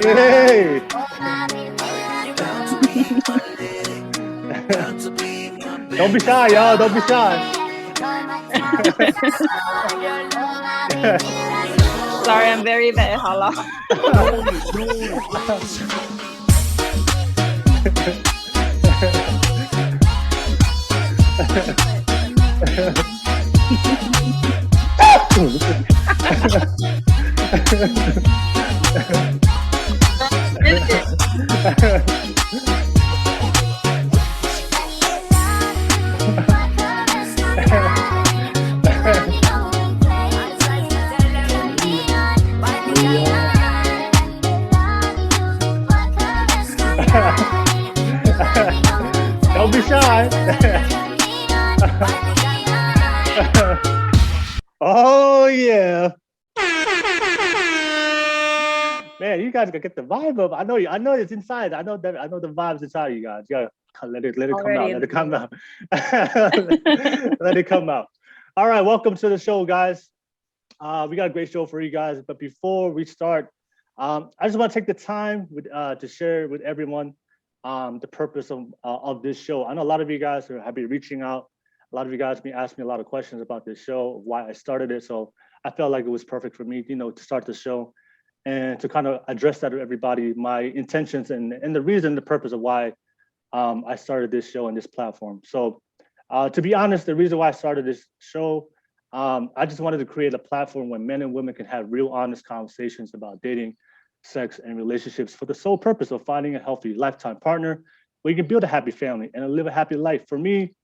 Hey! Don't be shy, y'all. Don't be shy. Sorry, I'm very bad. Hello. Don't be shy. Oh yeah. Man, you guys gotta get the vibe up. I know it's inside. I know the vibes inside you guys. You gotta let it come out. Already Let it come into out. Let it come out. All right, welcome to the show, guys. We got a great show for you guys. But before we start, I just want to take the time to share with everyone the purpose of this show. I know a lot of you guys have been reaching out. A lot of you guys have been asking me a lot of questions about this show, why I started it. So I felt like it was perfect for me, to start the show and to kind of address that to everybody, my intentions and the reason, the purpose of why I started this show and this platform. So to be honest, the reason why I started this show, I just wanted to create a platform where men and women can have real honest conversations about dating, sex, and relationships for the sole purpose of finding a healthy lifetime partner where you can build a happy family and live a happy life. For me,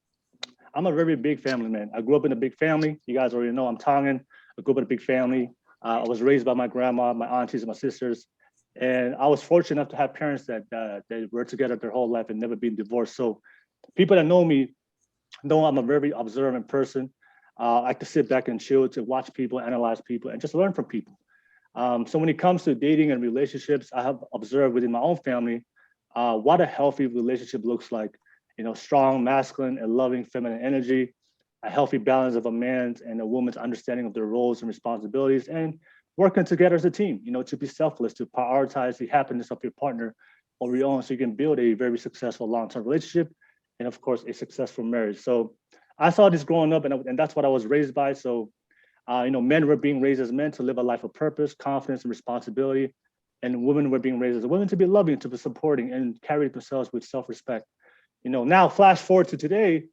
I'm a very big family man. I grew up in a big family. You guys already know I'm Tongan. I grew up in a big family. I was raised by my grandma, my aunties, and my sisters. And I was fortunate enough to have parents that they were together their whole life and never been divorced. So people that know me know I'm a very observant person. I like to sit back and chill, to watch people, analyze people, and just learn from people. So when it comes to dating and relationships, I have observed within my own family what a healthy relationship looks like. Strong, masculine, and loving feminine energy, a healthy balance of a man's and a woman's understanding of their roles and responsibilities, and working together as a team, to be selfless, to prioritize the happiness of your partner over your own so you can build a very successful long-term relationship and, of course, a successful marriage. So I saw this growing up, and that's what I was raised by. So, men were being raised as men to live a life of purpose, confidence, and responsibility. And women were being raised as women to be loving, to be supporting, and carry themselves with self-respect. Now flash forward to today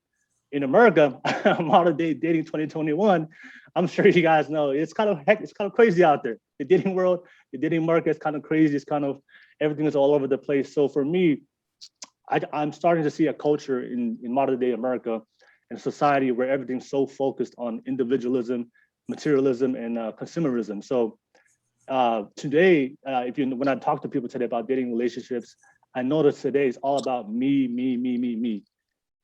in America, modern day dating 2021. I'm sure you guys know it's kind of crazy out there. The dating world, the dating market is kind of crazy. It's kind of everything is all over the place. So for me, I'm starting to see a culture in modern day America and society where everything's so focused on individualism, materialism, and consumerism. So today, when I talk to people today about dating relationships, I notice today is all about me, me, me, me, me.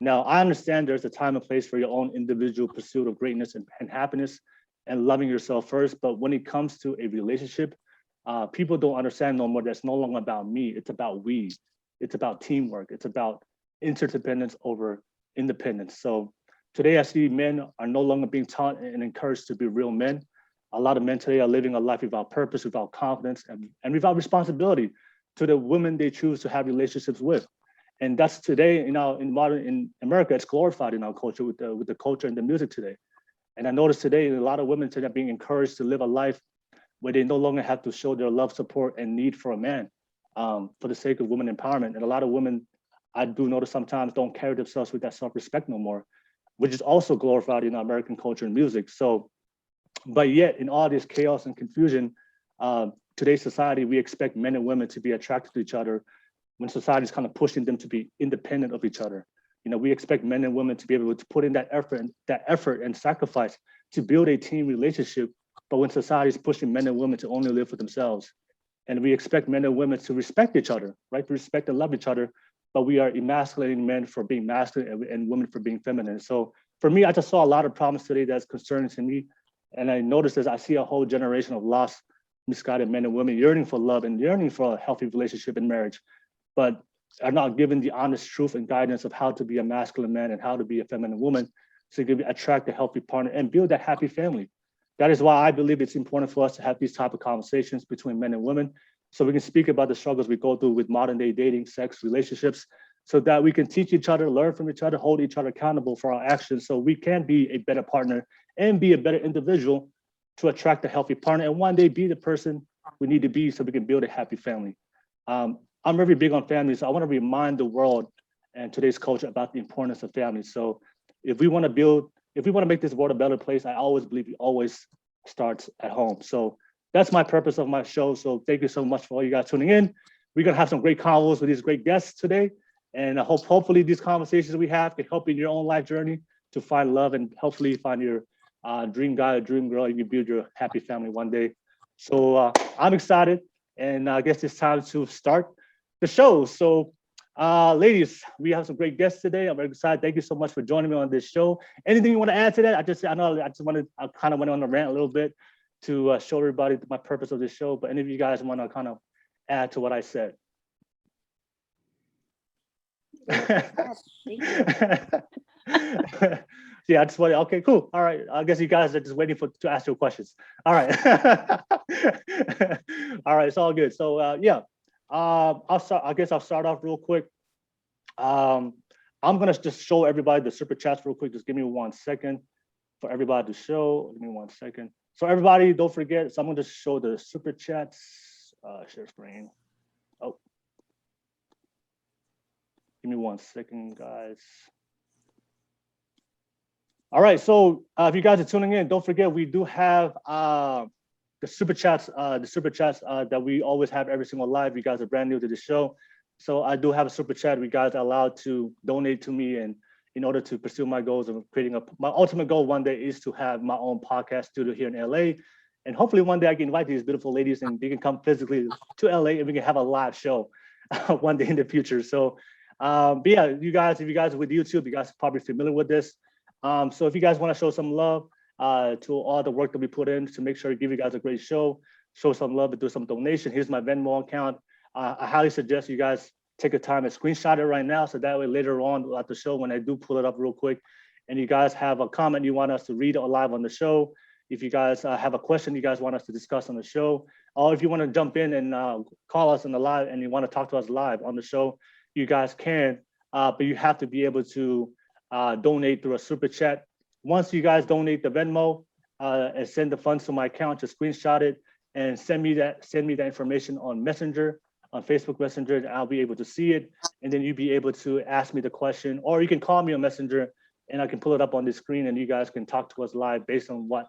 Now, I understand there's a time and place for your own individual pursuit of greatness and happiness and loving yourself first. But when it comes to a relationship, people don't understand no more. That's no longer about me. It's about we. It's about teamwork. It's about interdependence over independence. So today, I see men are no longer being taught and encouraged to be real men. A lot of men today are living a life without purpose, without confidence, and without responsibility to the women they choose to have relationships with. And that's today in America, it's glorified in our culture with the culture and the music today. And I noticed today a lot of women today are being encouraged to live a life where they no longer have to show their love, support, and need for a man for the sake of women empowerment. And a lot of women, I do notice sometimes don't carry themselves with that self-respect no more, which is also glorified in American culture and music. So, but yet in all this chaos and confusion, today's society, we expect men and women to be attracted to each other when society is kind of pushing them to be independent of each other. We expect men and women to be able to put in that effort and sacrifice to build a team relationship. But when society is pushing men and women to only live for themselves, and we expect men and women to respect each other, right? To respect and love each other, but we are emasculating men for being masculine and women for being feminine. So for me, I just saw a lot of problems today that's concerning to me. And I noticed as I see a whole generation of lost, misguided men and women yearning for love and yearning for a healthy relationship and marriage, but are not given the honest truth and guidance of how to be a masculine man and how to be a feminine woman so you can attract a healthy partner and build that happy family. That is why I believe it's important for us to have these type of conversations between men and women so we can speak about the struggles we go through with modern day dating, sex, relationships, so that we can teach each other, learn from each other, hold each other accountable for our actions, so we can be a better partner and be a better individual to attract a healthy partner and one day be the person we need to be so we can build a happy family. I'm very big on family, so I want to remind the world and today's culture about the importance of family. So if we want to make this world a better place, I always believe it always starts at home. So that's my purpose of my show. So thank you so much for all you guys tuning in. We're gonna have some great convos with these great guests today. And I hope hopefully these conversations we have can help in your own life journey to find love and hopefully find your dream guy or dream girl. You can build your happy family one day. So I'm excited, and I guess it's time to start the show. So ladies, we have some great guests today. I'm very excited. Thank you so much for joining me on this show. Anything you want to add to that? I kind of went on a rant a little bit to show everybody my purpose of this show, but any of you guys want to kind of add to what I said? Yeah, I just wanted, okay, cool. All right. I guess you guys are just waiting to ask your questions. All right. All right, it's all good. So yeah. I guess I'll start off real quick. I'm gonna just show everybody the super chats real quick. Just give me 1 second for everybody to show. Give me 1 second. So everybody, don't forget. So I'm gonna just show the super chats. Share screen. Oh, give me 1 second, guys. All right. So if you guys are tuning in, don't forget we do have the super chats that we always have every single live. You guys are brand new to the show, so I do have a super chat. You guys are allowed to donate to me, and in order to pursue my goals of creating my ultimate goal one day is to have my own podcast studio here in LA, and hopefully one day I can invite these beautiful ladies and they can come physically to LA and we can have a live show one day in the future. So, but yeah, if you guys are with YouTube, you guys are probably familiar with this. So if you guys want to show some love to all the work that we put in to make sure to give you guys a great show, show some love and do some donation. Here's my Venmo account. I highly suggest you guys take the time and screenshot it right now, so that way later on at the show, when I do pull it up real quick, and you guys have a comment you want us to read live on the show, if you guys have a question you guys want us to discuss on the show, or if you want to jump in and call us on the live and you want to talk to us live on the show, you guys can, but you have to be able to donate through a super chat. Once you guys donate the Venmo and send the funds to my account, just screenshot it and send me that information on Messenger, on Facebook Messenger, and I'll be able to see it. And then you'll be able to ask me the question, or you can call me on Messenger and I can pull it up on the screen and you guys can talk to us live based on what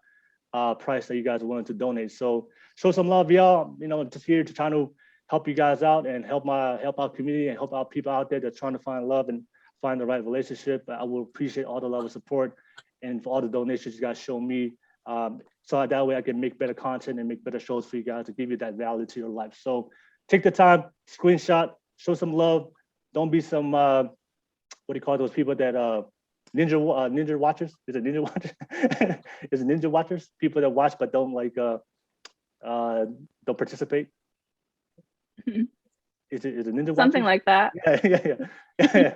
price that you guys are willing to donate. So show some love, y'all. You know, just here to try to help you guys out and help our community and help out people out there that's trying to find love and find the right relationship. I will appreciate all the love and support and for all the donations you guys show me. So that way I can make better content and make better shows for you guys to give you that value to your life. So take the time, screenshot, show some love. Don't be some, what do you call those people that, ninja watchers? Is it ninja watchers? Is it ninja watchers? People that watch but don't like, don't participate? Is it ninja Something watchers? like that. Yeah.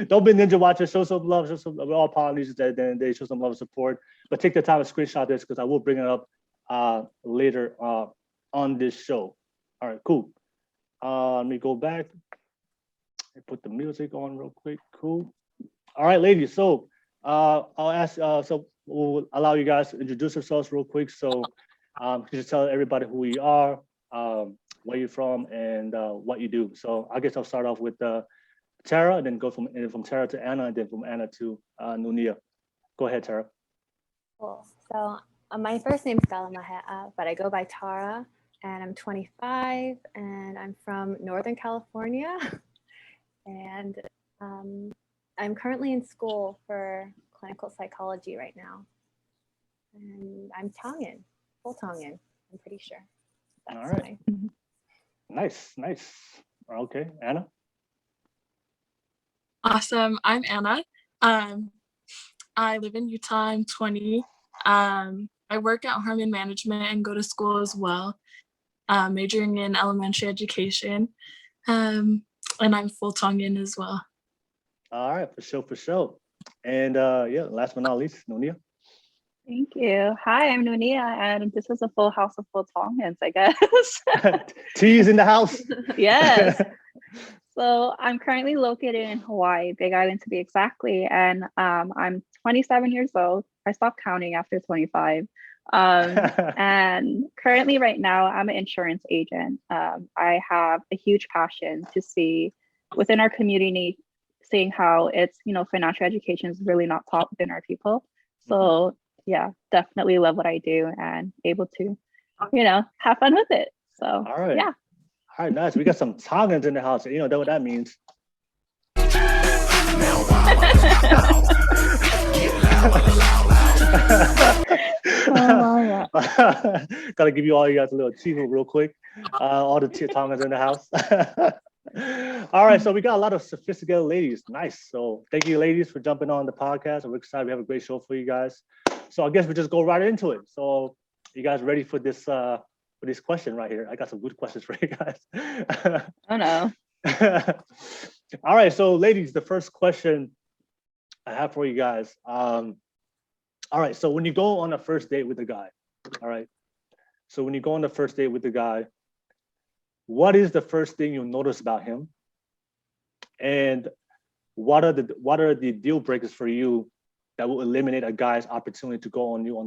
Don't be ninja watchers. Show some love. We're all Polynesians at the end of the day. Show some love and support. But take the time to screenshot this because I will bring it up later on this show. All right, cool. Let me go back and put the music on real quick. Cool. All right, ladies. So I'll ask. So we'll allow you guys to introduce yourselves real quick. So just tell everybody who you are, where you're from, and what you do. So I guess I'll start off with Tarah, and then go from Tarah to Anna, and then from Anna to Nunia. Go ahead, Tarah. Cool. So my first name's Salamahe, but I go by Tarah, and I'm 25, and I'm from Northern California, and I'm currently in school for clinical psychology right now, and I'm Tongan, full Tongan, I'm pretty sure. That's all right. Nice. Okay, Anna. Awesome. I'm Anna. I live in Utah. I'm 20. I work at Harmon Management and go to school as well, majoring in elementary education. And I'm full Tongan as well. All right, for sure. And yeah, last but not least, Nunia. Thank you. Hi, I'm Nunia, and this is a full house of full Tongans, I guess. Teas in the house. Yes. So I'm currently located in Hawaii, Big Island to be exactly, and I'm 27 years old. I stopped counting after 25. And currently, right now, I'm an insurance agent. I have a huge passion to see within our community, seeing how it's, financial education is really not taught within our people. So yeah, definitely love what I do and able to, have fun with it. So All right. yeah. All right, nice. We got some Tongans in the house. You know what that means. Gotta give you all you guys a little chivo real quick. All the Tongans in the house. All right, so we got a lot of sophisticated ladies. Nice. So thank you, ladies, for jumping on the podcast. We're excited. We have a great show for you guys. So I guess we just go right into it. So you guys ready for this question right here? I got some good questions for you guys. Oh no. All right, so ladies, the first question I have for you guys. All right, so when you go on a first date with a guy, all right. So when you go on the first date with the guy, what is the first thing you'll notice about him? And what are the deal breakers for you that will eliminate a guy's opportunity to go on you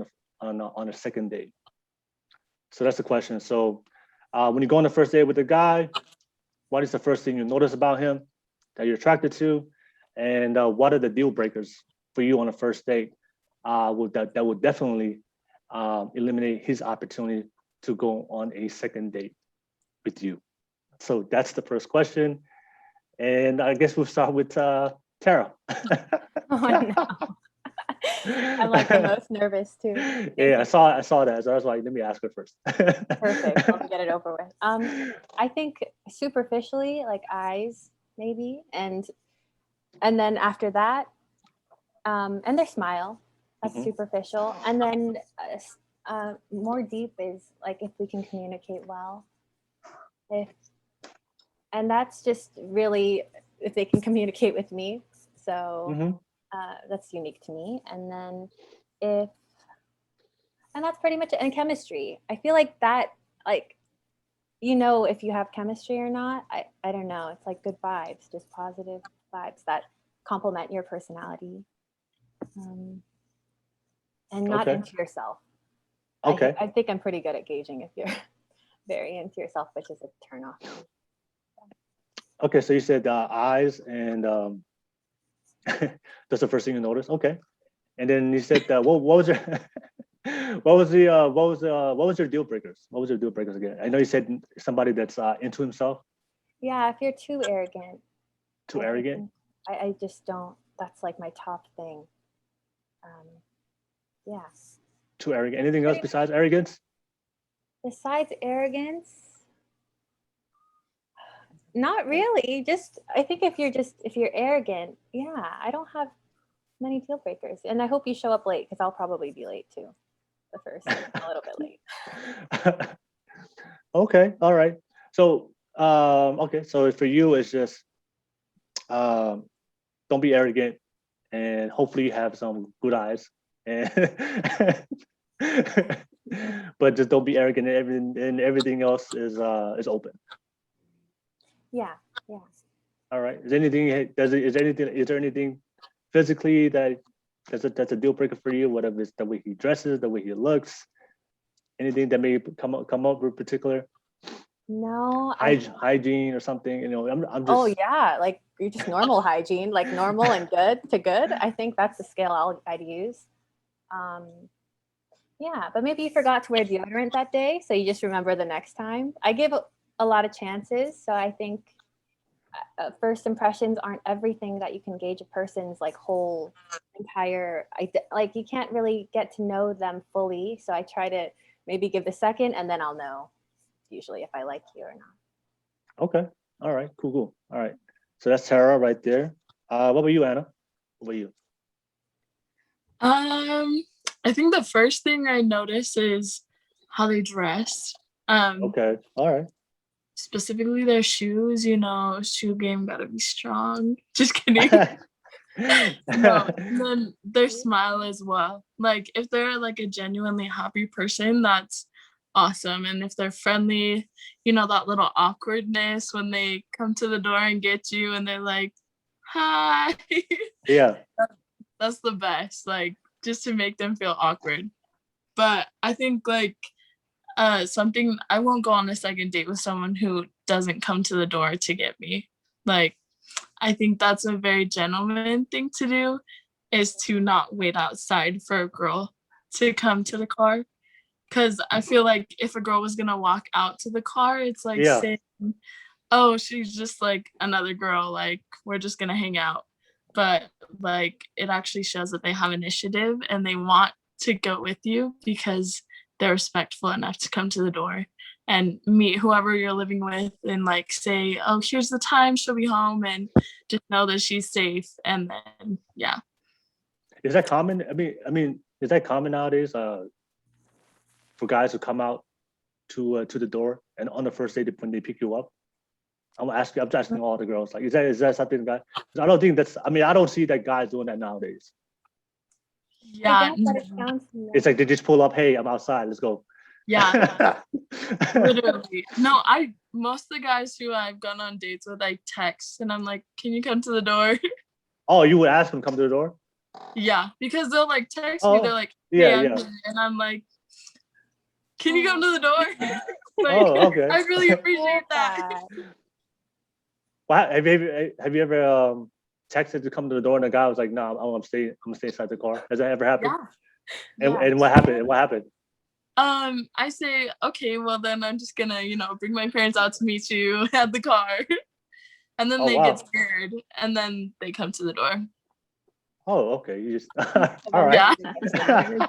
on a second date? So that's the question. So when you go on the first date with a guy, what is the first thing you notice about him that you're attracted to? And what are the deal breakers for you on a first date that will definitely eliminate his opportunity to go on a second date with you? So that's the first question. And I guess we'll start with Tarah. Oh no. I'm like the most nervous too. Yeah, I saw that. So I was like, let me ask her first. Perfect. I'll get it over with. I think superficially, like eyes, maybe, and then after that, and their smile. That's superficial. And then more deep is like if we can communicate well. And that's just really if they can communicate with me. So that's unique to me. And then and that's pretty much it. And chemistry. I feel like that, like, if you have chemistry or not. I don't know. It's like good vibes, just positive vibes that complement your personality. And not into yourself. Okay. I think I'm pretty good at gauging if you're very into yourself, which is a turn off. Okay, so you said eyes and that's the first thing you notice. Okay, and then you said what was your what was your deal breakers? What was your deal breakers again? I know you said somebody that's into himself. Yeah, if you're too arrogant. Too arrogant? I just don't. That's like my top thing. Yeah. Too arrogant. Anything else besides arrogance? Besides arrogance, not really. Just I think if you're arrogant, yeah, I don't have many deal breakers, and I hope you show up late because I'll probably be late too. The first, a little bit late. Okay, all right. So okay, so for you it's just don't be arrogant, and hopefully you have some good eyes, and but just don't be arrogant, and everything else is open. Yeah. All right. Is there anything physically that's a deal breaker for you? Whatever it's the way he dresses, the way he looks, anything that may come up with particular? No. Hygiene or something. I'm just. Oh yeah, like you're just normal hygiene, like normal and good to good. I think that's the scale I'd use. Yeah, but maybe you forgot to wear deodorant that day, so you just remember the next time. I give a lot of chances, so I think first impressions aren't everything that you can gauge a person's like whole entire. Like you can't really get to know them fully, so I try to maybe give the second, and then I'll know usually if I like you or not. Okay. All right. Cool. All right. So that's Tarah right there. What about you, Anna? What about you? I think the first thing I notice is how they dress. Okay. All right. Specifically their shoes, shoe game gotta be strong. Just kidding. No, and then their smile as well. Like if they're like a genuinely happy person, that's awesome. And if they're friendly, you know, that little awkwardness when they come to the door and get you and they're like, hi. Yeah. That's the best. Like just to make them feel awkward. But I think like something, I won't go on a second date with someone who doesn't come to the door to get me. Like I think that's a very gentleman thing to do, is to not wait outside for a girl to come to the car. Because I feel like if a girl was gonna walk out to the car, it's like Yeah. saying, oh, she's just like another girl, like we're just gonna hang out. But like it actually shows that they have initiative and they want to go with you because they're respectful enough to come to the door and meet whoever you're living with and like say, oh, here's the time she'll be home, and just know that she's safe. And then yeah. Is that common? I mean, is that common nowadays? For guys who come out to the door and on the first date when they pick you up? I'm just asking all the girls. Like, is that something that? I don't think that's. I mean, I don't see that guys doing that nowadays. Yeah. But it sounds It's like they just pull up. Hey, I'm outside. Let's go. Yeah. Literally. No, most of the guys who I've gone on dates with, I text and I'm like, can you come to the door? Oh, you would ask them to come to the door? Yeah, because they'll like text me, they're like, hey, yeah, I'm yeah. here. And I'm like, can you come to the door? Like, Oh, okay. I really appreciate that. Well, have you ever texted to come to the door and the guy was like, no, I'm gonna stay inside the car? Has that ever happened? Yeah. And what happened? And what happened? I say, okay, well then I'm just gonna, bring my parents out to meet you at the car. And then they get scared and then they come to the door. Oh, okay. You just all right. Yeah.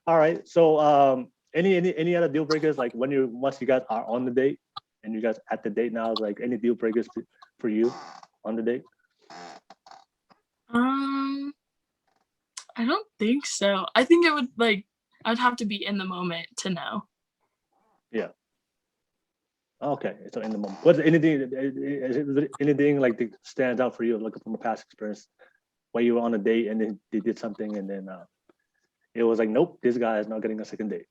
All right. So any other deal breakers, like once you guys are on the date and you guys at the date now, like any deal breakers for you on the date? I don't think so. I think it would I'd have to be in the moment to know. Yeah. Okay, so in the moment. What's anything like that stands out for you, like from a past experience, where you were on a date and then they did something and then it was like, nope, this guy is not getting a second date.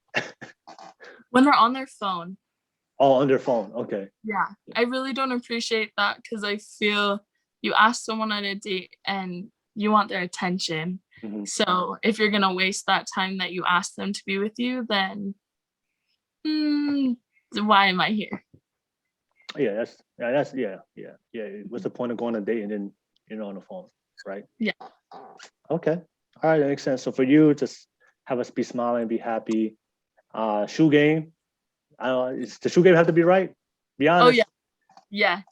When they're on their phone. Oh, on their phone. Okay. Yeah, I really don't appreciate that because I feel you ask someone on a date and you want their attention. Mm-hmm. So if you're gonna waste that time that you asked them to be with you, then why am I here? Yeah. What's the point of going on a date and then you're not on the phone, right? Yeah. Okay. All right, that makes sense. So for you, just have us be smiling, be happy. Shoe game. Does the shoe game have to be right? Be honest. Oh yeah. Yes.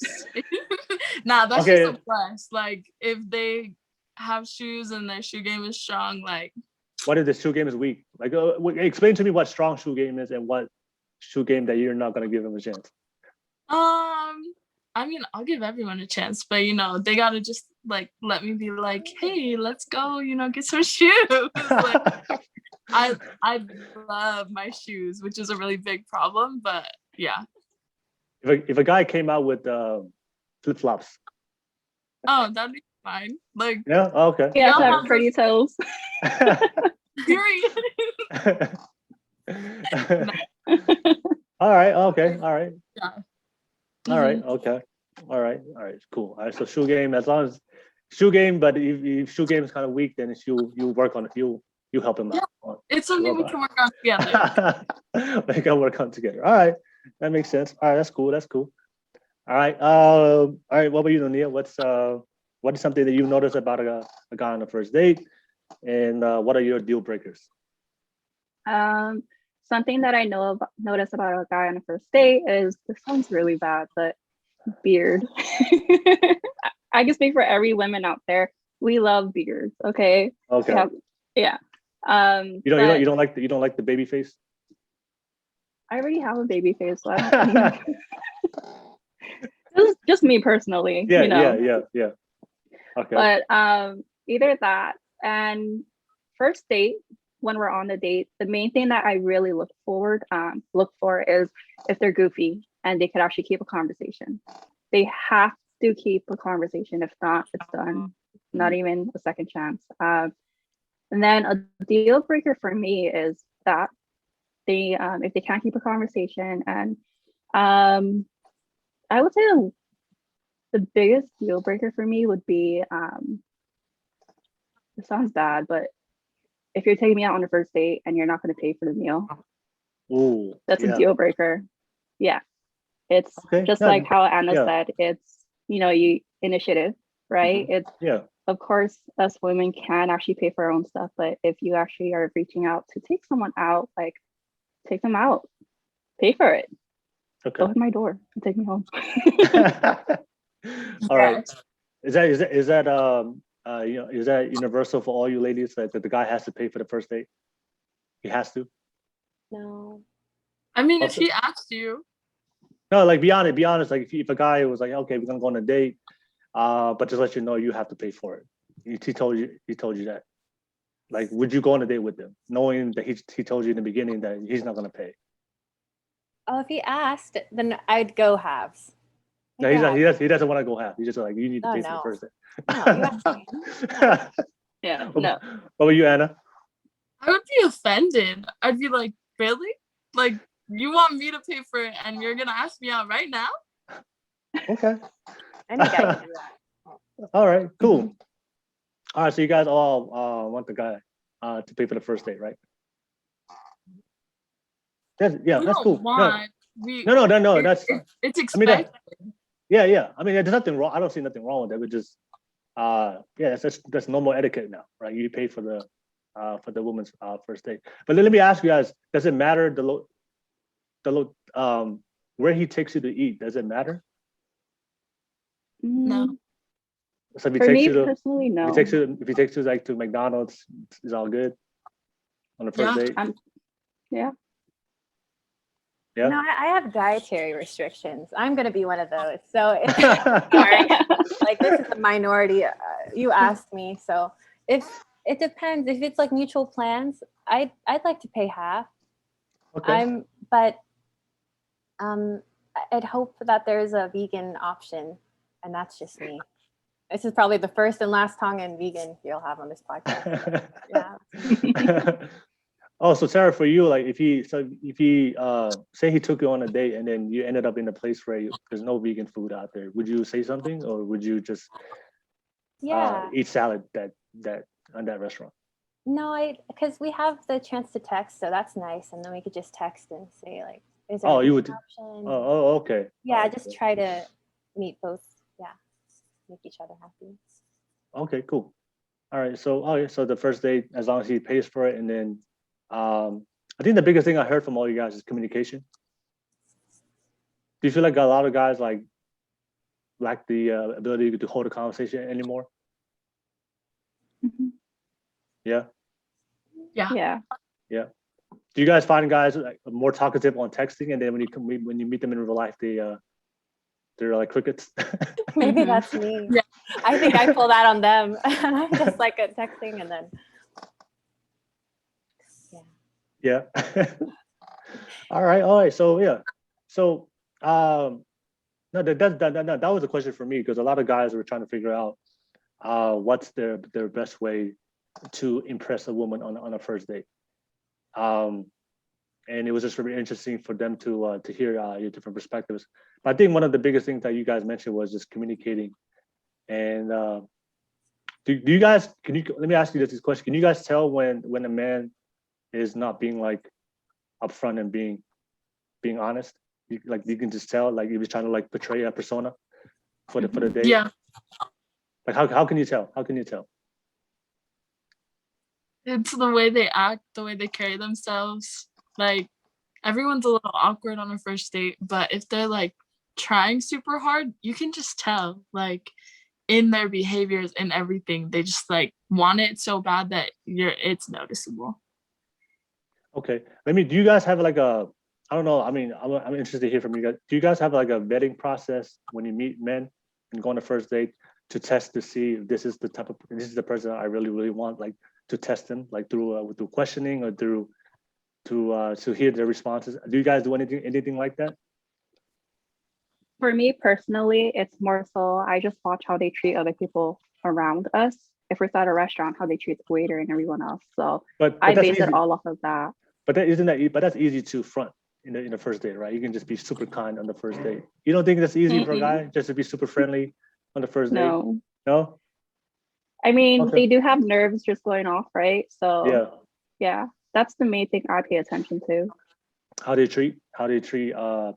Nah, that's just a plus. Like if they have shoes and their shoe game is strong, like. What if the shoe game is weak? Like, explain to me what strong shoe game is and what shoe game that you're not gonna give them a chance. I mean, I'll give everyone a chance, but they gotta just like let me be like, hey, let's go, get some shoes. Like, I love my shoes, which is a really big problem, but yeah. If a guy came out with flip flops. Oh, that'd be fine. Like yeah, okay. Yeah, have pretty toes. Period. All right. Okay. All right. Yeah. All right. Okay. All right. Cool. All right. So shoe game, as long as shoe game, but if shoe game is kind of weak, then you work on it. You help him out. It's something we can work on together. We can work on together. All right. That makes sense. All right. That's cool. All right. All right. What about you, Nunia? What is something that you noticed about a guy on the first date, and what are your deal breakers? Something that I notice about a guy on a first date is, this sounds really bad, but beard. I can speak for every woman out there. We love beards. Okay. Okay. Yeah. You don't like the baby face? I already have a baby face. So this is just me personally. Yeah. Okay. But either that and first date, when we're on the date, the main thing that I really look for is if they're goofy and they could actually keep a conversation. They have do keep a conversation. If not, it's done. Not even a second chance. And then a deal breaker for me is that they, if they can't keep a conversation, and I would say the biggest deal breaker for me would be, it sounds bad, but if you're taking me out on a first date and you're not going to pay for the meal, that's a deal breaker. Yeah, it's just like how Anna said. It's, you know, you initiative, right? It's of course us women can actually pay for our own stuff, but if you actually are reaching out to take someone out, like take them out, pay for it. Open my door and take me home. All right. Is that you know, is that universal for all you ladies, that the guy has to pay for the first date? He has to? No. I mean, if he asked you. No, like be honest. Like if a guy was like, okay, we're gonna go on a date, but just let you know you have to pay for it. He told you that. Like, would you go on a date with him, knowing that he told you in the beginning that he's not gonna pay? Oh, if he asked, then I'd go halves. No, he doesn't want to go half. He's just like, you need to pay for the first date. No, you asked me. Yeah, no. What about you, Anna? I would be offended. I'd be like, really? Like, you want me to pay for it and you're gonna ask me out right now? Okay. Any guy can do that. All right, cool. All right, so you guys all want the guy to pay for the first date, right? That's cool. No. It's expected. Yeah. I mean, there's nothing wrong. I don't see nothing wrong with it. But just, that's normal etiquette now, right? You pay for the woman's first date. But let me ask you guys: does it matter where he takes you to eat? Does it matter? No. So if he For takes me you to, personally, no. if he takes you like to McDonald's, it's all good on the first date. Yeah. Yeah. No, I have dietary restrictions. I'm going to be one of those. So it's sorry, like this is a minority. You asked me, so if it depends. If it's like mutual plans, I'd like to pay half. Okay. But I'd hope that there's a vegan option, and that's just me. This is probably the first and last Tongan vegan you'll have on this podcast. Yeah. Oh, so Tarah, for you, like if he say he took you on a date and then you ended up in a place where there's no vegan food out there, would you say something, or would you just eat salad that on that restaurant? No, because we have the chance to text, so that's nice, and then we could just text and say like, is there you would option? Oh, okay. Yeah, just try to meet both. Yeah, make each other happy. Okay, cool. All right, so the first date, as long as he pays for it, and then I think the biggest thing I heard from all you guys is communication. Do you feel like a lot of guys like lack the ability to hold a conversation anymore? Mm-hmm. Yeah. Do you guys find guys like more talkative on texting, and then when you meet them in real life, they're like crickets? Maybe that's me. Yeah. I think I pull that on them. I'm just like a texting, and then yeah. All right. So no, that was a question for me, because a lot of guys were trying to figure out what's their best way to impress a woman on a first date. And it was just really interesting for them to hear your different perspectives. But I think one of the biggest things that you guys mentioned was just communicating. And do you guys, let me ask you this question. Can you guys tell when a man is not being like upfront and being honest? You can just tell, like, if he's trying to like portray a persona for the date. Yeah. Like how can you tell? How can you tell? It's the way they act, the way they carry themselves. Like, everyone's a little awkward on a first date, but if they're like trying super hard, you can just tell, like, in their behaviors and everything. They just like want it so bad that it's noticeable. Okay. Do you guys have like I don't know, I mean, I'm interested to hear from you guys. Do you guys have like a vetting process when you meet men and go on a first date to test to see if this is the person I really, really want, like to test them, like through questioning or through to hear their responses? Do you guys do anything like that? For me personally, it's more so I just watch how they treat other people around us. If we're at a restaurant, how they treat the waiter and everyone else. So But I that's base it easy. all off of that. But that isn't that. But that's easy to front in the first date, right? You can just be super kind on the first date. You don't think that's easy for a guy just to be super friendly on the first date? No. No. I mean, Okay. they do have nerves just going off, right? So Yeah. that's the main thing I pay attention to. How they treat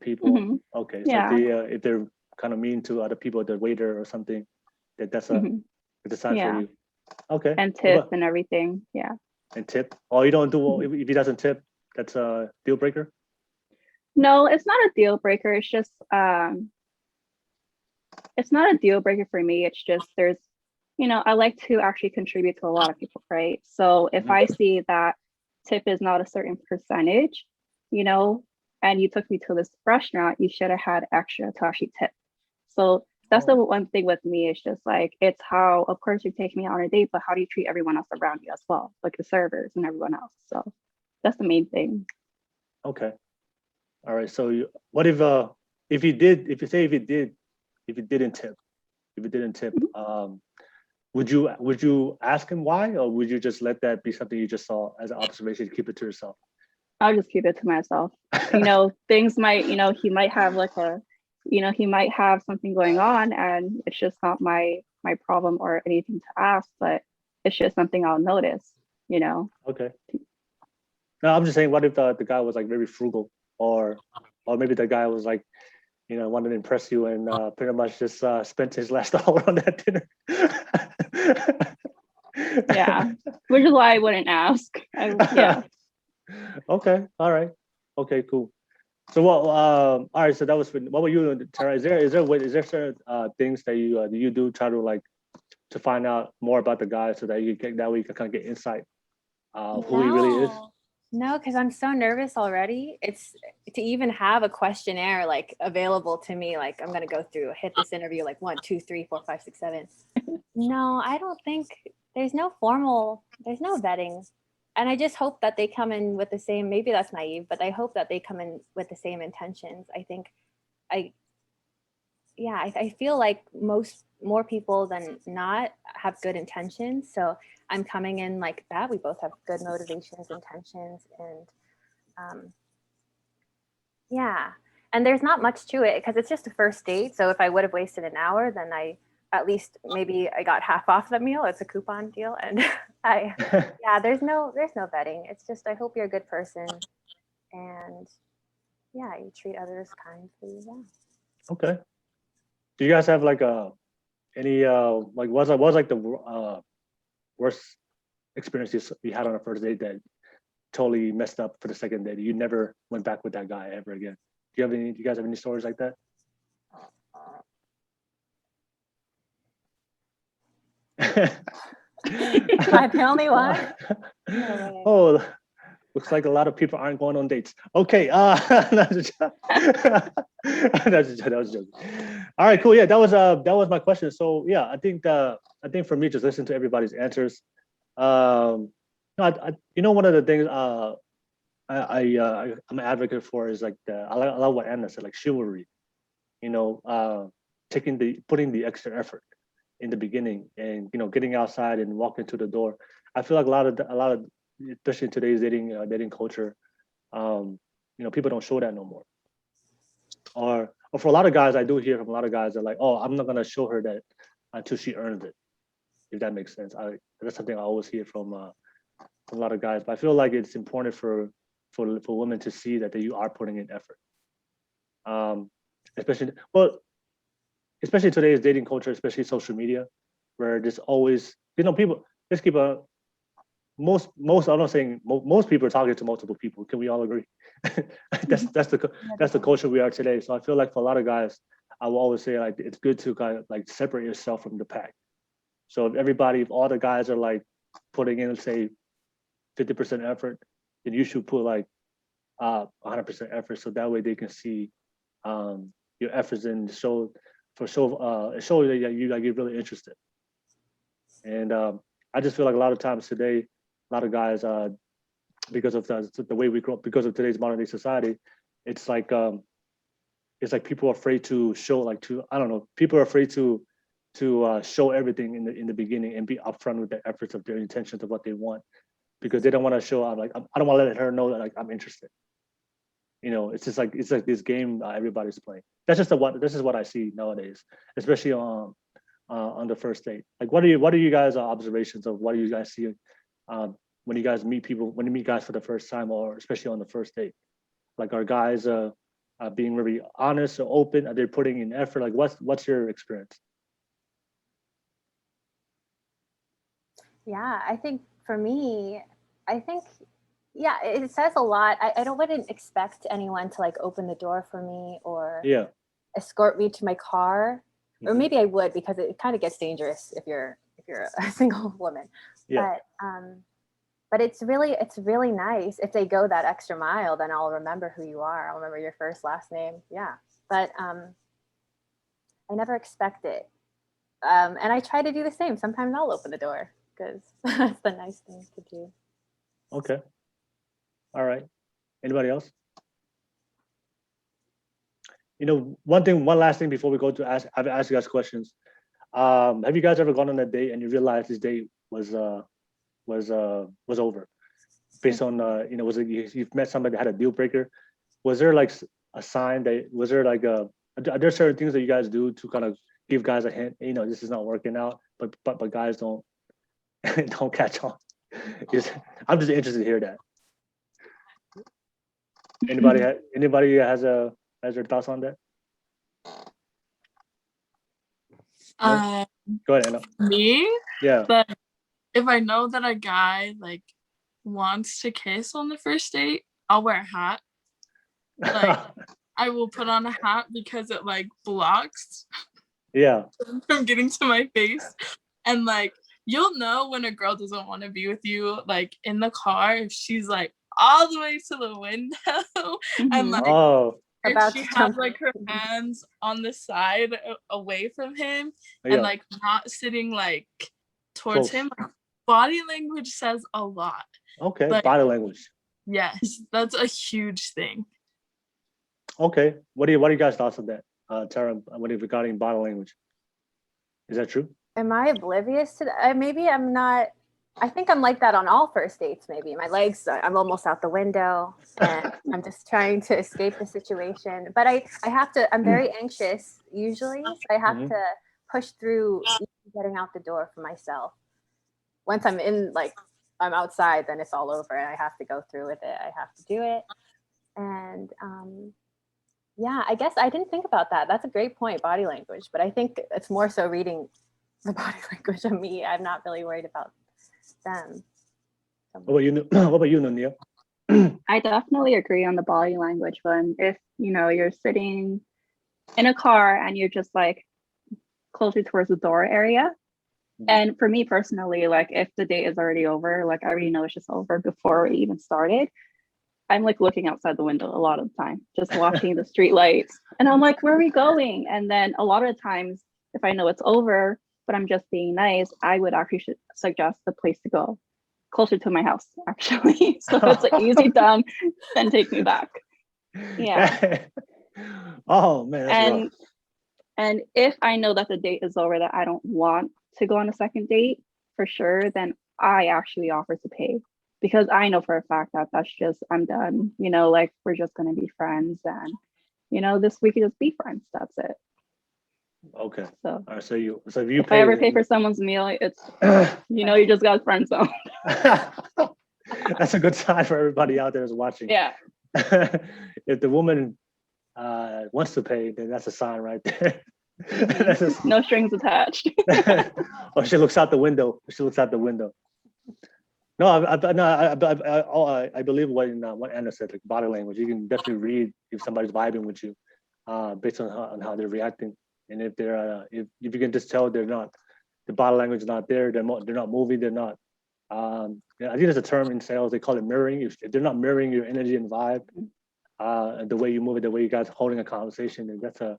people. Mhm. Okay. So Yeah. if they're kind of mean to other people, the waiter or something, that's a Mhm. it's a sign for Yeah. you. Okay. And tip and everything. Yeah. And tip. Oh, you don't do if he doesn't tip, that's a deal breaker. No, it's not a deal breaker. It's just it's not a deal breaker for me. It's just I like to actually contribute to a lot of people, right? So if I see that tip is not a certain percentage, and you took me to this restaurant, you should have had extra to actually tip. So that's the one thing with me. It's just like, it's how, of course, you take me on a date, but how do you treat everyone else around you as well, like the servers and everyone else. So that's the main thing. Okay. All right. So what if you didn't tip, would you ask him why, or would you just let that be something you just saw as an observation, keep it to yourself? I'll just keep it to myself. Things might, he might have he might have something going on, and it's just not my problem or anything to ask, but it's just something I'll notice. Okay. No, I'm just saying, what if the guy was like very frugal, or maybe the guy was like, wanted to impress you and pretty much just spent his last dollar on that dinner. Yeah, which is why I wouldn't ask. Yeah. Okay. All right. Okay. Cool. So all right. So that was what were you doing, Tarah? Is there certain things that you do try to like to find out more about the guy so that you can kind of get insight who he really is? No, because I'm so nervous already. It's to even have a questionnaire like available to me. Like I'm gonna go through, hit this interview like 1, 2, 3, 4, 5, 6, 7. No, I don't think there's no vetting. And I just hope that they come in with the same, maybe that's naive, but I hope that they come in with the same intentions. I feel like more people than not have good intentions. So I'm coming in like that. We both have good motivations, intentions, and and there's not much to it because it's just a first date. So if I would have wasted an hour, then maybe I got half off the meal. It's a coupon deal, and there's no vetting. It's just I hope you're a good person, and you treat others kindly. Yeah. Okay. Do you guys have like any like was like the worst experiences you had on a first date that totally messed up for the second date? You never went back with that guy ever again. Do you guys have any stories like that? Am I the only one? Oh, looks like a lot of people aren't going on dates. Okay, that was a joke. All right, cool. Yeah, that was my question. So yeah, I think for me, just listen to everybody's answers. One of the things I'm an advocate for is like I love what Anna said, like chivalry. Putting the extra effort in the beginning, and getting outside and walking to the door. I feel like a lot of especially in today's dating culture, people don't show that no more. Or for a lot of guys, I do hear from a lot of guys that are like, oh, I'm not gonna show her that until she earns it. If that makes sense, that's something I always hear from a lot of guys. But I feel like it's important for women to see that you are putting in effort. Especially today's dating culture, especially social media, where there's always people. Let's keep most I'm not saying most people are talking to multiple people. Can we all agree? that's the culture we are today. So I feel like for a lot of guys, I will always say like it's good to kind of like separate yourself from the pack. So if all the guys are like putting in, say, 50% effort, then you should put like 100% effort, so that way they can see your efforts and show that you're really interested. And I just feel like a lot of times today, a lot of guys, because of the way we grow up, because of today's modern day society, it's like it's like people are afraid to show, like I don't know, people are afraid to show everything in the beginning and be upfront with the efforts of their intentions of what they want, because they don't want to show out. Like, I don't want to let her know that like I'm interested. You know, it's like this game everybody's playing. This is what I see nowadays, especially on the first date. Like, what are you guys' observations of what do you guys see when you guys meet people, when you meet guys for the first time, or especially on the first date? Like, are guys being really honest or open? Are they putting in effort? Like, what's your experience? Yeah, I think for me, yeah, it says a lot. I wouldn't expect anyone to like open the door for me or escort me to my car. Or maybe I would, because it kind of gets dangerous if you're a single woman. Yeah. But it's really nice if they go that extra mile. Then I'll remember who you are. I'll remember your first, last name. Yeah, but I never expect it, and I try to do the same. Sometimes I'll open the door because that's the nice thing to do. Okay. All right. Anybody else? You know, one last thing before we go to ask you guys questions. Have you guys ever gone on a date and you realized this date was over based on you know, was it you've met somebody that had a deal breaker? Was there like a sign that, was there like are there certain things that you guys do to kind of give guys a hint, you know, this is not working out, but guys don't don't catch on? I'm just interested to hear that. Anybody has their thoughts on that? Go ahead, Anna. Me? Yeah. But if I know that a guy like wants to kiss on the first date, I'll wear a hat. Like, I will put on a hat because it like blocks from getting to my face. And like, you'll know when a girl doesn't want to be with you, like in the car, if she's like all the way to the window and like if she has like her hands on the side away from him and like not sitting like towards him. Like, body language says a lot. Okay, like, body language. Yes, that's a huge thing. Okay, what are you guys' thoughts on that, Tarah? Regarding body language, is that true? Am I oblivious to that? Maybe I'm not. I think I'm like that on all first dates. Maybe my legs, I'm almost out the window and I'm just trying to escape the situation. But I have to, I'm very anxious usually. So I have to push through getting out the door for myself. Once I'm in, like I'm outside, then it's all over and I have to go through with it. I have to do it. And yeah, I guess I didn't think about that. That's a great point, body language. But I think it's more so reading the body language of me. I'm not really worried about them. What about you, Nunia? I definitely agree on the body language one. If you know you're sitting in a car and you're just like closer towards the door area, and for me personally, like if the date is already over, like I already know it's just over before we even started, I'm like looking outside the window a lot of the time, just watching the street lights, and I'm like, where are we going? And then a lot of the times, if I know it's over, but I'm just being nice, I would actually suggest the place to go closer to my house, actually. So it's an easy dumb, then take me back. Yeah. Oh man. And if I know that the date is over, that I don't want to go on a second date for sure, then I actually offer to pay, because I know for a fact that that's just, I'm done. You know, like we're just gonna be friends, and you know, this we could just be friends. That's it. Okay. So, all right, so if if I ever pay for someone's meal, it's you know, you just got friend zone. That's a good sign for everybody out there who's watching. Yeah. If the woman wants to pay, then that's a sign right there. No strings attached. Or she looks out the window. No, I believe what Anna said, like body language. You can definitely read if somebody's vibing with you, based on how they're reacting. And if they're if you can just tell they're not, the body language is not there, they're not moving, they're not. I think there's a term in sales, they call it mirroring. If they're not mirroring your energy and vibe, and the way you move it, the way you guys are holding a conversation, then that's a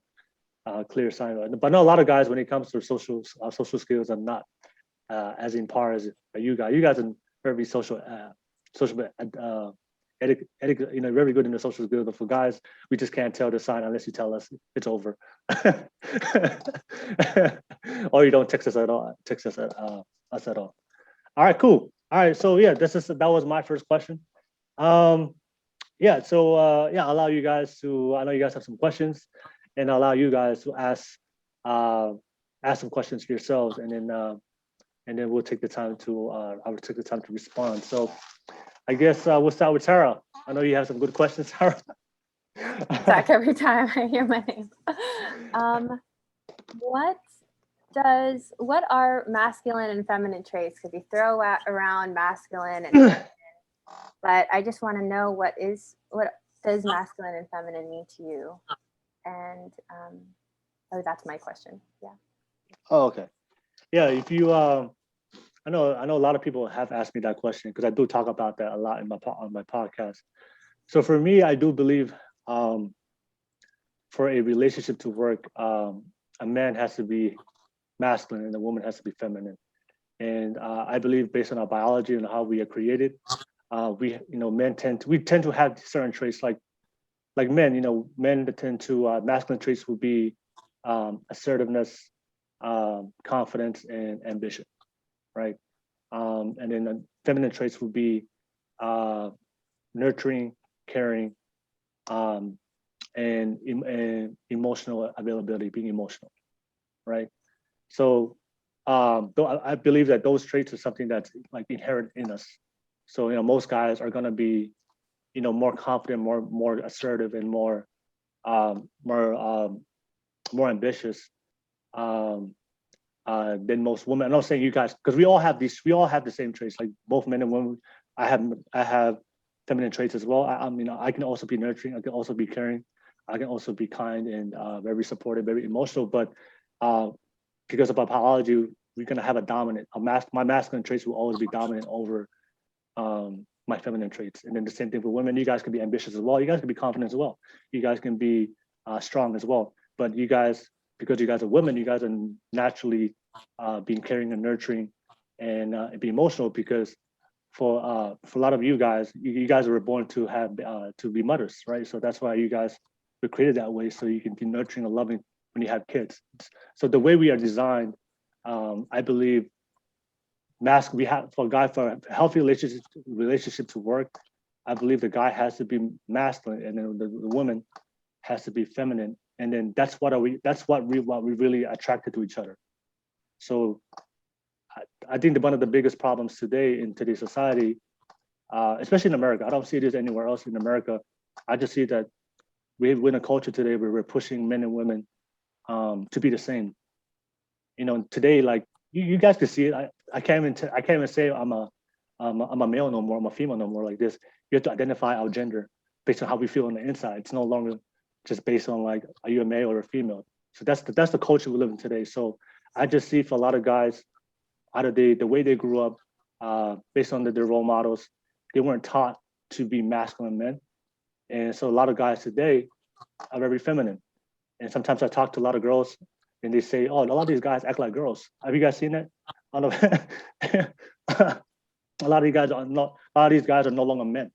clear sign. But I know a lot of guys, when it comes to social skills, are not as in par as you guys. You guys are very social etiquette, very good in the social skills. But for guys, we just can't tell the sign unless you tell us it's over, or you don't text us at all. Us at all. All right, cool. All right, so yeah, that was my first question. Yeah, so I'll allow you guys to. I know you guys have some questions, and I'll allow you guys to ask some questions for yourselves, and then we'll take the time to. I will take the time to respond. So, I guess we'll start with Tarah. I know you have some good questions, Tarah. Back every time I hear my name. What are masculine and feminine traits? Because you throw around masculine and feminine, but I just want to know what does masculine and feminine mean to you? And that's my question. Yeah. Oh, okay. Yeah, if you I know a lot of people have asked me that question because I do talk about that a lot on my podcast. So for me, I do believe for a relationship to work, a man has to be masculine and a woman has to be feminine. And I believe based on our biology and how we are created, men tend to have certain traits like men. Men that tend to masculine traits would be assertiveness, confidence, and ambition, right? And then the feminine traits would be nurturing, caring, and emotional availability, being emotional, right? So I believe that those traits are something that's like inherent in us. So most guys are gonna be more confident, more assertive, and more ambitious than most women. I'm not saying you guys, because we all have the same traits, like both men and women. I have feminine traits as well. I can also be nurturing, I can also be caring, I can also be kind and very supportive, very emotional. But because of our biology, we're gonna have a dominant. My masculine traits will always be dominant over my feminine traits. And then the same thing for women. You guys can be ambitious as well. You guys can be confident as well. You guys can be strong as well. But you guys, because you guys are women, you guys are naturally being caring and nurturing and be emotional, because for a lot of you guys were born to have to be mothers, right? So that's why you guys were created that way, so you can be nurturing and loving when you have kids. So the way we are designed, I believe, for a healthy relationship to work, I believe the guy has to be masculine and then the woman has to be feminine. And then that's what we really attracted to each other. So I think that one of the biggest problems today in today's society, especially in America, I don't see this anywhere else in America. I just see that we're in a culture today where we're pushing men and women to be the same. Today, like you guys can see it. I can't even say I'm a male no more. I'm a female no more. Like this, you have to identify our gender based on how we feel on the inside. It's no longer just based on like, are you a male or a female? So that's the culture we live in today. So I just see for a lot of guys, out of the way they grew up, based on their role models, they weren't taught to be masculine men. And so a lot of guys today are very feminine. And sometimes I talk to a lot of girls and they say, oh, a lot of these guys act like girls. Have you guys seen that? I don't know. A lot of these guys are no longer men.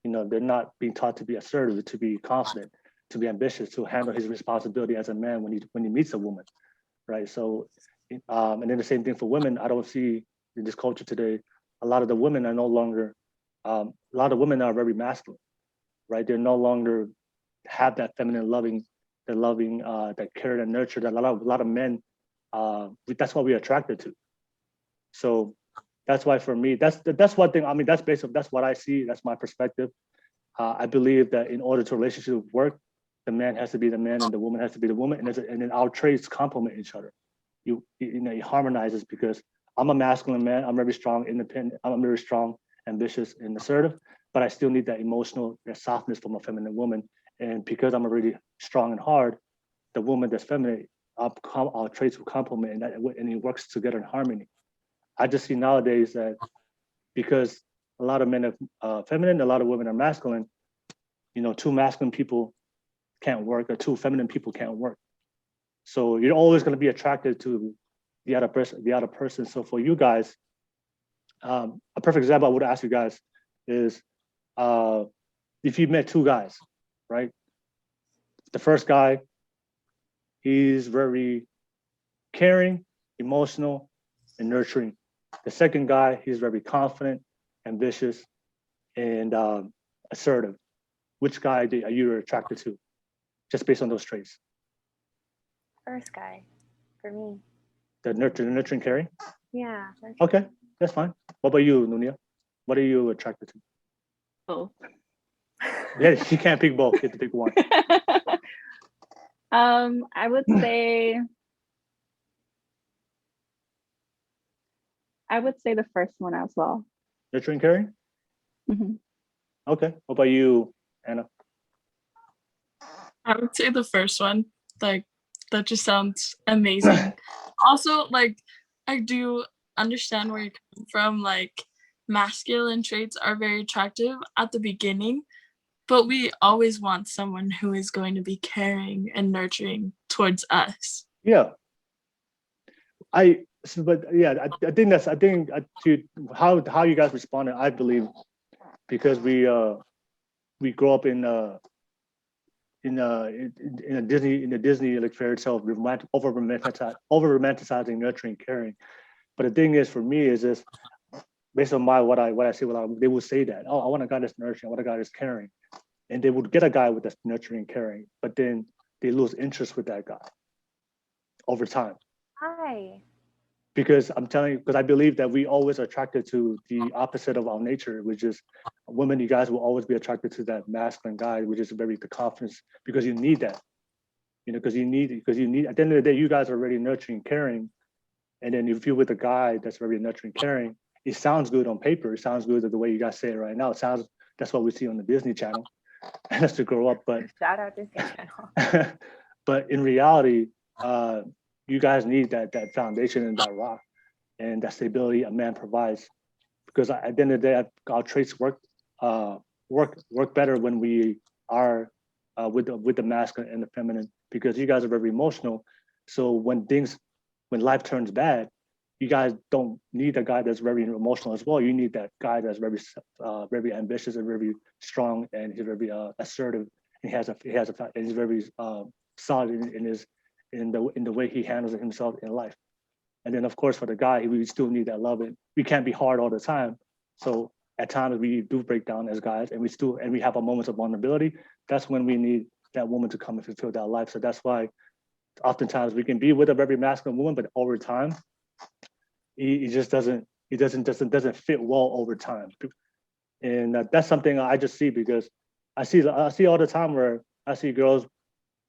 They're not being taught to be assertive, to be confident, to be ambitious, to handle his responsibility as a man when he meets a woman, right? So, and then the same thing for women. I don't see in this culture today, a lot of the women are no longer, a lot of women are very masculine, right? They're no longer have that feminine that care and nurture that a lot of men, that's what we're attracted to. So that's why for me, that's one thing. I mean, that's what I see. That's my perspective. I believe that in order to relationship work, the man has to be the man and the woman has to be the woman, and then our traits complement each other. It harmonizes, because I'm a masculine man. I'm very strong, independent. I'm very strong, ambitious, and assertive. But I still need that emotional, that softness from a feminine woman. And because I'm already strong and hard, the woman that's feminine, our traits will complement, and it works together in harmony. I just see nowadays that because a lot of men are feminine, a lot of women are masculine, two masculine people can't work, or two feminine people can't work. So you're always going to be attracted to the other person. So for you guys, a perfect example I would ask you guys is, if you met two guys, right? The first guy, he's very caring, emotional, and nurturing. The second guy, he's very confident, ambitious, and assertive. Which guy are you attracted to, just based on those traits? First guy, for me. The nurturing, caring? Yeah. Okay, that's fine. What about you, Nunia? What are you attracted to? Both. Yeah, she can't pick both. You have to pick one. I would say the first one as well. Nurturing, caring? Mhm. Okay. What about you, Anna? I would say the first one. Like, that just sounds amazing. Also, like, I do understand where you're coming from. Like, masculine traits are very attractive at the beginning, but we always want someone who is going to be caring and nurturing towards us. Yeah. I think to how you guys responded, I believe, because we grow up in a Disney like fairy tale, over romanticizing nurturing, caring. But the thing is, for me, is this based on what I see, they will say that, oh, I want a guy that's nurturing, I want a guy that's caring, and they would get a guy with that's nurturing, caring, but then they lose interest with that guy over time. Hi. Because I'm telling you, because I believe that we always are attracted to the opposite of our nature, which is women. You guys will always be attracted to that masculine guy, which is very the confidence, because you need that, because you need at the end of the day, you guys are already nurturing, caring, and then if you're with a guy that's very nurturing, caring, it sounds good on paper. It sounds good the way you guys say it right now. That's what we see on the Disney Channel, and that's to grow up. But Shout out Disney Channel. but in reality, you guys need that foundation and that rock and that stability a man provides, because at the end of the day, our traits work better when we are with the masculine and the feminine, because you guys are very emotional. So when life turns bad, you guys don't need a guy that's very emotional as well. You need that guy that's very ambitious and very strong, and he's very assertive. And he's very solid in the way he handles himself in life. And then of course for the guy, we still need that love. And we can't be hard all the time. So at times we do break down as guys, and we have our moments of vulnerability. That's when we need that woman to come and fulfill that life. So that's why oftentimes we can be with a very masculine woman, but over time, he just doesn't fit well over time. And that's something I just see, because I see all the time where I see girls.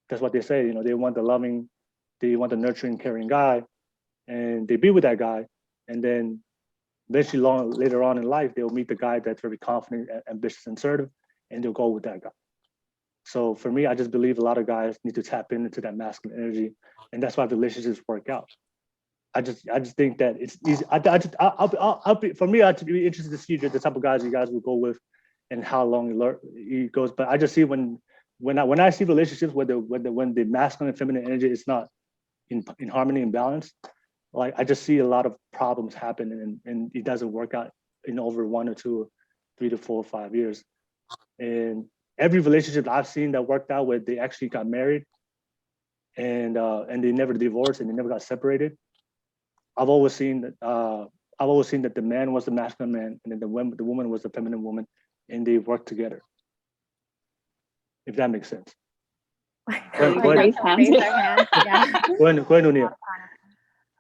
That's what they say. They want the nurturing, caring guy, and they be with that guy, and then eventually, later on in life, they'll meet the guy that's very confident, ambitious, and assertive, and they'll go with that guy. So for me, I just believe a lot of guys need to tap into that masculine energy, and that's why relationships work out. I just think that it's easy. For me, I'd be interested to see the type of guys you guys will go with, and how long it goes. But I just see when I see relationships when the masculine and feminine energy is not in harmony and balance, like I just see a lot of problems happen, and it doesn't work out in over 1 or 2 or 3 to 4 or 5 years. And every relationship I've seen that worked out, where they actually got married and they never divorced and they never got separated, I've always seen that the man was the masculine man, and then the woman was the feminine woman, and they worked together. If that makes sense. Go ahead, Nunia.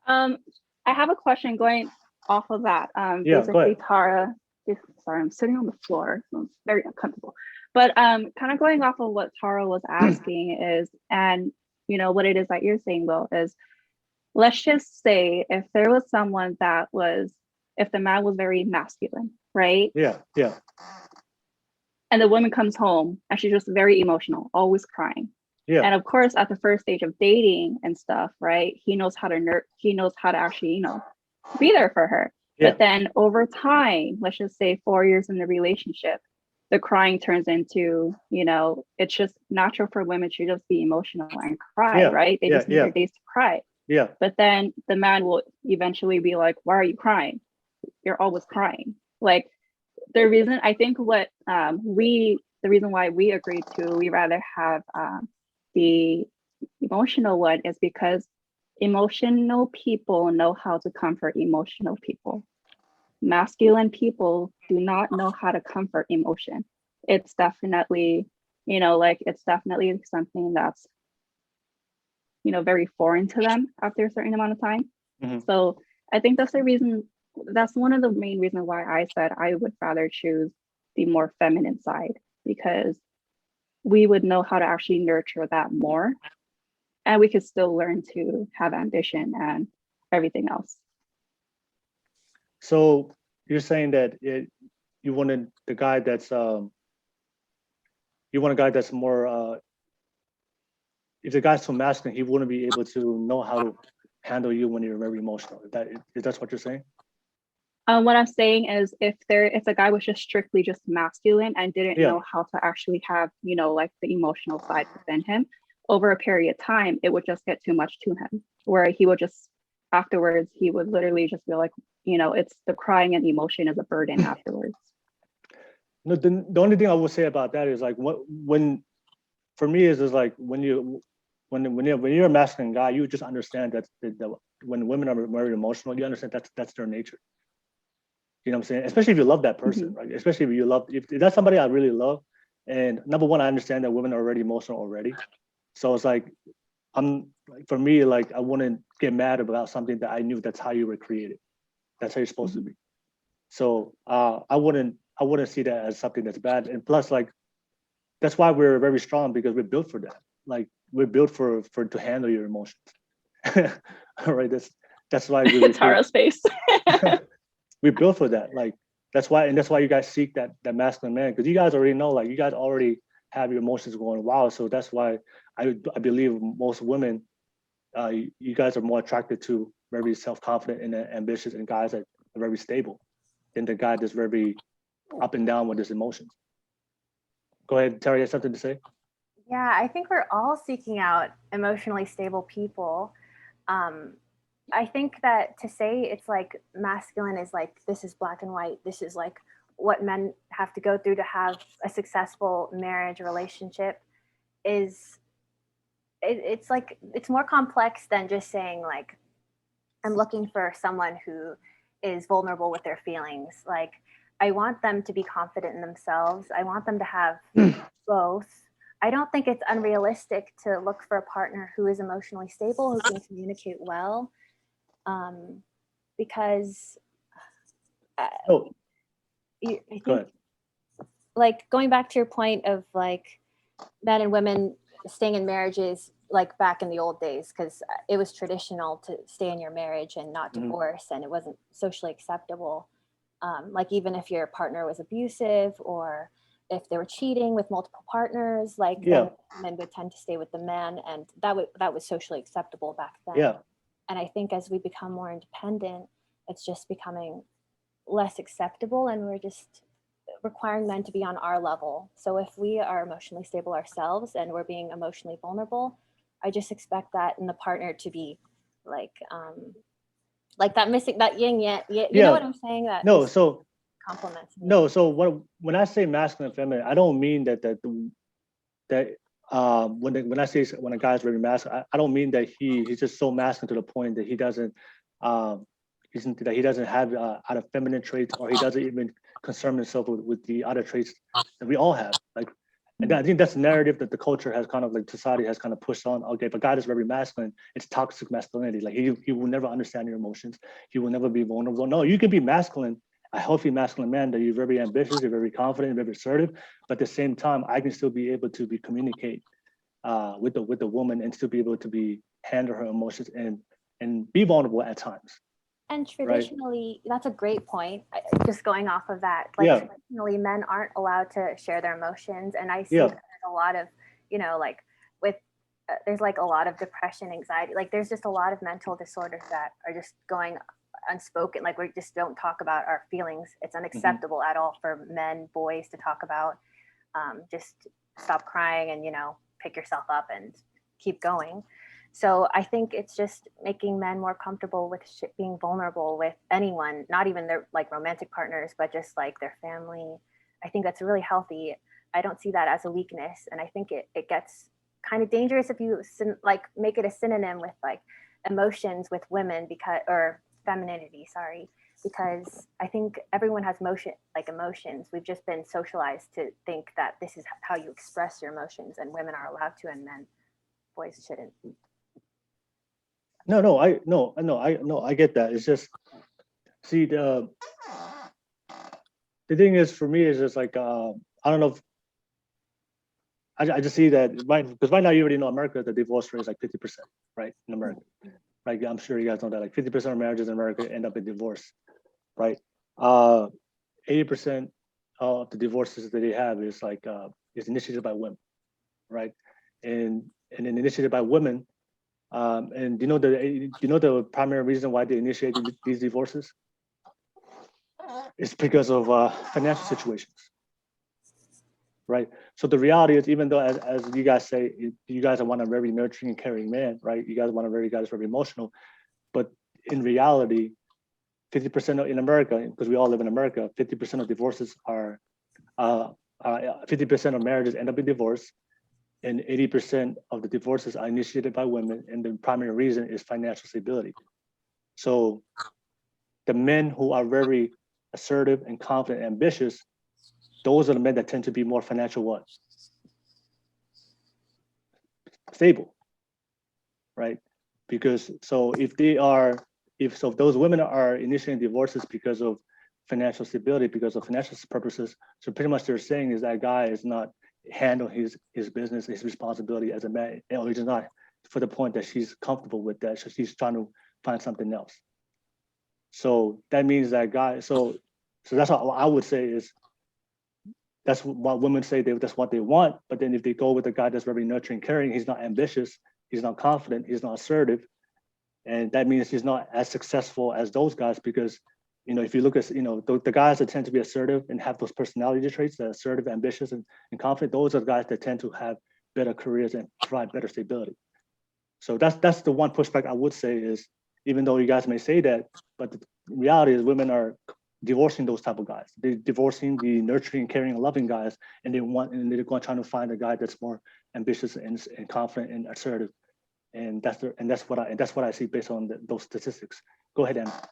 I have a question going off of that. Basically, Tarah. Sorry, I'm sitting on the floor, so it's very uncomfortable. But kind of going off of what Tarah was asking is, and what it is that you're saying, Will, is let's just say if there was someone if the man was very masculine, right? Yeah. And the woman comes home and she's just very emotional, always crying. Yeah. And of course, at the first stage of dating and stuff, right? He knows how to actually, be there for her. Yeah. But then over time, let's just say 4 years in the relationship, the crying turns into, it's just natural for women to just be emotional and cry, right? They just need their days to cry. Yeah. But then the man will eventually be like, why are you crying? You're always crying. Like, the reason I think what we the reason why we agreed to, we rather have the emotional one is because emotional people know how to comfort emotional people. Masculine people do not know how to comfort emotion. It's definitely, it's definitely something that's, very foreign to them after a certain amount of time. Mm-hmm. So I think that's one of the main reasons why I said I would rather choose the more feminine side, because we would know how to actually nurture that more, and we could still learn to have ambition and everything else. So you're saying that you wanted the guy that's you want a guy that's more if the guy's too masculine, he wouldn't be able to know how to handle you when you're very emotional. Is that what you're saying? What I'm saying is if a guy was just strictly just masculine and didn't know how to actually have, like the emotional side within him, over a period of time, it would just get too much to him, where he would just, afterwards, he would literally just be like, it's the crying and emotion is a burden afterwards. No, the only thing I would say about that is like when for me is like when you're a masculine guy, you just understand that when women are very emotional, you understand that's their nature. You know what I'm saying? Especially if you love that person, right? Especially if that's somebody I really love. And number one, I understand that women are already emotional already. So it's like for me, like I wouldn't get mad about something that I knew that's how you were created. That's how you're supposed to be. So I wouldn't see that as something that's bad. And plus, like that's why we're very strong, because we're built for that. Like we're built for to handle your emotions. All right, that's why Tarah's face. We're built for that. Like that's why you guys seek that masculine man, because you guys already know, like you guys already have your emotions going wild. So that's why I believe most women, you guys are more attracted to very self-confident and ambitious and guys that are very stable than the guy that's very up and down with his emotions. Go ahead, Terry, you have something to say? Yeah, I think we're all seeking out emotionally stable people. I think that to say it's like masculine is like, this is black and white, this is like what men have to go through to have a successful marriage relationship is, it's like, it's more complex than just saying like, I'm looking for someone who is vulnerable with their feelings. Like, I want them to be confident in themselves. I want them to have both. I don't think it's unrealistic to look for a partner who is emotionally stable, who can communicate well. Because I think, go ahead. Like going back to your point of like men and women staying in marriages, like back in the old days, because it was traditional to stay in your marriage and not divorce, and it wasn't socially acceptable. Like even if your partner was abusive or if they were cheating with multiple partners, like then men would tend to stay with the man, and that was socially acceptable back then. Yeah. And I think as we become more independent, it's just becoming less acceptable, and we're just requiring men to be on our level. So if we are emotionally stable ourselves and we're being emotionally vulnerable, I just expect that in the partner to be like that missing, that yin yang. You know what I'm saying? That no, so compliments me. No, so when I say masculine and feminine, I don't mean that when I say when a guy's very masculine, I don't mean that he's just so masculine to the point that he doesn't have other feminine traits, or he doesn't even concern himself with the other traits that we all have. Like, and I think that's the narrative that the culture has kind of like society has kind of pushed on. Okay, if a guy is very masculine, it's toxic masculinity. Like he will never understand your emotions. He will never be vulnerable. No, you can be masculine, a healthy masculine man, that you're very ambitious, you're very confident, very assertive, but at the same time, I can still be able to communicate with the woman and still be able to handle her emotions and be vulnerable at times. And traditionally, that's a great point. Just going off of that, like traditionally, men aren't allowed to share their emotions, and I see that there's a lot of, like with there's like a lot of depression, anxiety. Like there's just a lot of mental disorders that are just going unspoken. Like we just don't talk about our feelings. It's unacceptable at all for men, boys to talk about. Just stop crying and pick yourself up and keep going. So I think it's just making men more comfortable with being vulnerable with anyone, not even their like romantic partners, but just like their family. I think that's really healthy. I don't see that as a weakness. And I think it gets kind of dangerous if you like make it a synonym with like emotions with women or femininity, sorry, because I think everyone has emotions. We've just been socialized to think that this is how you express your emotions, and women are allowed to, and then boys shouldn't. I get that. It's just, see, the thing is, for me, is just like, I don't know if, I just see that, because right now you already know America, the divorce rate is like 50%, right, in America. Right, I'm sure you guys know that, like 50% of marriages in America end up in divorce, right? 80% of the divorces that they have is like, is initiated by women, right? And then initiated by women, and do you know the primary reason why they initiate these divorces? It's because of financial situations, right? So the reality is, even though, as you guys say, you guys want a very nurturing and caring man, right? You guys want a very emotional, but in reality, 50% in America, because we all live in America, 50% of divorces are, 50% of marriages end up in divorce, and 80% of the divorces are initiated by women, and the primary reason is financial stability. So the men who are very assertive and confident and ambitious, those are the men that tend to be more financial what? Stable, right? Because if those women are initiating divorces because of financial stability, because of financial purposes, so pretty much they're saying is that guy is not handling his business, his responsibility as a man, or he's not for the point that she's comfortable with that, so she's trying to find something else. So that means that guy, so that's what I would say is, that's what women say, that's what they want. But then if they go with a guy that's very nurturing, caring, he's not ambitious, he's not confident, he's not assertive, and that means he's not as successful as those guys, because if you look at the guys that tend to be assertive and have those personality traits, that assertive, ambitious, and confident, those are the guys that tend to have better careers and provide better stability. So that's the one pushback I would say is, even though you guys may say that, but the reality is women are divorcing those type of guys. They're divorcing the nurturing, caring, and loving guys, and they're going trying to find a guy that's more ambitious and confident and assertive. And that's what I see based on those statistics. Go ahead, Anna.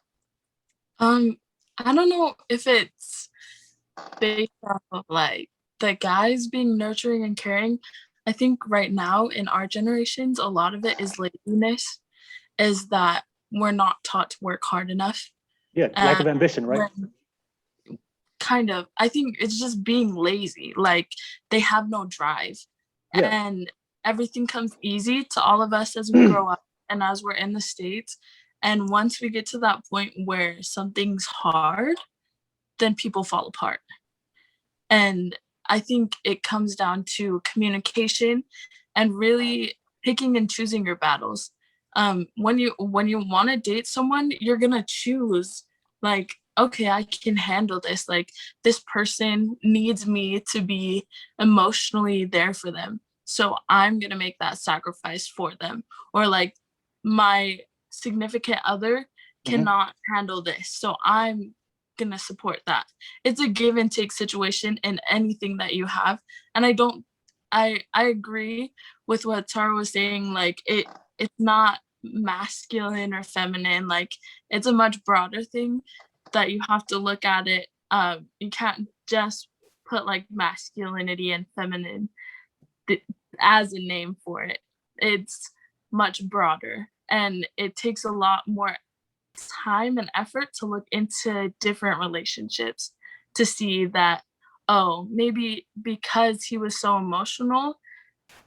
I don't know if it's based off of like the guys being nurturing and caring. I think right now in our generations, a lot of it is laziness, is that we're not taught to work hard enough. Yeah, lack of ambition, right? Kind of. I think it's just being lazy. Like they have no drive. Yeah. And everything comes easy to all of us as we grow up and as we're in the States. And once we get to that point where something's hard, then people fall apart. And I think it comes down to communication and really picking and choosing your battles. When you want to date someone, you're gonna choose like, okay, I can handle this. Like this person needs me to be emotionally there for them, so I'm gonna make that sacrifice for them. Or like my significant other cannot handle this, so I'm gonna support that. It's a give and take situation in anything that you have. And I agree with what Tarah was saying. Like it's not masculine or feminine. Like it's a much broader thing that you have to look at it. You can't just put like masculinity and feminine as a name for it. It's much broader, and it takes a lot more time and effort to look into different relationships to see that, oh, maybe because he was so emotional,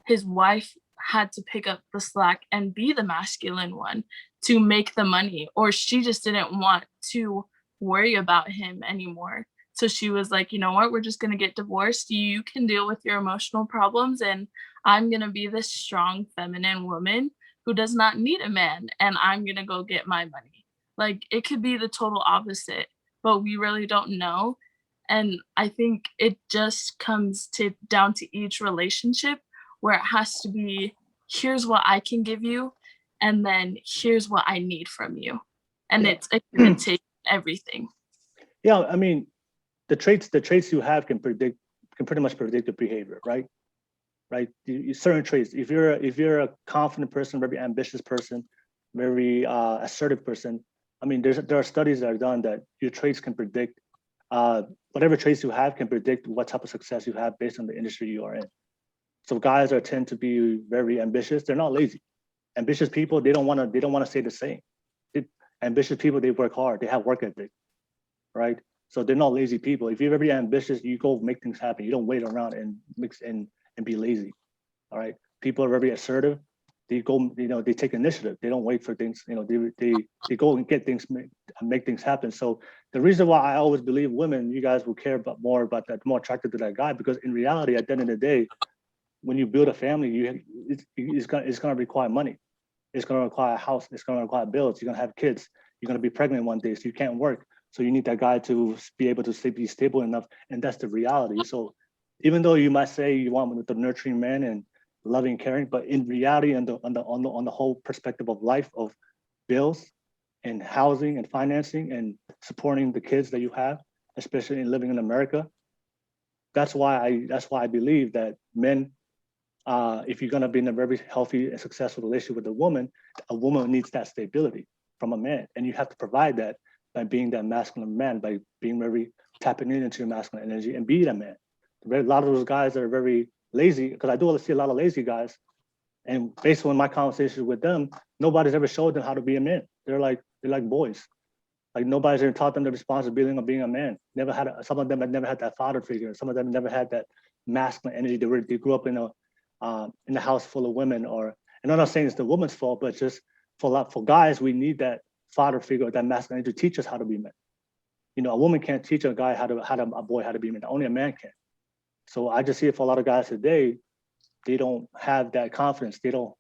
his wife had to pick up the slack and be the masculine one to make the money, or she just didn't want to worry about him anymore. So she was like, you know what, we're just going to get divorced. You can deal with your emotional problems, and I'm going to be this strong feminine woman who does not need a man, and I'm going to go get my money. Like it could be the total opposite, but we really don't know. And I think it just comes down to each relationship, where it has to be, here's what I can give you, and then here's what I need from you. And it's a give and take everything. Yeah, I mean, the traits you have can can pretty much predict the behavior, right? Right? Certain traits. If you're a confident person, very ambitious person, very assertive person, I mean, there are studies that are done that your traits can predict whatever traits you have can predict what type of success you have based on the industry you are in. So guys tend to be very ambitious. They're not lazy. Ambitious people, they don't want to stay the same. Ambitious people, they work hard. They have work ethic, right? So they're not lazy people. If you're very ambitious, you go make things happen. You don't wait around and mix and be lazy. All right. People are very assertive. They go, they take initiative. They don't wait for things. They go and get things, make things happen. So the reason why I always believe women, you guys will care more about that, more attracted to that guy, because in reality, at the end of the day, when you build a family, it's gonna require money. It's gonna require a house. It's gonna require bills. You're gonna have kids. You're gonna be pregnant one day, so you can't work. So you need that guy to be able to be stable enough, and that's the reality. So even though you might say you want the nurturing man and loving, caring, but in reality, on the whole perspective of life, of bills and housing and financing and supporting the kids that you have, especially in living in America, that's why I believe that men, if you're gonna be in a very healthy and successful relationship with a woman needs that stability from a man, and you have to provide that by being that masculine man, by being very tapping into your masculine energy and be that man. A lot of those guys that are very lazy, because I do see a lot of lazy guys, and based on my conversations with them, nobody's ever showed them how to be a man. They're like boys. Like nobody's ever taught them the responsibility of being a man. Some of them had never had that father figure. Some of them never had that masculine energy. They grew up in a house full of women, and I'm not saying it's the woman's fault, but just for guys, we need that father figure, that masculine energy to teach us how to be men. A woman can't teach a guy a boy how to be men. Only a man can. So I just see it for a lot of guys today. They don't have that confidence. They don't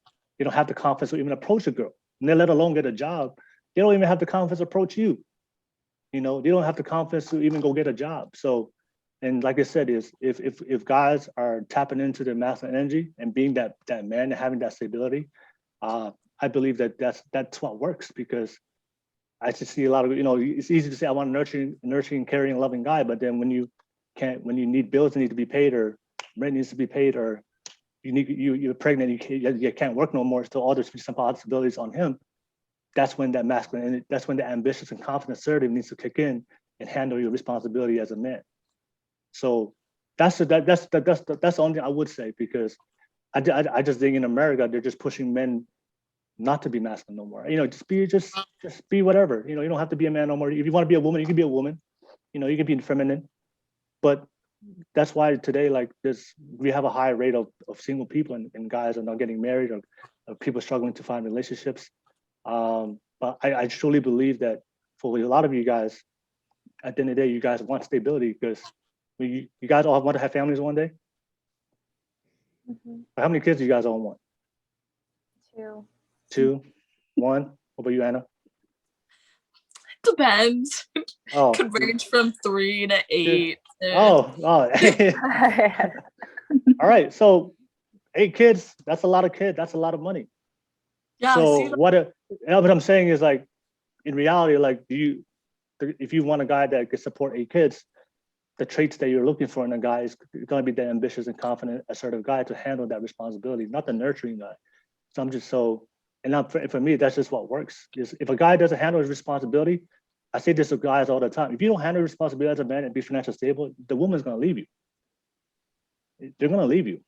have the confidence to even approach a girl, and let alone get a job. They don't even have the confidence to approach you. They don't have the confidence to even go get a job. So, and like I said, is if guys are tapping into their masculine energy and being that man and having that stability, I believe that's what works, because I just see a lot of, it's easy to say I want a nurturing, caring, loving guy, but then when you need bills that need to be paid, or rent needs to be paid, or you're pregnant, you can't work no more, so all there's some possibilities on him. That's when that masculine, that's when the ambitious and confident assertive needs to kick in and handle your responsibility as a man. So that's the only thing I would say, because I just think in America they're just pushing men not to be masculine no more. Just be whatever. You don't have to be a man no more. If you want to be a woman, you can be a woman. You can be feminine. But that's why today, we have a high rate of single people, and guys are not getting married, or people struggling to find relationships. But I truly believe that for a lot of you guys, at the end of the day, you guys want stability, because you guys all want to have families one day. Mm-hmm. How many kids do you guys all want? 2. 2, 1. What about you, Anna? Depends. Oh, could range from 3 to 8. Oh. All right. So 8 kids, that's a lot of kids. That's a lot of money. Yeah. So what I'm saying is, in reality, if you want a guy that can support 8 kids, the traits that you're looking for in a guy is going to be the ambitious and confident, assertive guy to handle that responsibility, not the nurturing guy. So for me, that's just what works. If a guy doesn't handle his responsibility, I say this to guys all the time. If you don't handle responsibility as a man and be financially stable, the woman's going to leave you. They're going to leave you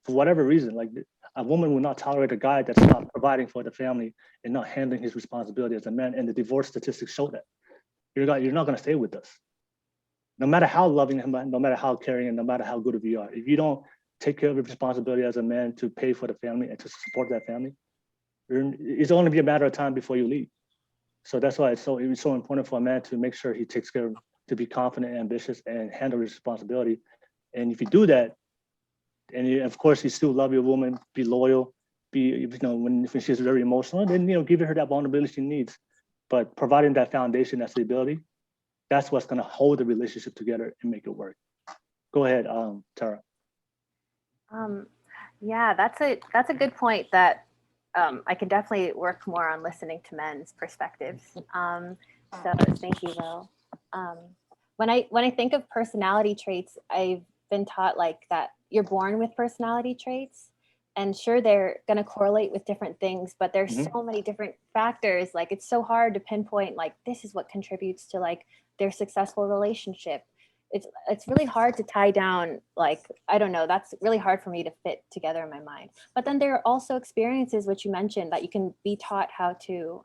for whatever reason. A woman will not tolerate a guy that's not providing for the family and not handling his responsibility as a man. And the divorce statistics show that. You're not going to stay with us. No matter how loving him, no matter how caring, and no matter how good of you are, if you don't take care of your responsibility as a man to pay for the family and to support that family, it's only be a matter of time before you leave. So that's why it's so important for a man to make sure he takes care of, to be confident, ambitious, and handle his responsibility. And if you do that, and of course you still love your woman, be loyal, when she's very emotional, then give her that vulnerability she needs. But providing that foundation, that stability, that's what's going to hold the relationship together and make it work. Go ahead, Tarah. Yeah, that's a good point that I can definitely work more on listening to men's perspectives. So thank you, Will. When I think of personality traits, I've been taught like that you're born with personality traits, and sure, they're going to correlate with different things, but there's so many different factors. Like it's so hard to pinpoint like this is what contributes to like their successful relationship. It's really hard to tie down, like, I don't know, that's really hard for me to fit together in my mind. But then there are also experiences, which you mentioned, that you can be taught how to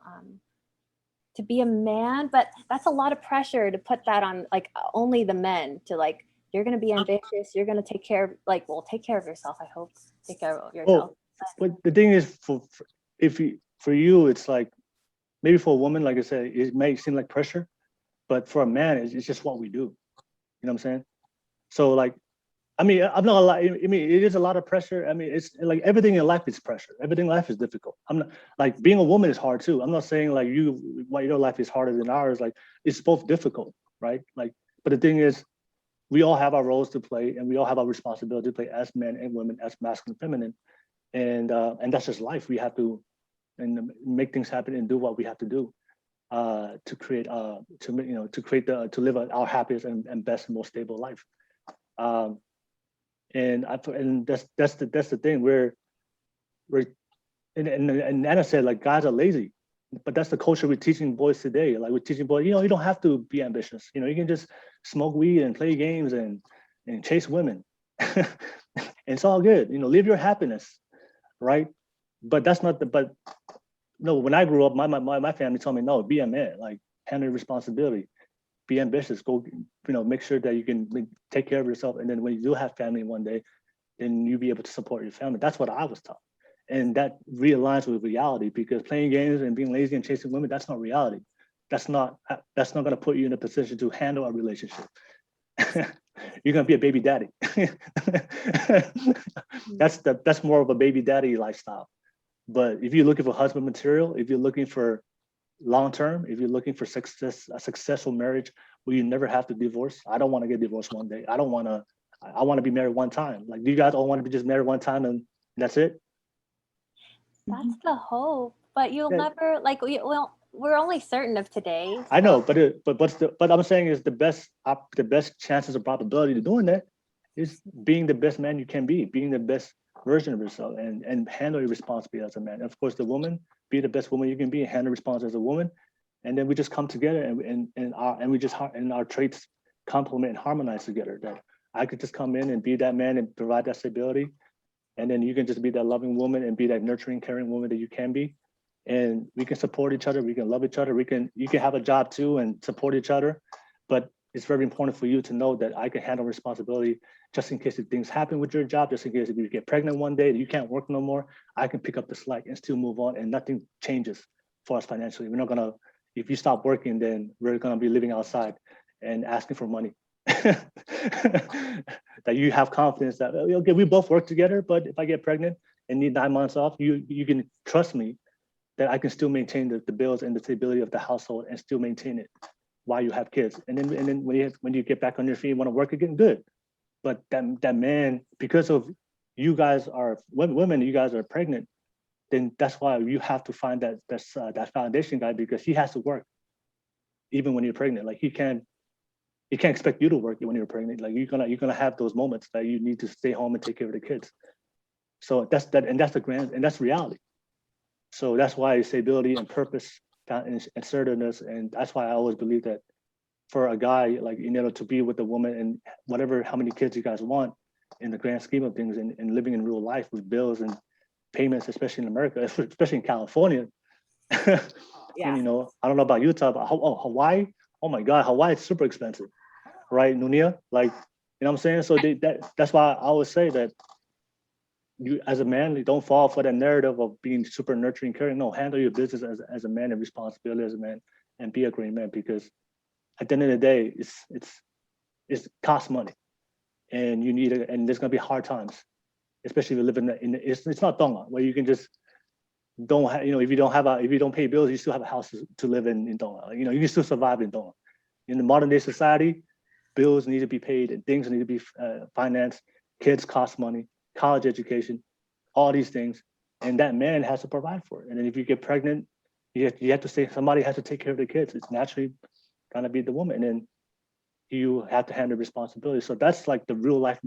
be a man, but that's a lot of pressure to put that on like only the men, to like, you're going to be ambitious, you're going to take care of, like, well, take care of yourself, I hope. Take care of yourself. But the thing is, for you, it's like, maybe for a woman, like I said, it may seem like pressure, but for a man, it's just what we do. You know what I'm saying? So like, I mean, I'm not a lot. I mean, it is a lot of pressure. I mean, it's like everything in life is pressure. Everything in life is difficult. I'm not like, being a woman is hard too. I'm not saying like your life is harder than ours. Like, it's both difficult, right? Like, but the thing is, we all have our roles to play, and we all have our responsibility to play as men and women, as masculine and feminine, and that's just life. We have to make things happen and do what we have to do. To create, to live our happiest and best and most stable life, and that's the thing. We're and Anna said like guys are lazy, but that's the culture we're teaching boys today. Like we're teaching boys, you don't have to be ambitious. You can just smoke weed and play games and chase women, and it's all good. Live your happiness, right? But that's not but. No, when I grew up, my family told me, no, be a man, like handle responsibility, be ambitious, go, make sure that you can take care of yourself. And then when you do have family one day, then you'll be able to support your family. That's what I was taught. And that realigns with reality, because playing games and being lazy and chasing women, that's not reality. That's not going to put you in a position to handle a relationship. You're going to be a baby daddy. That's more of a baby daddy lifestyle. But if you're looking for husband material, if you're looking for long-term, if you're looking for a successful marriage where you never have to divorce, I don't want to get divorced one day. I want to be married one time. Like, do you guys all want to be just married one time and that's it? That's the hope, but you'll never, like, we're only certain of today. So. I know, but I'm saying is the best chances of probability to doing that is being the best man you can be, being the best version of yourself, and handle your responsibility as a man. And of course, the woman, be the best woman you can be and handle responsibility as a woman. And then we just come together and our traits complement and harmonize together. That I could just come in and be that man and provide that stability. And then you can just be that loving woman and be that nurturing, caring woman that you can be. And we can support each other. We can love each other. You can have a job too and support each other. But it's very important for you to know that I can handle responsibility just in case if things happen with your job, just in case if you get pregnant one day, you can't work no more, I can pick up the slack and still move on, and nothing changes for us financially. We're not gonna, if you stop working, then we're gonna be living outside and asking for money. That you have confidence that, okay, we both work together, but if I get pregnant and need 9 months off, you can trust me that I can still maintain the bills and the stability of the household and still maintain it while you have kids. And then when you get back on your feet and want to work again, good. But that man, because of you guys are women, you guys are pregnant, then that's why you have to find that foundation guy, because he has to work even when you're pregnant. Like he can't expect you to work when you're pregnant. Like you're gonna have those moments that you need to stay home and take care of the kids. So that's reality. So that's why stability and purpose and assertiveness, and that's why I always believe that for a guy, like, to be with a woman and how many kids you guys want, in the grand scheme of things, and living in real life with bills and payments, especially in America, especially in California. Yeah. And, I don't know about Utah, but Hawaii, oh my God, Hawaii is super expensive, right, Nunia? Like, what I'm saying? So that's why I always say that you, as a man, you don't fall for that narrative of being super nurturing, caring. No, handle your business as a man and responsibility as a man, and be a great man, because at the end of the day, it's costs money, and you need it, and there's gonna be hard times, especially if you live it's not Tonga where you can just don't have, if you don't pay bills, you still have a house to live in Tonga. You can still survive in Tonga. In the modern day society, bills need to be paid and things need to be financed. Kids cost money, college education, all these things, and that man has to provide for it. And then if you get pregnant, you have to say somebody has to take care of the kids. It's naturally gonna be the woman. And you have to handle responsibility. So that's like the real life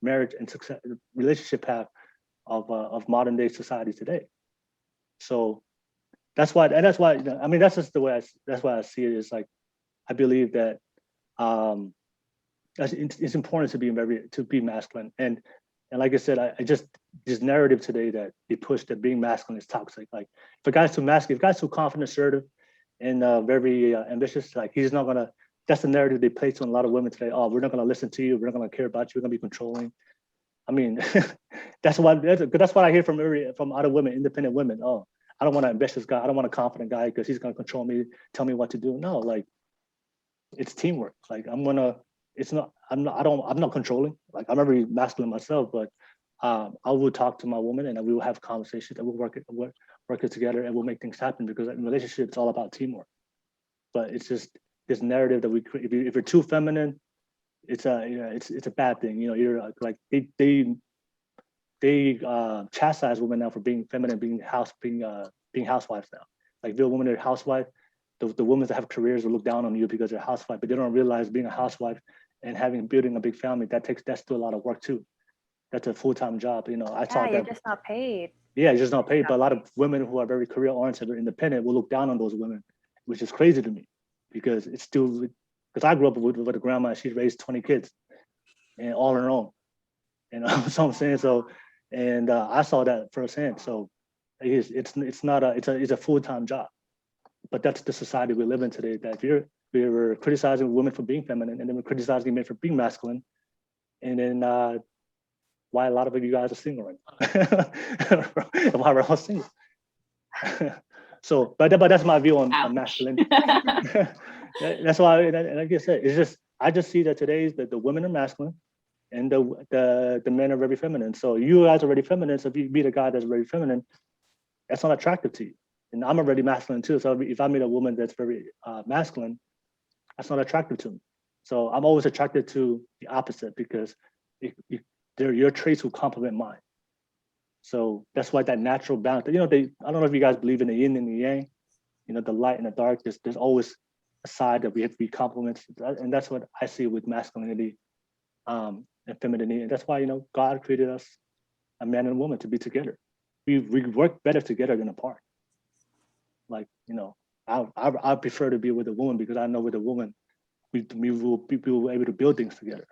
marriage and success relationship path of modern day society today. So that's why, you know, I mean, that's just the way that's why I see it, is like, I believe that it's important to be masculine. And like I said, I just, this narrative today that they push that being masculine is toxic. Like, if a guy's too masculine, if a guy's too confident, assertive, and very ambitious, like, he's not gonna, that's the narrative they place on a lot of women today. Oh, we're not gonna listen to you, we're not gonna care about you, we're gonna be controlling. I mean, that's what I hear from other women, independent women. Oh, I don't want an ambitious guy, I don't want a confident guy because he's gonna control me, tell me what to do. No, like, it's teamwork. Like, I'm not controlling. Like, I'm very masculine myself, but I will talk to my woman and we will have conversations and we'll work it together and we'll make things happen, because in relationship, it's all about teamwork. But it's just this narrative that we create. If you're too feminine, it's a bad thing. You know, you're like, they chastise women now for being feminine, being housewives now. Like, if you're a woman, a housewife, the women that have careers will look down on you because they're a housewife, but they don't realize being a housewife and building a big family, that's still a lot of work too. That's a full-time job. You know, I saw that. You're just not paid. Yeah, you're just not paid. But a lot of women who are very career-oriented or independent will look down on those women, which is crazy to me, because it's still, because I grew up with a grandma, she raised 20 kids and all on her own. You know, so I'm saying, so, and I saw that firsthand. So it's a full-time job. But that's the society we live in today, that we're criticizing women for being feminine, and then we're criticizing men for being masculine. And then why a lot of you guys are single right now. Why we're all single. So, but that's my view on masculinity. That's why, and like I said, it's just, I just see that today's that the women are masculine and the men are very feminine. So you guys are very feminine. So if you meet a guy that's very feminine, that's not attractive to you. And I'm already masculine too. So if I meet a woman that's very masculine, that's not attractive to me. So I'm always attracted to the opposite, because your traits will complement mine. So that's why that natural balance, you know, I don't know if you guys believe in the yin and the yang, you know, the light and the dark, there's always a side that we have to be complements. And that's what I see with masculinity and femininity. And that's why, you know, God created us, a man and a woman, to be together. We work better together than apart. Like, you know, I prefer to be with a woman, because I know with a woman, we will be able to build things together.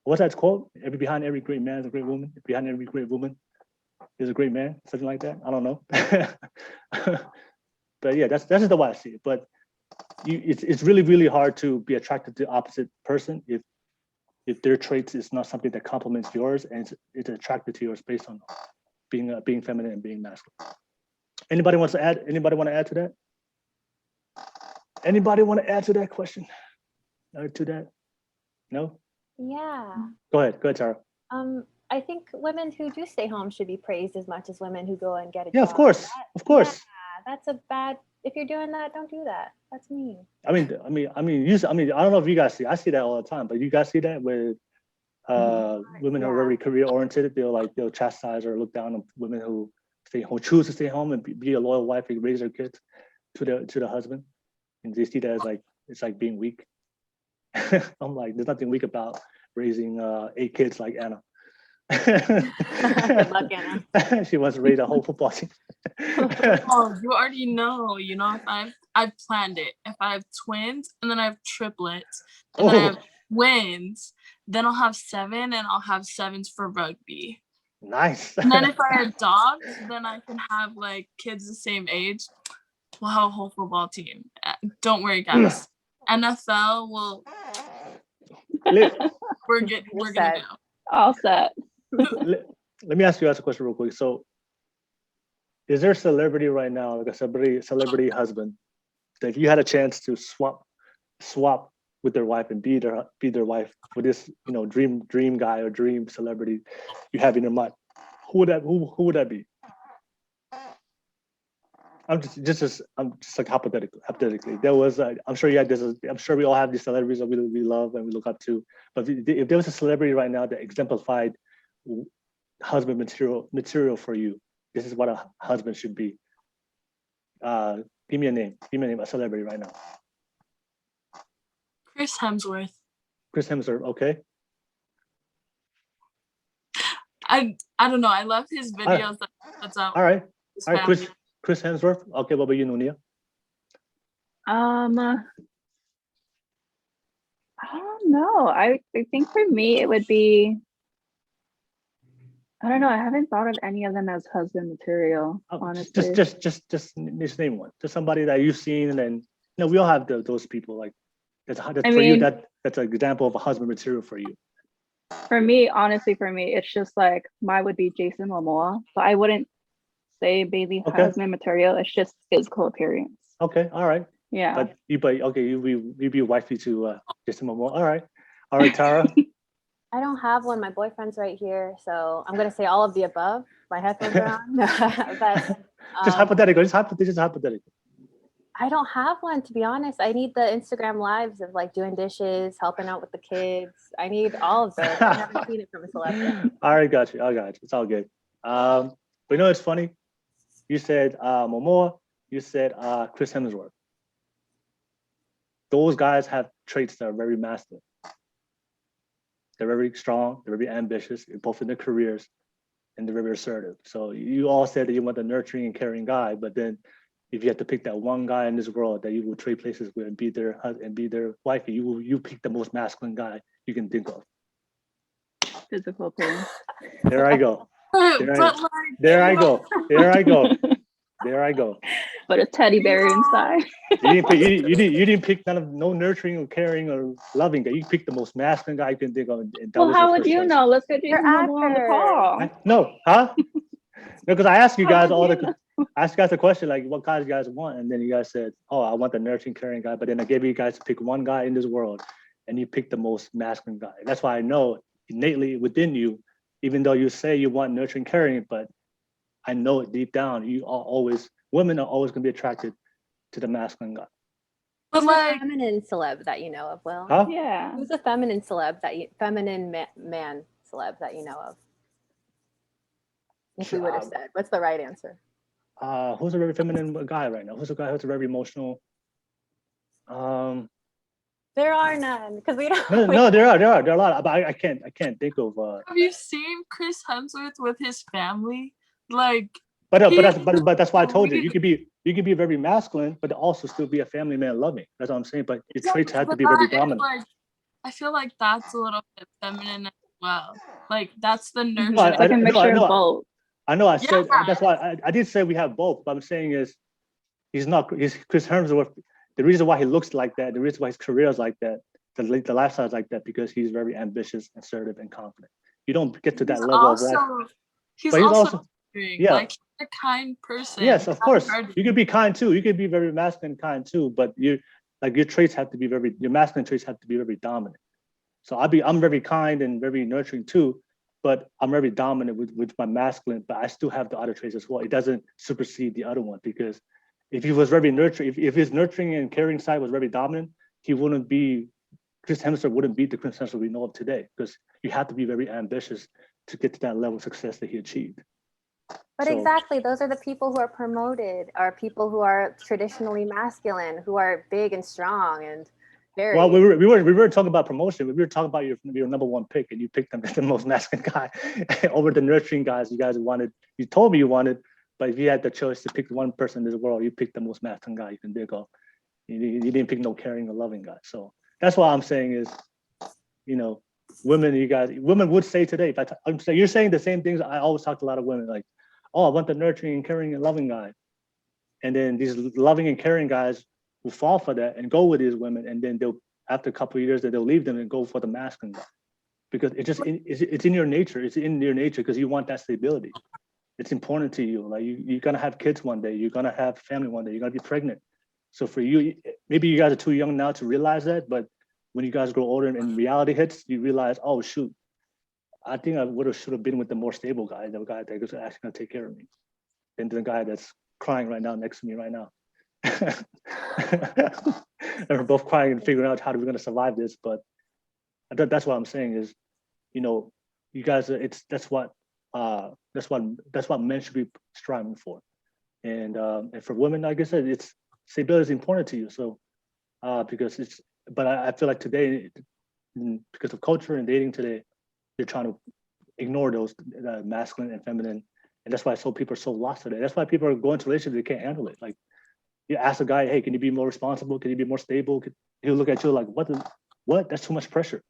What's that quote? Behind every great man is a great woman. Behind every great woman is a great man. Something like that. I don't know. But yeah, that's just the way I see it. But it's really, really hard to be attracted to the opposite person if their traits is not something that complements yours, and it's attracted to yours based on being feminine and being masculine. Anybody want to add to that? Anybody want to add to that question? Or to that? No? Yeah. Go ahead, Tarah. I think women who do stay home should be praised as much as women who go and get a job. Yeah, of course. Yeah, that's a bad, if you're doing that, don't do that. That's mean. I mean, I don't know if you guys see, I see that all the time, but you guys see that with women who are very career oriented, they'll chastise or look down on women who choose to stay home and be a loyal wife and raise their kids to the husband, and they see that as like, it's like being weak. I'm like, there's nothing weak about raising 8 kids like Anna. Good luck, Anna. She wants to raise a whole football team. Oh, you already know, if I've planned it. If I have twins and then I have triplets and then I have twins, then I'll have 7 and I'll have 7s for rugby. Nice. And then if I adopt, then I can have like kids the same age. We'll have a whole football team. Don't worry, guys. NFL will. We're gonna go. All set. Let me ask you guys a question real quick. So, is there a celebrity right now, like a celebrity husband, that if you had a chance to swap with their wife and be their wife for this, dream guy or dream celebrity you have in your mind, who would that be? I'm just like hypothetically. There was I'm sure you had this. I'm sure we all have these celebrities that we love and we look up to. But if there was a celebrity right now that exemplified husband material for you, this is what a husband should be. Give me a name. A celebrity right now. Chris Hemsworth. Chris Hemsworth, okay. I don't know. I love his videos. That's All right. Chris Hemsworth. Okay, what about you, Nunia? I don't know. I think for me it would be, I don't know. I haven't thought of any of them as husband material, honestly. Just name one. Just somebody that you've seen, and then we all have those people. Like that's an example of a husband material for you. For me, honestly, it's just like mine would be Jason Momoa, but I wouldn't say baby husband material. It's just physical appearance. Okay, all right. Yeah. But you be wifey to Jason Momoa. All right, Tarah. I don't have one. My boyfriend's right here, so I'm gonna say all of the above. My headphones are on, but just hypothetical. Just hypothetical. I don't have one, to be honest. I need the Instagram lives of like doing dishes, helping out with the kids. I need all of those. I haven't seen it from a celebrity. All right, got you. It's all good. But it's funny. You said Momoa. You said Chris Hemsworth. Those guys have traits that are very masculine. They're very strong. They're very ambitious, both in their careers, and they're very assertive. So you all said that you want a nurturing and caring guy, but then if you had to pick that one guy in this world that you will trade places with and be their husband and be their wifey, you pick the most masculine guy you can think of. Physical appearance. There I go. There I go. But a teddy bear inside. You didn't pick no nurturing or caring or loving guy. You picked the most masculine guy you can think of. Well, how would you know? Let's get Jason Momoa on the call. No, huh? Because I asked you guys I asked you guys a question like, what guys you guys want, and then you guys said, "Oh, I want the nurturing, caring guy." But then I gave you guys to pick one guy in this world, and you picked the most masculine guy. That's why I know innately within you, even though you say you want nurturing, caring, but I know it deep down, women are always going to be attracted to the masculine guy. Who's a feminine celeb that you know of, Will? Huh? Yeah. Who's a feminine celeb man celeb that you know of? If we would have said, what's the right answer? Who's a very feminine guy right now? Who's a guy who's a very emotional? There are none because we don't. No, there are a lot, but I can't think of. Have you seen Chris Hemsworth with his family? Like, but that's why I told you could be very masculine, but also still be a family man loving. That's what I'm saying. But your traits have to be very dominant. Like, I feel like that's a little bit feminine as well. Like that's the nurture. It's like a mixture of both. I know. I said that's why I did say we have both. But I'm saying is he's Chris Hemsworth. The reason why he looks like that, the reason why his career is like that, the lifestyle is like that, because he's very ambitious, assertive, and confident. You don't get to that level of life. He's also like he's a kind person. Yes, of course. You can be kind too. You can be very masculine and kind too, but your traits have to be your masculine traits have to be very dominant. So I'm very kind and very nurturing too, but I'm very dominant with my masculine, but I still have the other traits as well. It doesn't supersede the other one, because if he was very nurturing, if his nurturing and caring side was very dominant, Chris Hemsworth wouldn't be the Chris Hemsworth we know of today, because you have to be very ambitious to get to that level of success that he achieved. But exactly, those are the people who are promoted, are people who are traditionally masculine, who are big and strong and very. Well, we were talking about promotion. We were talking about your number one pick, and you picked them as the most masculine guy over the nurturing guys you guys wanted. You told me you wanted, but if you had the choice to pick one person in this world, you picked the most masculine guy you can think of. You didn't pick no caring or loving guy. So that's what I'm saying is, women would say today. I'm saying you're saying the same things. I always talk to a lot of women like, oh, I want the nurturing, caring, and loving guy. And then these loving and caring guys will fall for that and go with these women. And then after a couple of years, they'll leave them and go for the masculine guy. Because it's in your nature. It's in your nature because you want that stability. It's important to you. Like you're going to have kids one day. You're going to have family one day. You're going to be pregnant. So for you, maybe you guys are too young now to realize that. But when you guys grow older and reality hits, you realize, oh, shoot. I think I should have been with the more stable guy, the guy that was actually going to take care of me, than the guy that's crying right now next to me right now. And we're both crying and figuring out how we're going to survive this. But that's what I'm saying is, you guys, that's what men should be striving for. And for women, like I said, stability is important to you. So because but I feel like today, because of culture and dating today, they're trying to ignore those masculine and feminine, and that's why people are so lost today. That's why people are going to relationships, they can't handle it. Like, you ask a guy, hey, can you be more responsible? Can you be more stable? He'll look at you like, what? That's too much pressure.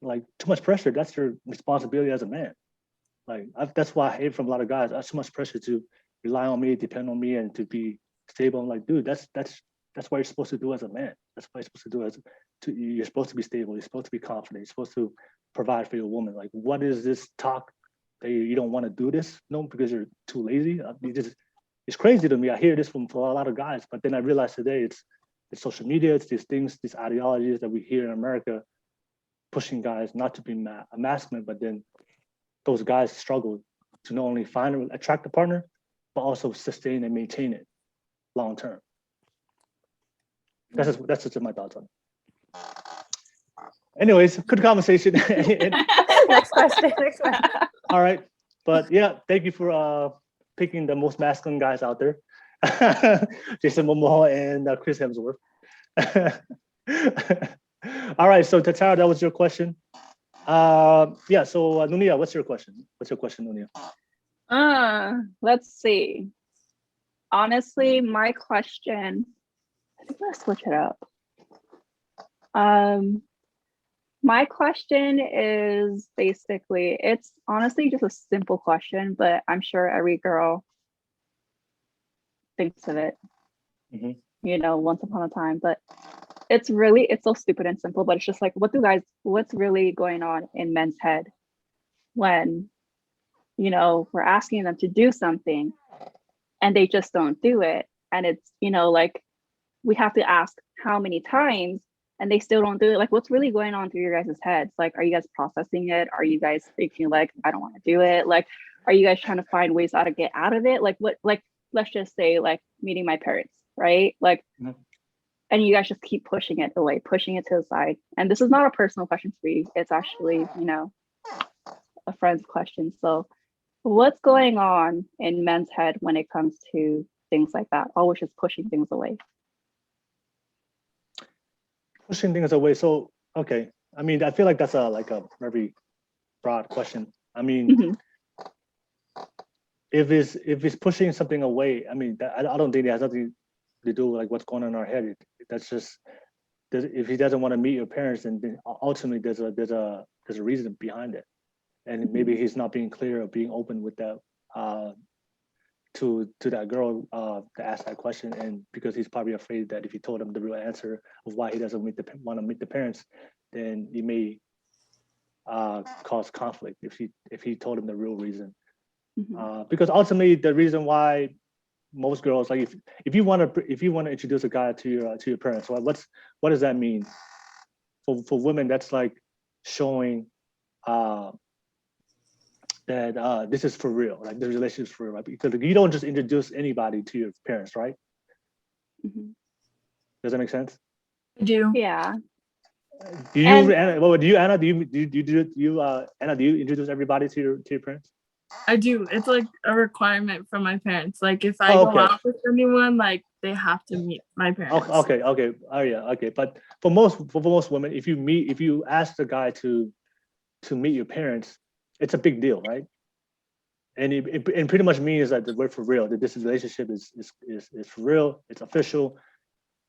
Like, too much pressure. That's your responsibility as a man. Like, that's why I hate from a lot of guys. That's too much pressure to rely on me, depend on me, and to be stable. I'm like, dude, that's what you're supposed to do as a man. That's what you're supposed to do. You're supposed to be stable. You're supposed to be confident. You're supposed to provide for your woman. Like, what is this talk that you don't want to do this? No, because you're too lazy. It's crazy to me. I hear this from a lot of guys, but then I realize today it's social media. It's these things, these ideologies that we hear in America, pushing guys not to be masculine, but then those guys struggle to not only find and attract a partner, but also sustain and maintain it long term. That's just my thoughts on it. Anyways, good conversation. Next question. All right, but yeah, thank you for picking the most masculine guys out there, Jason Momoa and Chris Hemsworth. All right, so Teutau, that was your question. Yeah, so Nunia, what's your question? What's your question, Nunia? Let's see. Honestly, my question, I think I'm gonna switch it up. My question is basically, it's honestly just a simple question, but I'm sure every girl thinks of it, once upon a time, but it's so stupid and simple, but it's just like, what's really going on in men's head when, we're asking them to do something and they just don't do it. And it's, like, we have to ask how many times and they still don't do it. Like, what's really going on through your guys' heads? Like, are you guys processing it? Are you guys thinking like, I don't want to do it? Like, are you guys trying to find ways how to get out of it? Like, what, like, let's just say like meeting my parents, right? Like, and you guys just keep pushing it away, pushing it to the side. And this is not a personal question for you. It's actually, a friend's question. So what's going on in men's head when it comes to things like that? Always just pushing things away. Pushing things away. So, okay. I mean, I feel like that's a very broad question. I mean, if it's pushing something away, I mean, I don't think it has nothing to do with like what's going on in our head. That's just, if he doesn't want to meet your parents, then ultimately there's a reason behind it, and maybe he's not being clear or being open with that to that girl to ask that question, and because he's probably afraid that if he told him the real answer of why he doesn't want to meet the parents, then he may cause conflict if he told him the real reason. Because ultimately the reason why most girls, like, if you want to introduce a guy to your parents, what does that mean? For women, that's like showing that this is for real, like the relationship's for real, right? Because you don't just introduce anybody to your parents, right? Does that make sense? I do. Yeah. Do you, Anna? Do you introduce everybody to your parents? I do. It's like a requirement from my parents. Like, if I go out with anyone, like, they have to meet my parents. Okay. Oh yeah. Okay. But for most women, if you ask the guy to meet your parents, it's a big deal, right? And it pretty much means that we're for real. That this relationship is for real. It's official.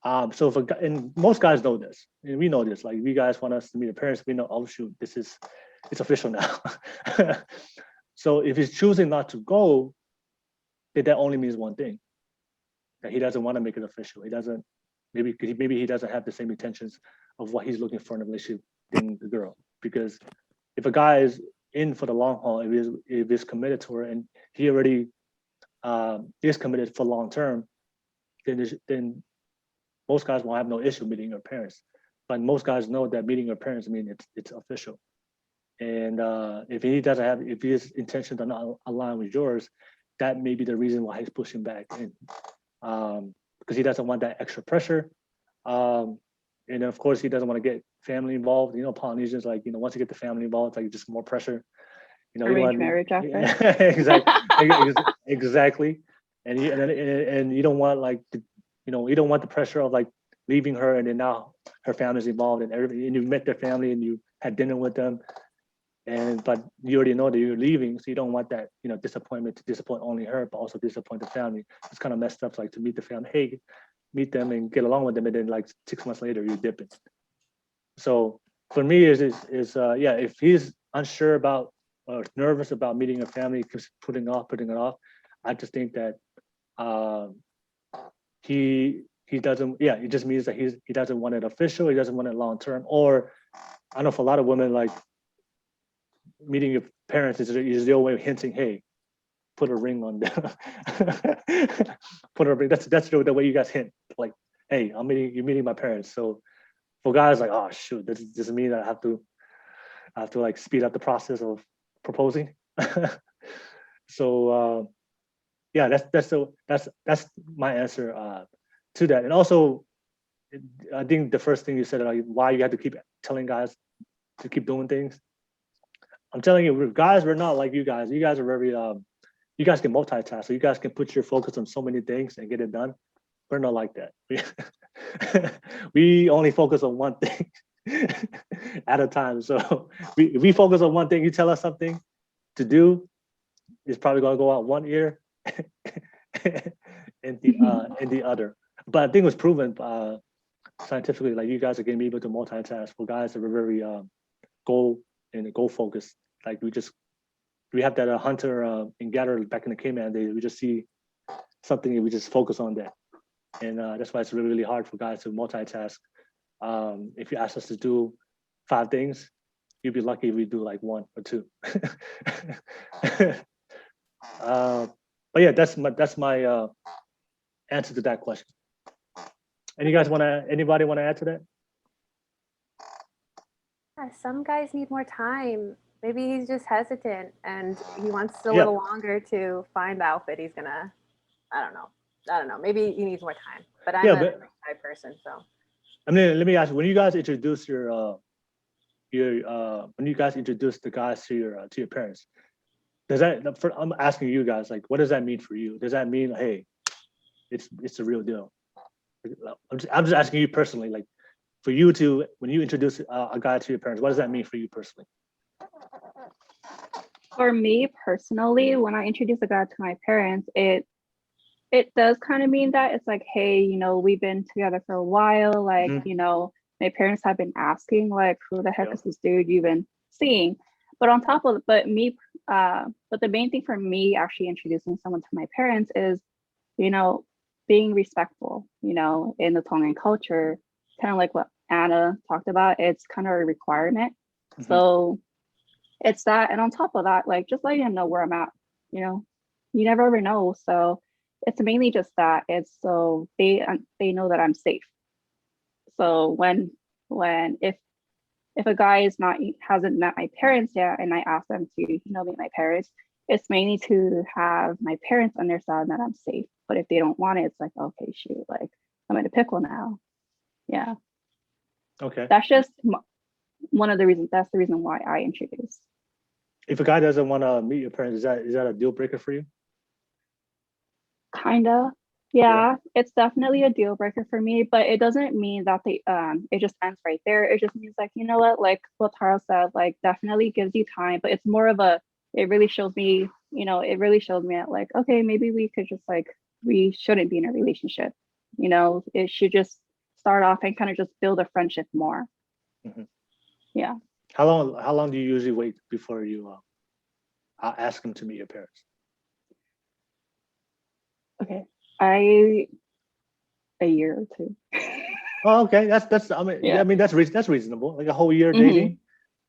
So and most guys know this, and we know this. Like, if you guys want us to meet your parents, we know, oh shoot, it's official now. So if he's choosing not to go, then that only means one thing: that he doesn't want to make it official. He doesn't. Maybe he doesn't have the same intentions of what he's looking for in a relationship than the girl. Because if a guy is in for the long haul, if he's committed to her, and he already is committed for long term, then most guys will have no issue meeting your parents. But most guys know that meeting your parents means it's official. And if his intentions are not aligned with yours, that may be the reason why he's pushing back in, because he doesn't want that extra pressure. And of course, he doesn't want to get family involved. Polynesians, like, once you get the family involved, it's like just more pressure. Arranged marriage after. Exactly. And you don't want you don't want the pressure of like leaving her, and then now her family's involved and everything, and you met their family and you had dinner with them, but you already know that you're leaving, so you don't want that, disappointment to disappoint only her, but also disappoint the family. It's kind of messed up, like to meet the family, hey, meet them and get along with them, and then like 6 months later you're dipping. So for me, if he's unsure about or nervous about meeting a family, putting it off, I just think that he doesn't. Yeah, it just means that he doesn't want it official. He doesn't want it long term. Or I know for a lot of women, like meeting your parents is their way of hinting, hey, put a ring on them. Put a ring. That's the way you guys hint, like, hey, you're meeting my parents. So for guys, like, oh shoot, this means that I have to like speed up the process of proposing. So yeah, that's my answer to that. And also, I think the first thing you said, like, why you have to keep telling guys to keep doing things. I'm telling you, guys, we're not like you guys. You guys are very you guys can multitask, so you guys can put your focus on so many things and get it done. We're not like that. We only focus on one thing at a time. So we focus on one thing. You tell us something to do, it's probably gonna go out one ear and the other. But I think it was proven scientifically, like you guys are gonna be able to multitask. For guys that are very goal focused, like we have that hunter and gatherer back in the caveman days. We just see something and we just focus on that, and that's why it's really, really hard for guys to multitask. If you ask us to do 5 things, you'd be lucky if we do like 1 or 2. But yeah, that's my answer to that question. Anybody want to add to that? Yeah, some guys need more time. Maybe he's just hesitant and he wants a little longer to find the outfit he's gonna. I don't know. Maybe he needs more time. But I'm a shy person, so. I mean, let me ask you: when you guys introduce when you guys introduce the guys to your parents, does that? I'm asking you guys, like, what does that mean for you? Does that mean, hey, it's the real deal? I'm just asking you personally, like, for you to, when you introduce a guy to your parents, what does that mean for you personally? For me personally, when I introduce a guy to my parents, it does kind of mean that it's like, hey, we've been together for a while. Like, my parents have been asking, like, who the heck is this dude you've been seeing? But on top of, but the main thing for me actually introducing someone to my parents is, being respectful, in the Tongan culture, kind of like what Anna talked about. It's kind of a requirement. Mm-hmm. So it's that. And on top of that, like, just letting them know where I'm at, you never ever know. So it's mainly just that. It's so they know that I'm safe. So if a guy hasn't met my parents yet, and I ask them to meet my parents, it's mainly to have my parents understand that I'm safe. But if they don't want it, it's like, okay, shoot, like, I'm in a pickle now. Yeah. Okay. That's just one of the reasons. That's the reason why I introduce. If a guy doesn't want to meet your parents, is that a deal breaker for you? Kinda. Yeah, it's definitely a deal breaker for me, but it doesn't mean that it just ends right there. It just means, like, like what Tarah said, like, definitely gives you time, but it's more of it really shows me, that, like, okay, maybe we could just, like, we shouldn't be in a relationship. It should just start off and kind of just build a friendship more. Mm-hmm. Yeah. How long do you usually wait before you ask them to meet your parents? Okay. A year or 2. Oh, okay. That's that's reasonable. Like a whole year dating.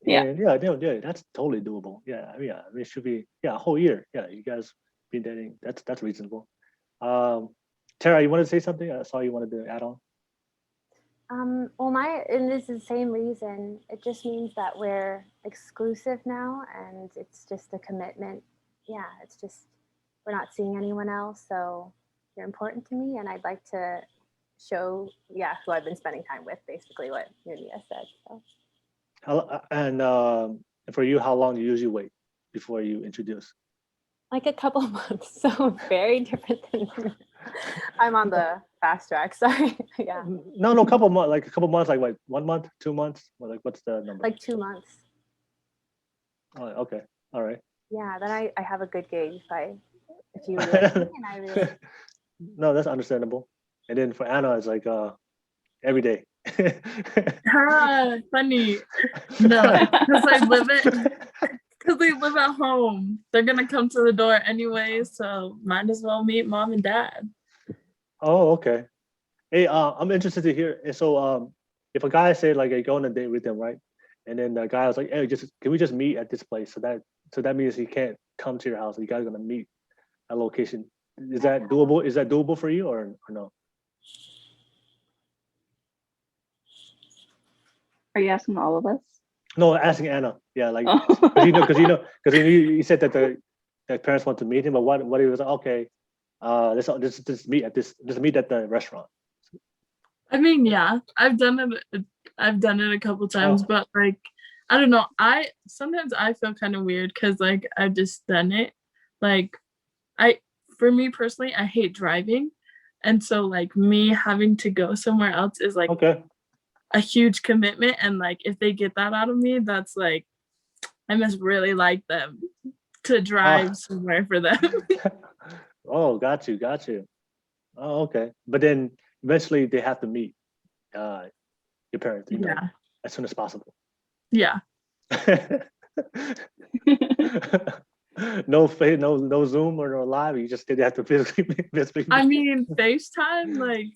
Mm-hmm. Yeah, that's totally doable. Yeah, it should be a whole year. Yeah, you guys been dating. That's reasonable. Tarah, you want to say something? I saw you wanted to add on. Well, and this is the same reason. It just means that we're exclusive now, and it's just a commitment. Yeah, it's just we're not seeing anyone else, so you're important to me, and I'd like to show, who I've been spending time with. Basically, what Nunia said. So. And for you, how long do you usually wait before you introduce? Like a couple of months, so very different than I'm on the fast track. Sorry. Yeah, No, couple months, like a couple months, like what, 1 month, 2 months? Or like what's the number? like 2 months. Oh, okay, all right. Yeah, then I have a good gauge if you really like me and I really like No, that's understandable. And then for Anna, it's like every day. Funny. No, because they live at home. They're gonna come to the door anyway, so might as well meet mom and dad. Oh, okay. Hey, I'm interested to hear. And so, if a guy said like, "I go on a date with them," right? And then the guy was like, "Hey, can we just meet at this place?" So that means he can't come to your house. You guys are gonna meet at location. Is that doable? Is that doable for you or no? Are you asking all of us? No, asking Anna. Yeah, like Oh. because you said that the parents want to meet him, but what he was like, okay, let's meet at the restaurant. I mean, yeah, I've done it a couple times, but like, I don't know. Sometimes I feel kind of weird because like I've just done it. Like, for me personally, I hate driving, and so like me having to go somewhere else is like a huge commitment. And like if they get that out of me, that's like I must really like them to drive somewhere for them. Oh, got you. Oh, okay. But then eventually they have to meet your parents, as soon as possible. Yeah. No Zoom or no live. You just did have to physically. I mean, FaceTime, like,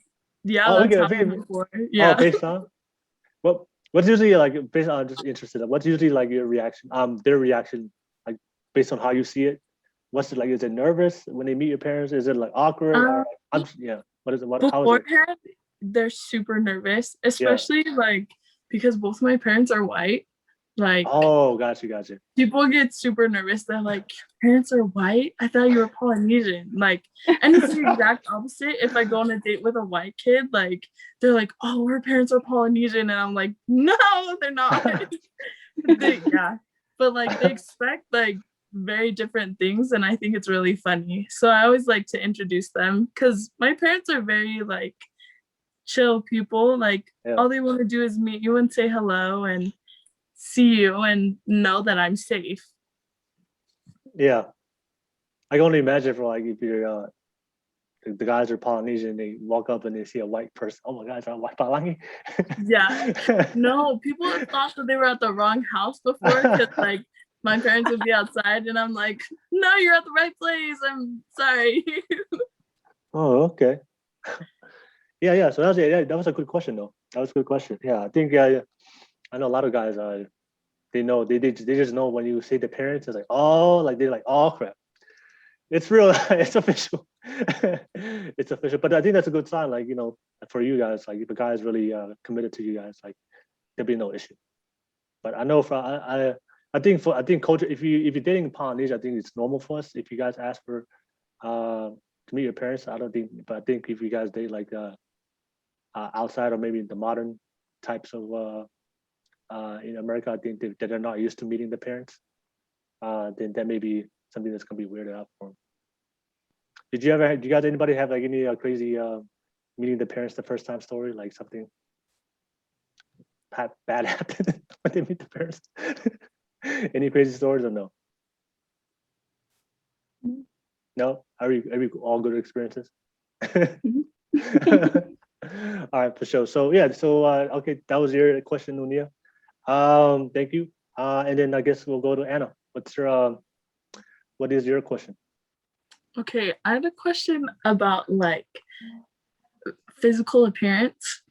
yeah, that's happened before. Yeah. Oh, FaceTime. What's usually like based on, I'm just interested in what's usually like your reaction, their reaction, like based on how you see it. What's it like? Is it nervous when they meet your parents? Is it like awkward? Or What is it? How is it? They're super nervous, especially like because both my parents are white. Like, oh, got you. People get super nervous. They're like, your parents are white? I thought you were Polynesian. Like, and it's the exact opposite. If I go on a date with a white kid, like, they're like, oh, her parents are Polynesian. And I'm like, no, they're not. But like, they expect like very different things. And I think it's really funny. So I always like to introduce them because my parents are very like chill people. Like, all they want to do is meet you and say hello and see you and know that I'm safe. Yeah, I can only imagine for like if you're the guys are Polynesian, they walk up and they see a white person. Oh my God, is that a white Palangi? Yeah, no, people have thought that they were at the wrong house before because like my parents would be outside and I'm like, no, you're at the right place. I'm sorry. Oh, okay. Yeah. So that was a good question though. That was a good question. Yeah, I think I know a lot of guys. They just know when you say the parents, it's like, oh, like they're like, oh crap, it's real, it's official. It's official. But I think that's a good sign, like, for you guys, like if a guy is really committed to you guys, like there'll be no issue. But I know I think culture, if you're dating in Polynesia, I think it's normal for us. If you guys ask for to meet your parents, I don't think, but I think if you guys date like outside or maybe the modern types of in America, I think that they're not used to meeting the parents. Then that may be something that's gonna be weirded out for them. Do you guys anybody have like any crazy meeting the parents the first time story, like something bad happened when they meet the parents? Any crazy stories or no? No? Are we all good experiences? All right, for sure. So yeah, okay, that was your question, Nunia. Thank you. And then I guess we'll go to Anna. What is your question? Okay, I had a question about like physical appearance.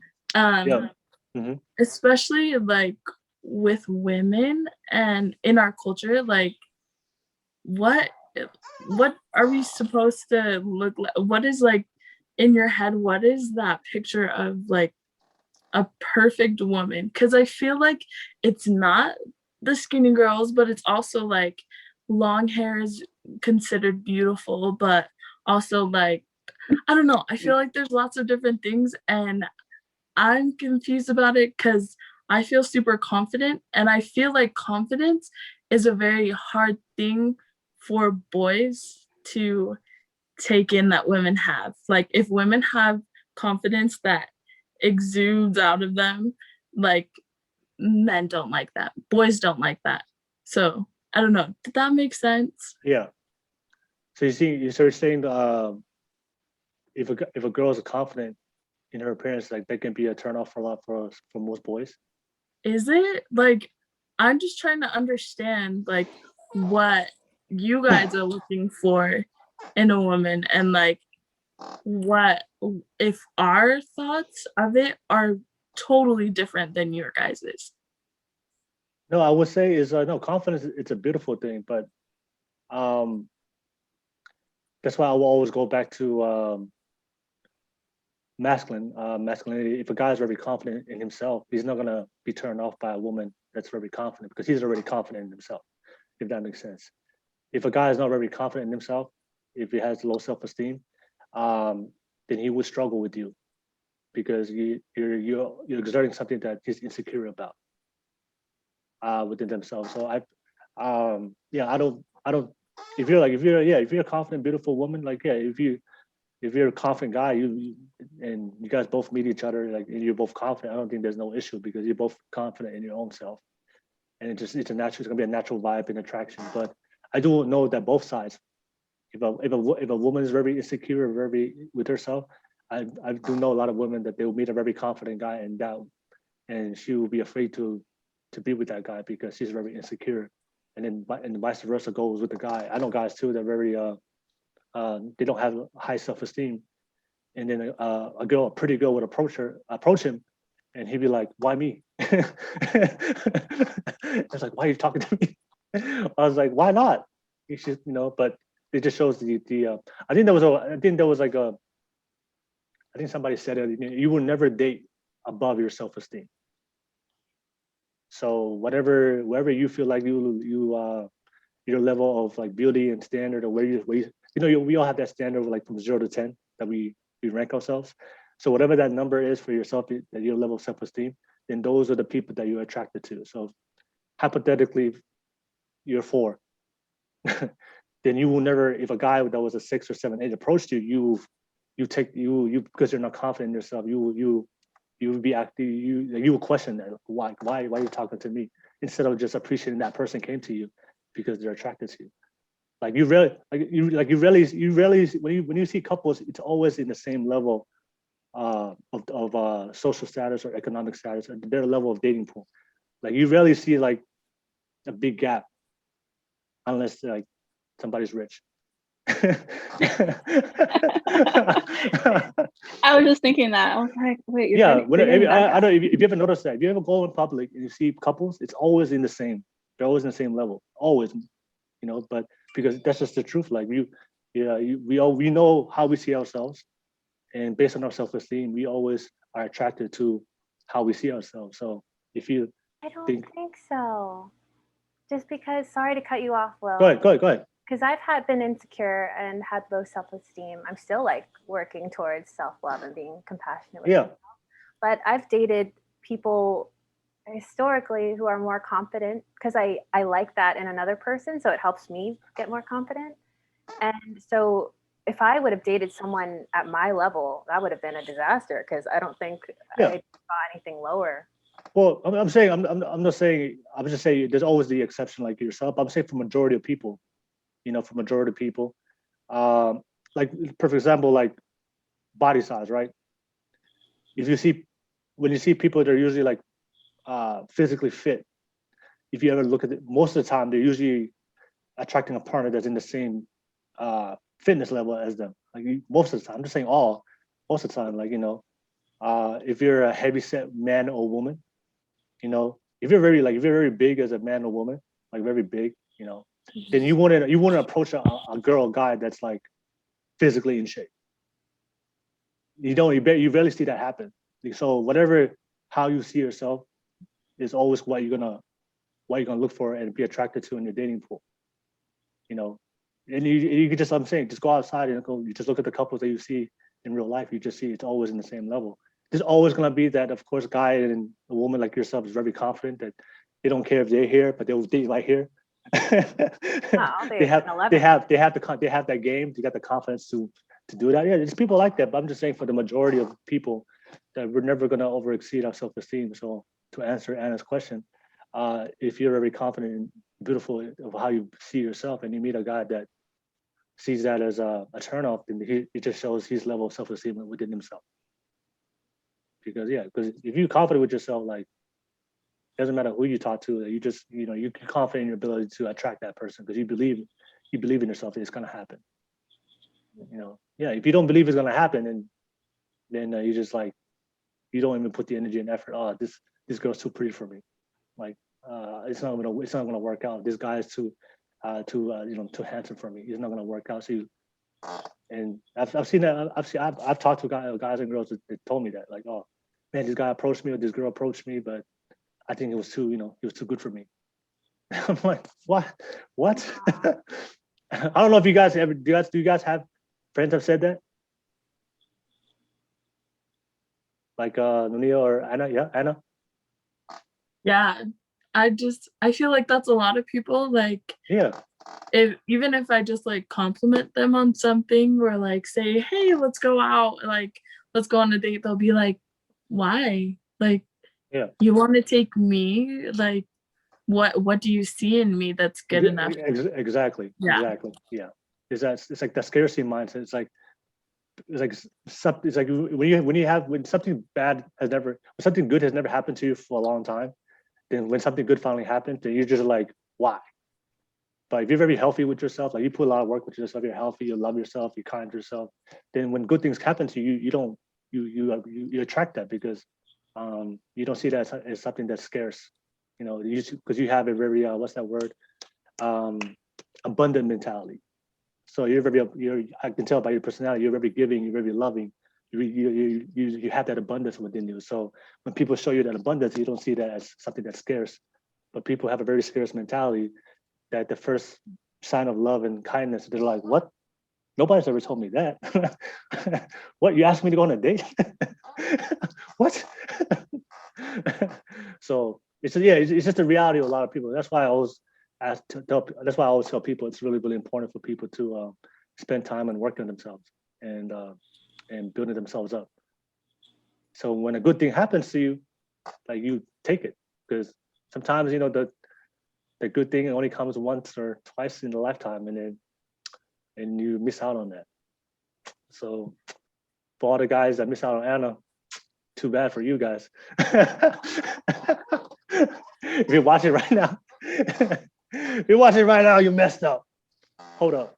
Especially like with women and in our culture, like what are we supposed to look like? What is like in your head, what is that picture of like a perfect woman? Because I feel like it's not the skinny girls, but it's also like long hair is considered beautiful, but also like, I don't know, I feel like there's lots of different things and I'm confused about it because I feel super confident and I feel like confidence is a very hard thing for boys to take in that women have. Like if women have confidence that exudes out of them, like men don't like that. Boys don't like that. So I don't know. Did that make sense? Yeah. So you're saying if a girl is confident in her appearance, like that can be a turn off for most boys. Is it? Like I'm just trying to understand like what you guys are looking for in a woman, and like what if our thoughts of it are totally different than your guys's. No, I would say is no, confidence. It's a beautiful thing, but that's why I will always go back to masculinity. If a guy is very confident in himself, he's not gonna be turned off by a woman that's very confident because he's already confident in himself. If that makes sense. If a guy is not very confident in himself, if he has low self-esteem, then he would struggle with you because you're exerting something that he's insecure about within themselves. So I don't. If you're a confident, beautiful woman, like if you're a confident guy, and you guys both meet each other, like and you're both confident, I don't think there's no issue because you're both confident in your own self, and it's gonna be a natural vibe and attraction. But I do know that both sides. If a woman is very insecure, very with herself, I do know a lot of women that they will meet a very confident guy and she will be afraid to be with that guy because she's very insecure, and vice versa goes with the guy. I know guys too that are very they don't have high self-esteem, and then a pretty girl would approach him, and he'd be like, "Why me?" It's like, "Why are you talking to me?" I was like, "Why not?" You should, but it just shows the I think somebody said it. You will never date above your self-esteem. So wherever you feel like your level of like beauty and standard, or where you we all have that standard of like from 0 to 10 that we rank ourselves. So whatever that number is for yourself, that your level of self-esteem, then those are the people that you're attracted to. So hypothetically, you're 4. Then you will never, if a guy that was a 6 or 7, 8 approached you, you because you're not confident in yourself, you would be active, you would question that, why are you talking to me, instead of just appreciating that person came to you because they're attracted to you. Like you rarely when you see couples, it's always in the same level of social status or economic status or their level of dating pool. Like you rarely see like a big gap unless like somebody's rich. I was just thinking that. I was like, wait, you're I don't. If you ever notice that, if you ever go in public and you see couples, it's always in the same. They're always in the same level, always. But because that's just the truth. Like we know how we see ourselves, and based on our self-esteem, we always are attracted to how we see ourselves. So if you, I don't think so. Just because, sorry to cut you off, Will. Go ahead. Because I've been insecure and had low self-esteem. I'm still like working towards self-love and being compassionate with myself. But I've dated people historically who are more confident because I like that in another person. So it helps me get more confident. And so if I would have dated someone at my level, that would have been a disaster because I don't think I saw anything lower. Well, I'm just saying there's always the exception like yourself. I'm saying for majority of people, like perfect example, like body size, right? When you see people that are usually like physically fit, if you ever look at it, most of the time they're usually attracting a partner that's in the same fitness level as them. Like most of the time, I'm just saying most of the time, like if you're a heavy set man or woman, if you're very big as a man or woman, like very big, then you wouldn't approach a girl or guy that's like physically in shape. You rarely see that happen. So how you see yourself is always what you're gonna look for and be attracted to in your dating pool. And you could just, I'm saying, just go outside and you just look at the couples that you see in real life. You just see it's always in the same level. There's always gonna be that, of course, guy and a woman like yourself is very confident that they don't care if they're here, but they'll date right here. they have that game. They got the confidence to do that. Yeah, there's people like that. But I'm just saying, for the majority of people, that we're never gonna over exceed our self-esteem. So to answer Anna's question, if you're very confident and beautiful of how you see yourself, and you meet a guy that sees that as a turnoff, then it just shows his level of self-esteem within himself. Because if you're confident with yourself, like, it doesn't matter who you talk to, you just, you're confident in your ability to attract that person because you believe in yourself that it's gonna happen. If you don't believe it's gonna happen, then you just like, you don't even put the energy and effort. Oh, this girl's too pretty for me. Like, it's not gonna work out. This guy is too handsome for me. It's not gonna work out. So and I've seen that. I've talked to guys and girls that told me that, like, oh man, this guy approached me or this girl approached me, but I think it was too good for me. I'm like, what? I don't know if you guys ever do you guys have friends have said that? Like Nunia or Anna? Yeah, Anna? Yeah. I feel like that's a lot of people. Like, yeah. Even if I just like compliment them on something or like say, hey, let's go out, like let's go on a date, they'll be like, why? Like, yeah, you want to take me? Like, what do you see in me that's good enough? Exactly. Yeah. Exactly. Yeah. It's like that scarcity mindset. It's like when something good has never happened to you for a long time, then when something good finally happens, then you're just like, why? But if you're very healthy with yourself, like you put a lot of work with yourself, you're healthy, you love yourself, you're kind to yourself, then when good things happen to you, you attract that because you don't see that as something that's scarce, because you have a very what's that word, abundant mentality. So I can tell by your personality, you're very giving, you're very loving, you have that abundance within you. So when people show you that abundance, you don't see that as something that's scarce, but people have a very scarce mentality. That the first sign of love and kindness, they're like, what? Nobody's ever told me that. What? You asked me to go on a date? What? So it's just the reality of a lot of people. That's why I always tell people it's really, really important for people to spend time and work on themselves and building themselves up. So when a good thing happens to you, like, you take it, because sometimes the good thing only comes once or twice in a lifetime, and you miss out on that. So for all the guys that miss out on Anna, too bad for you guys. If you're watching right now, you messed up. Hold up.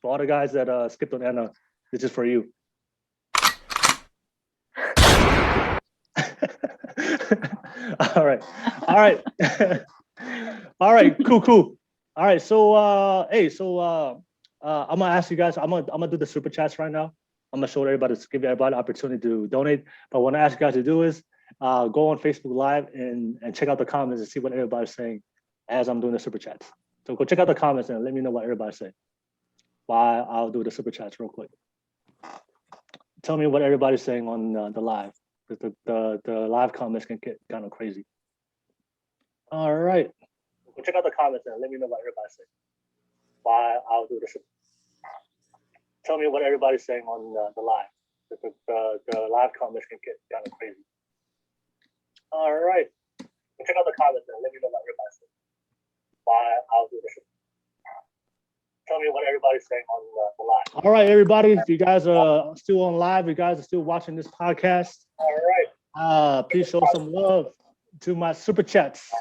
For all the guys that skipped on Anna, this is for you. All right. Cool. All right, so I'm gonna ask you guys. I'm gonna do the super chats right now. I'm gonna show everybody, to give everybody the opportunity to donate. But what I ask you guys to do is go on Facebook Live and check out the comments and see what everybody's saying as I'm doing the super chats. So go check out the comments and let me know what everybody's saying. While I'll do the super chats real quick. Tell me what everybody's saying on the live. The live comments can get kind of crazy. All right. Go check out the comments and let me know what everybody's saying. While I'll do this. Tell me what everybody's saying on the live. The live comments can get kind of crazy. All right. Go check out the comments and let me know what everybody's saying. While I'll do this. Tell me what everybody's saying on the live. All right, everybody. If you guys are still on live, you guys are still watching this podcast. All right. Please show some love to my super chats.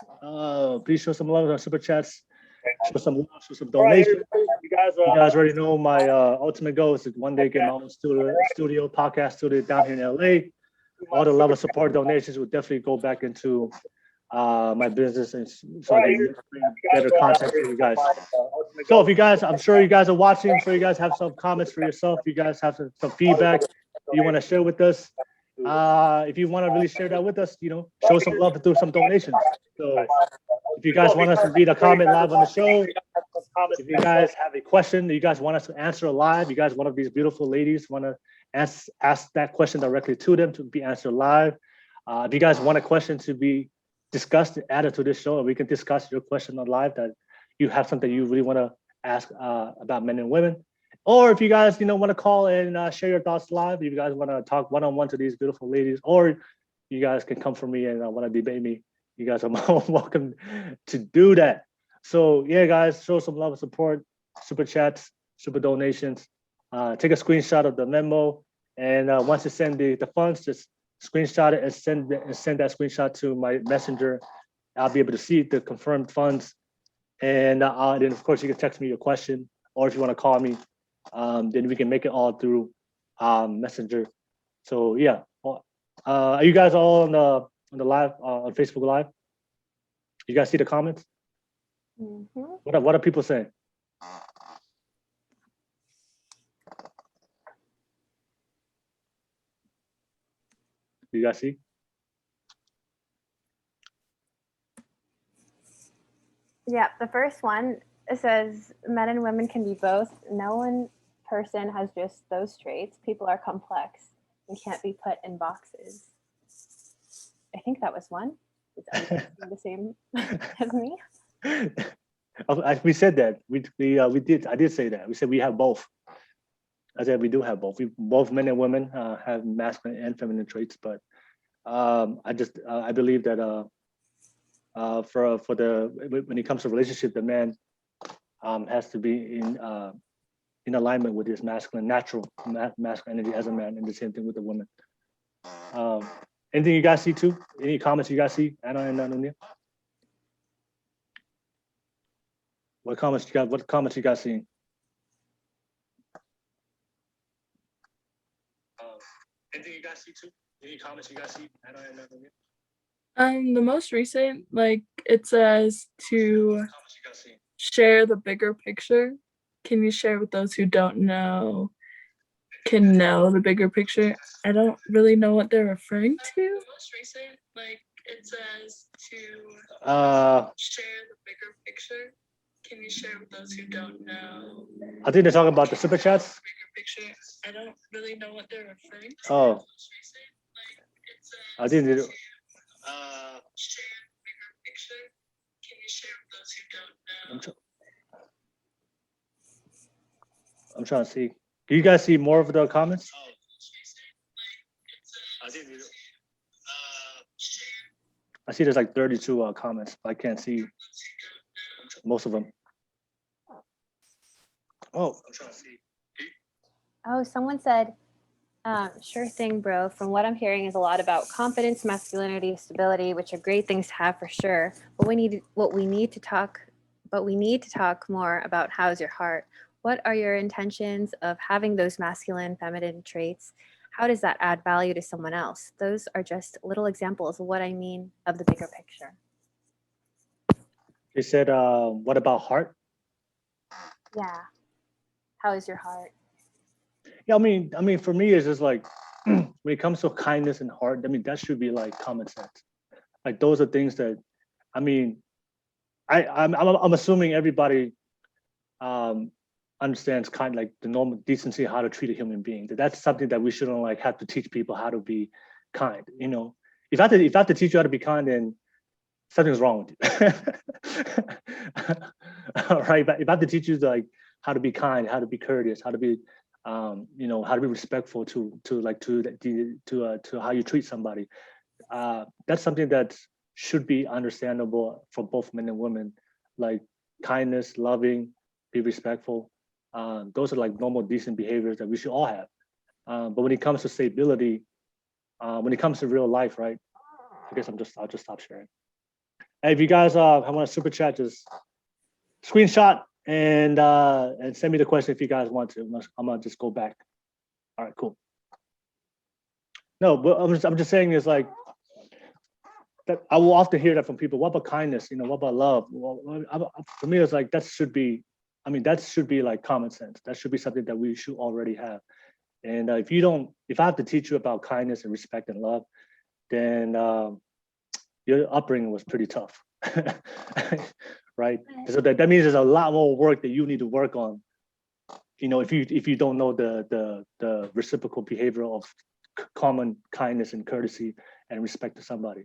Please show some love to our super chats. Show some love, show some donations. You guys already know my ultimate goal is to one day get my own podcast studio down here in LA. All the love and support donations will definitely go back into my business, and so I can bring better content for you guys. So if you guys, I'm sure you guys are watching, I'm sure you guys have some comments for yourself. You guys have some feedback you want to share with us. If you want to really share that with us, show some love through some donations. So if you guys want us to read a comment live on the show, if you guys have a question that you guys want us to answer live, you guys, one of these beautiful ladies want to ask that question directly to them to be answered live. If you guys want a question to be discuss, add it to this show, and we can discuss your question on live that you have something you really want to ask about men and women. Or if you guys, want to call and share your thoughts live, if you guys want to talk one-on-one to these beautiful ladies, or you guys can come for me and want to debate me, you guys are more welcome to do that. So yeah, guys, show some love and support, super chats, super donations. Take a screenshot of the memo, and once you send the funds, just screenshot it and send that screenshot to my messenger. I'll be able to see the confirmed funds, and then of course you can text me your question, or if you want to call me, then we can make it all through messenger. So yeah, are you guys all on the live on Facebook Live? You guys see the comments? Mm-hmm. What are people saying? Do you guys see? Yeah, the first one, it says men and women can be both. No one person has just those traits. People are complex and can't be put in boxes. I think that was one. Is the same as me? We said that. We did. I did say that. We said we have both. I said we do have both. Both men and women have masculine and feminine traits, but I believe that when it comes to relationship, the man has to be in alignment with his natural masculine energy as a man, and the same thing with the woman. Anything you guys see too? Any comments you guys see, Anna and Nunia? What comments you guys seeing? Anything you guys see too? Any comments you guys see, Anna and Nunia? The most recent, it says to share the bigger picture. Can you share with those who don't know, can know the bigger picture? I don't really know what they're referring to. The most recent, it says to share the bigger picture. Can you share with those who don't know? I think they're talking about the super chats. Bigger picture. I don't really know what they're referring to. Oh. I think they do. Share the bigger picture. Can you share with those who don't know? I'm trying to see. Do you guys see more of the comments? I think they do. I see there's 32 comments. I can't see most of them. Oh, I'm trying to see. Oh, someone said, sure thing, bro. From what I'm hearing is a lot about confidence, masculinity, stability, which are great things to have for sure. But we need to talk more about how's your heart. What are your intentions of having those masculine, feminine traits? How does that add value to someone else? Those are just little examples of what I mean of the bigger picture. They said, what about heart? Yeah. How is your heart? Yeah, I mean, for me, it's just when it comes to kindness and heart, that should be common sense. Those are things that, I'm assuming everybody understands the normal decency, how to treat a human being. That's something that we shouldn't have to teach people how to be kind. If I have to teach you how to be kind, then something's wrong with you. All right, but if I have to teach you how to be kind, how to be courteous, how to be how to be respectful to how you treat somebody, that's something that should be understandable for both men and women. Kindness, loving, be respectful. Those are normal, decent behaviors that we should all have. But when it comes to stability, when it comes to real life, right? I guess I'll just stop sharing. Hey, if you guys want to super chat, just screenshot and send me the question if you guys want to. I'm gonna just go back. All right, cool. No, but I'm just saying is that I will often hear that from people. What about kindness? What about love? Well, for me, it's that should be. That should be common sense. That should be something that we should already have. And if I have to teach you about kindness and respect and love, then your upbringing was pretty tough, right? So that means there's a lot more work that you need to work on. If you don't know the reciprocal behavior of common kindness and courtesy and respect to somebody.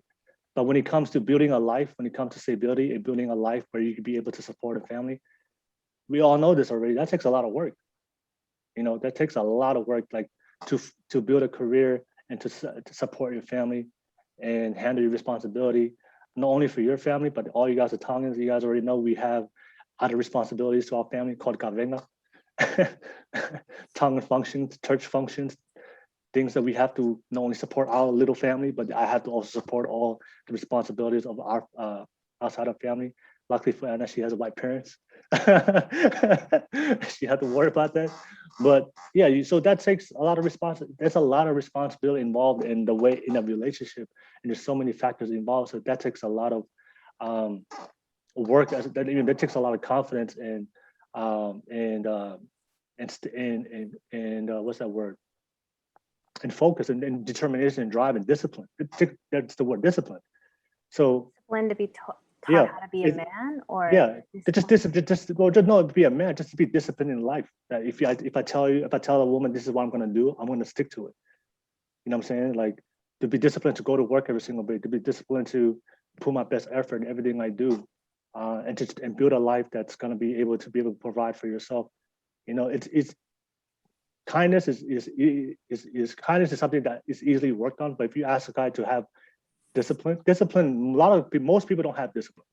But when it comes to building a life, when it comes to stability and building a life where you can be able to support a family, we all know this already. That takes a lot of work. That takes a lot of work, like to build a career and to support your family and handle your responsibility, not only for your family, but all you guys are Tongans. You guys already know we have other responsibilities to our family called Kavenga, Tongan functions, church functions, things that we have to not only support our little family, but I have to also support all the responsibilities of our outside of family. Luckily for Anna, she has white parents. She had to worry about that. But yeah, so that takes a lot of there's a lot of responsibility involved in the way in a relationship, and there's so many factors involved. So that takes a lot of work. That takes a lot of confidence and what's that word? And focus and determination and drive and discipline. That's the word, discipline. So discipline to be taught yeah, how to be a man, or yeah, just no, to be a man, just to be disciplined in life. That if I tell a woman this is what I'm gonna do, I'm gonna stick to it. You know what I'm saying? Like to be disciplined to go to work every single day, to be disciplined to put my best effort in everything I do, and build a life that's gonna be able to provide for yourself. It's kindness is kindness is something that is easily worked on. But if you ask a guy to have discipline, most people don't have discipline.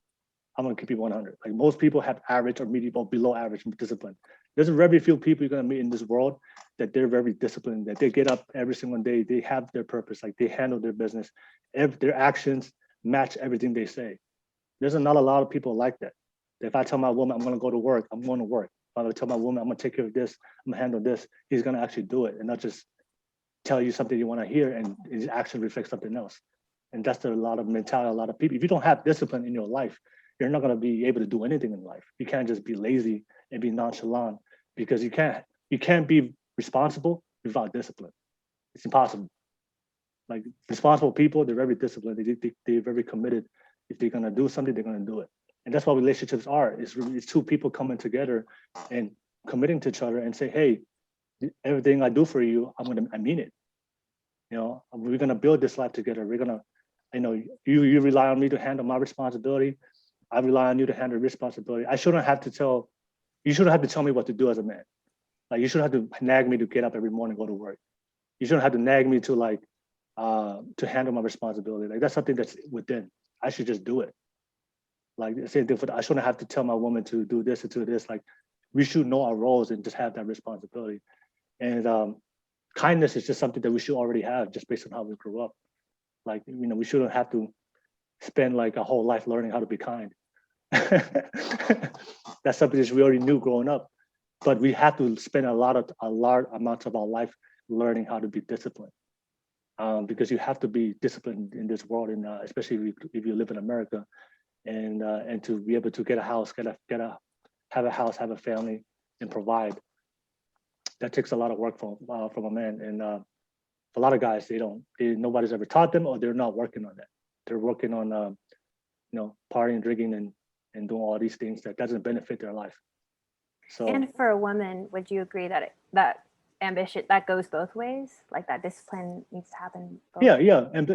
I'm gonna keep it 100. Like most people have average or medium or below average discipline. There's very few people you're gonna meet in this world that they're very disciplined, that they get up every single day, they have their purpose, like they handle their business, their actions match everything they say. There's not a lot of people like that. If I tell my woman I'm gonna go to work, I'm going to work. If I tell my woman I'm gonna take care of this, I'm gonna handle this, he's gonna actually do it and not just tell you something you want to hear and his action reflects something else. And that's a lot of mentality, a lot of people. If you don't have discipline in your life, you're not going to be able to do anything in life. You can't just be lazy and be nonchalant because you can't be responsible without discipline. It's impossible. Like responsible people, they're very disciplined. They're very committed. If they're going to do something, they're going to do it. And that's what relationships are. It's two people coming together and committing to each other and say, hey, everything I do for you, I mean it. We're going to build this life together. We're going to, you rely on me to handle my responsibility. I rely on you to handle responsibility. You shouldn't have to tell me what to do as a man. Like you shouldn't have to nag me to get up every morning and go to work. You shouldn't have to nag me to to handle my responsibility. Like that's something that's within. I should just do it. Like same thing I shouldn't have to tell my woman to do this or do this. Like we should know our roles and just have that responsibility. And kindness is just something that we should already have just based on how we grew up. Like, we shouldn't have to spend like a whole life learning how to be kind. That's something that we already knew growing up, but we have to spend a large amounts of our life learning how to be disciplined. Because you have to be disciplined in this world, and especially if you live in America, and to be able to get a house, have a house, have a family, and provide. That takes a lot of work from a man, and a lot of guys nobody's ever taught them, or they're not working on that. They're working on partying, drinking, and doing all these things that doesn't benefit their life. So, and for a woman, would you agree that ambition that goes both ways? Like that discipline needs to happen both ways?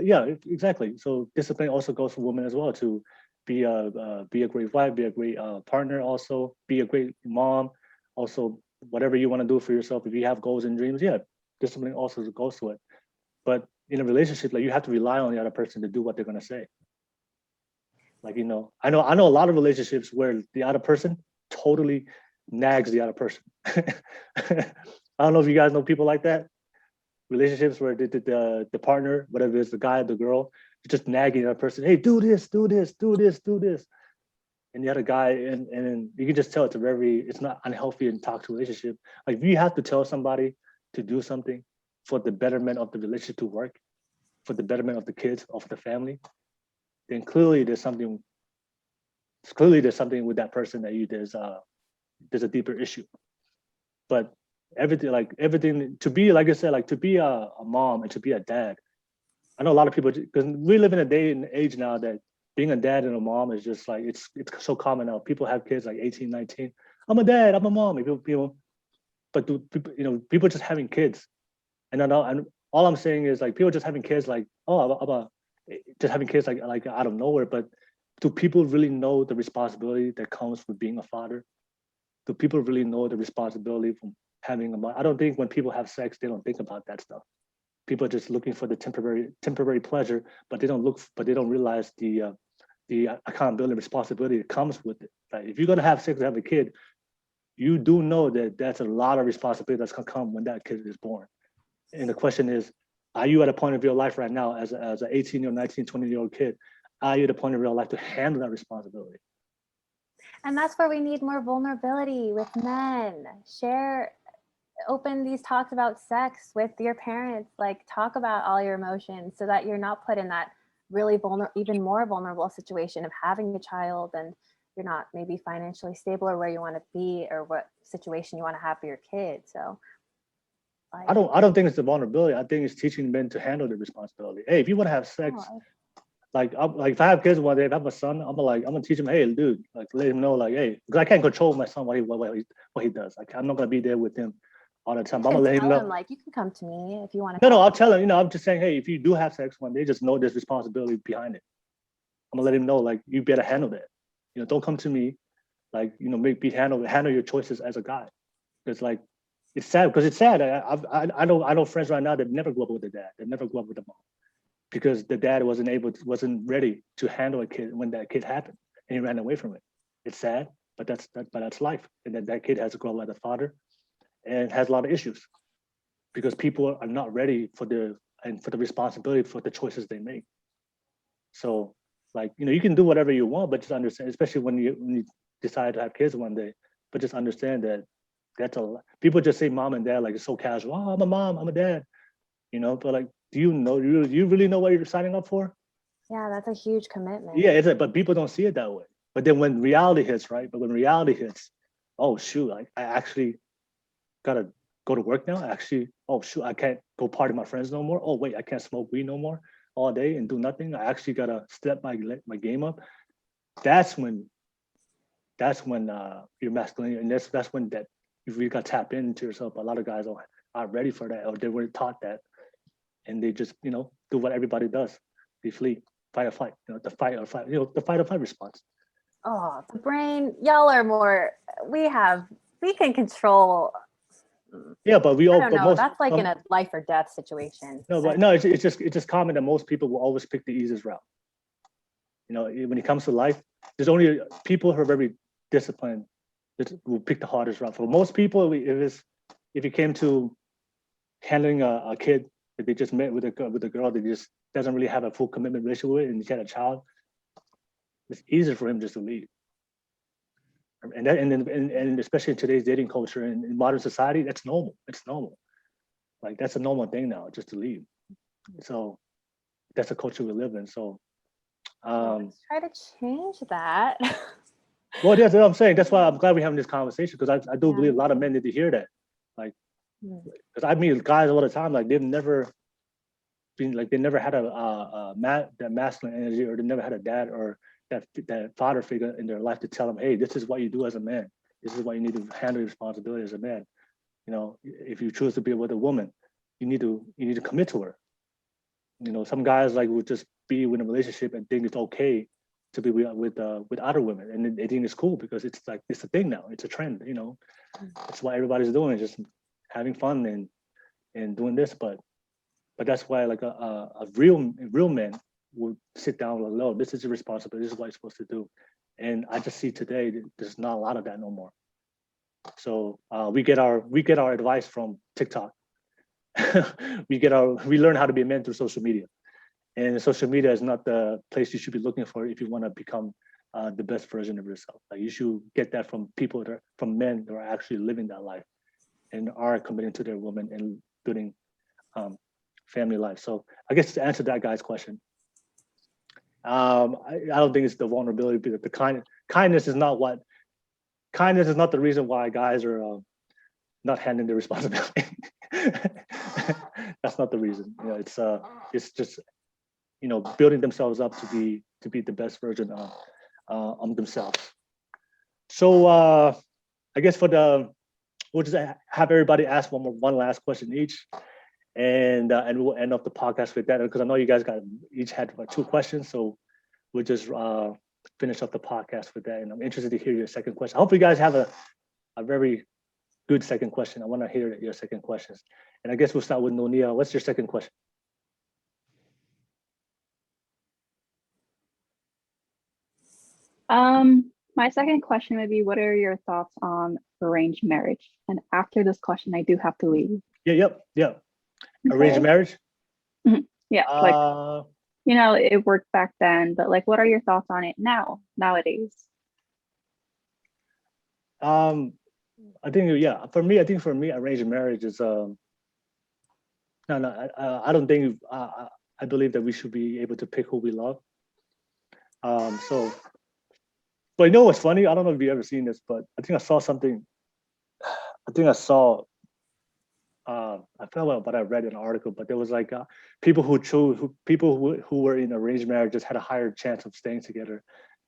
Yeah, exactly. So discipline also goes for women as well, to be a great wife, be a great partner, also be a great mom, also whatever you want to do for yourself. If you have goals and dreams, discipline also goes to it. But in a relationship, like you have to rely on the other person to do what they're gonna say. Like, I know a lot of relationships where the other person totally nags the other person. I don't know if you guys know people like that. Relationships where the partner, whatever it is, the guy or the girl, just nagging the other person, hey, do this, do this, do this, do this. And the other guy, and you can just tell it's not unhealthy and toxic relationship. Like if you have to tell somebody to do something for the betterment of the relationship to work, for the betterment of the kids, of the family, then clearly there's something with that person that there's a deeper issue. But everything to be, like I said, like to be a mom and to be a dad. I know a lot of people, because we live in a day and age now that being a dad and a mom is just like, it's so common now. People have kids like 18, 19. I'm a dad, I'm a mom. But people just having kids. And all I'm saying is like people just having kids like, oh, just having kids like out of nowhere. But do people really know the responsibility that comes with being a father? Do people really know the responsibility from having a mother? I don't think when people have sex, they don't think about that stuff. People are just looking for the temporary pleasure, but they don't realize the accountability and responsibility that comes with it. Right? If you're gonna have sex and have a kid, you do know that that's a lot of responsibility that's gonna come when that kid is born. And the question is, are you at a point of your life right now as an 18-year-old, 19, 20-year-old kid, are you at a point of your life to handle that responsibility? And that's where we need more vulnerability with men. Open these talks about sex with your parents, like talk about all your emotions so that you're not put in that really even more vulnerable situation of having a child and you're not maybe financially stable or where you want to be or what situation you want to have for your kid. So I don't think it's the vulnerability. I think it's teaching men to handle the responsibility. Hey, if you want to have sex, like if I have kids one day, if I have a son, I'm gonna teach him, hey, dude, like let him know, like, hey, because I can't control my son what he does. Like I'm not gonna be there with him all the time. But I'm gonna let him know. Like you can come to me if you want to. No, I'll tell him. I'm just saying, hey, if you do have sex one day, just know there's responsibility behind it. I'm gonna let him know, like you better handle that. Don't come to me, like handle your choices as a guy. It's like it's sad because it's sad. I know friends right now that never grew up with a dad. They never grew up with a mom because the dad wasn't ready to handle a kid when that kid happened and he ran away from it. It's sad, but that's life. And then that kid has to grow up like a father and has a lot of issues because people are not ready for the responsibility for the choices they make. So like, you can do whatever you want, but just understand, especially when you decide to have kids one day, but just understand that that's a lot. People just say mom and dad like it's so casual. Oh, I'm a mom, I'm a dad, but like, do you really know what you're signing up for? Yeah, that's a huge commitment. Yeah, but people don't see it that way. But then when reality hits, right? But when reality hits, oh shoot, I actually gotta go to work now. Oh shoot, I can't go party with my friends no more. Oh wait, I can't smoke weed no more all day and do nothing. I actually gotta step my game up. That's when you're masculine, and that's when that you really got to tap into yourself. A lot of guys aren't ready for that, or they weren't taught that, and they just do what everybody does. They flee, fight or flight. The fight or flight. The fight or flight response. Oh, the brain. Y'all are more. We can control. Yeah, but we all. I don't know. That's like in a life or death situation. No, but no, it's just common that most people will always pick the easiest route. When it comes to life, there's only people who are very disciplined that will pick the hardest route. For most people, if it came to handling a kid that they just met with a girl that just doesn't really have a full commitment relationship with, and he had a child, it's easier for him just to leave. And especially in today's dating culture and in modern society, that's normal. It's normal. Like that's a normal thing now, just to leave. So that's the culture we live in. So let's try to change that. Well, that's what I'm saying. That's why I'm glad we're having this conversation, because I do believe a lot of men need to hear that. Like, because I meet guys all the time, like they've never been, like they never had that masculine energy, or they never had a dad or that father figure in their life to tell them, hey, this is what you do as a man. This is what you need to handle responsibility as a man. If you choose to be with a woman, you need to commit to her. Some guys like would just be in a relationship and think it's okay to be with other women, and they think it's cool because it's like it's a thing now. It's a trend. It's what everybody's doing, just having fun and doing this. But that's why like a real man would sit down and go, this is your responsibility. This is what you're supposed to do. And I just see today that there's not a lot of that no more. So we get our advice from TikTok. we learn how to be a man through social media. And social media is not the place you should be looking for if you want to become the best version of yourself. Like you should get that from from men that are actually living that life and are committing to their woman and building family life. So I guess to answer that guy's question, I don't think it's the vulnerability, but the kindness is not the reason why guys are not handling their responsibility. That's not the reason. It's just building themselves up to be the best version of themselves. So I guess we'll just have everybody ask one last question each, and we'll end up the podcast with that because I know you guys each had 2 questions, so we'll just finish up the podcast with that. And I'm interested to hear your second question. I hope you guys have a very good second question. I want to hear your second questions. And I guess we'll start with Nunia. What's your second question? My second question would be, what are your thoughts on arranged marriage? And after this question, I do have to leave. Yeah. Arranged Okay. marriage? Yeah, like, it worked back then, but like, what are your thoughts on it nowadays? I think, for me, arranged marriage is, I don't think, I believe that we should be able to pick who we love. But you know what's funny? I don't know if you've ever seen this, but I think I saw something. I forgot what I read in an article, but there was like people who were in arranged marriages had a higher chance of staying together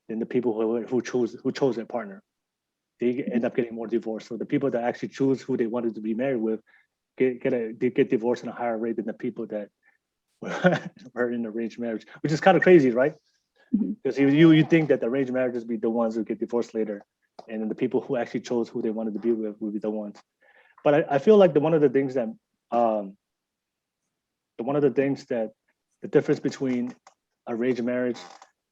than the people who chose their partner. They end up getting more divorced. So the people that actually choose who they wanted to be married with get divorced at a higher rate than the people that were in arranged marriage, which is kind of crazy, right? Because you think that the arranged marriages be the ones who get divorced later, and then the people who actually chose who they wanted to be with would be the ones. But I feel like one of the things that the difference between arranged marriage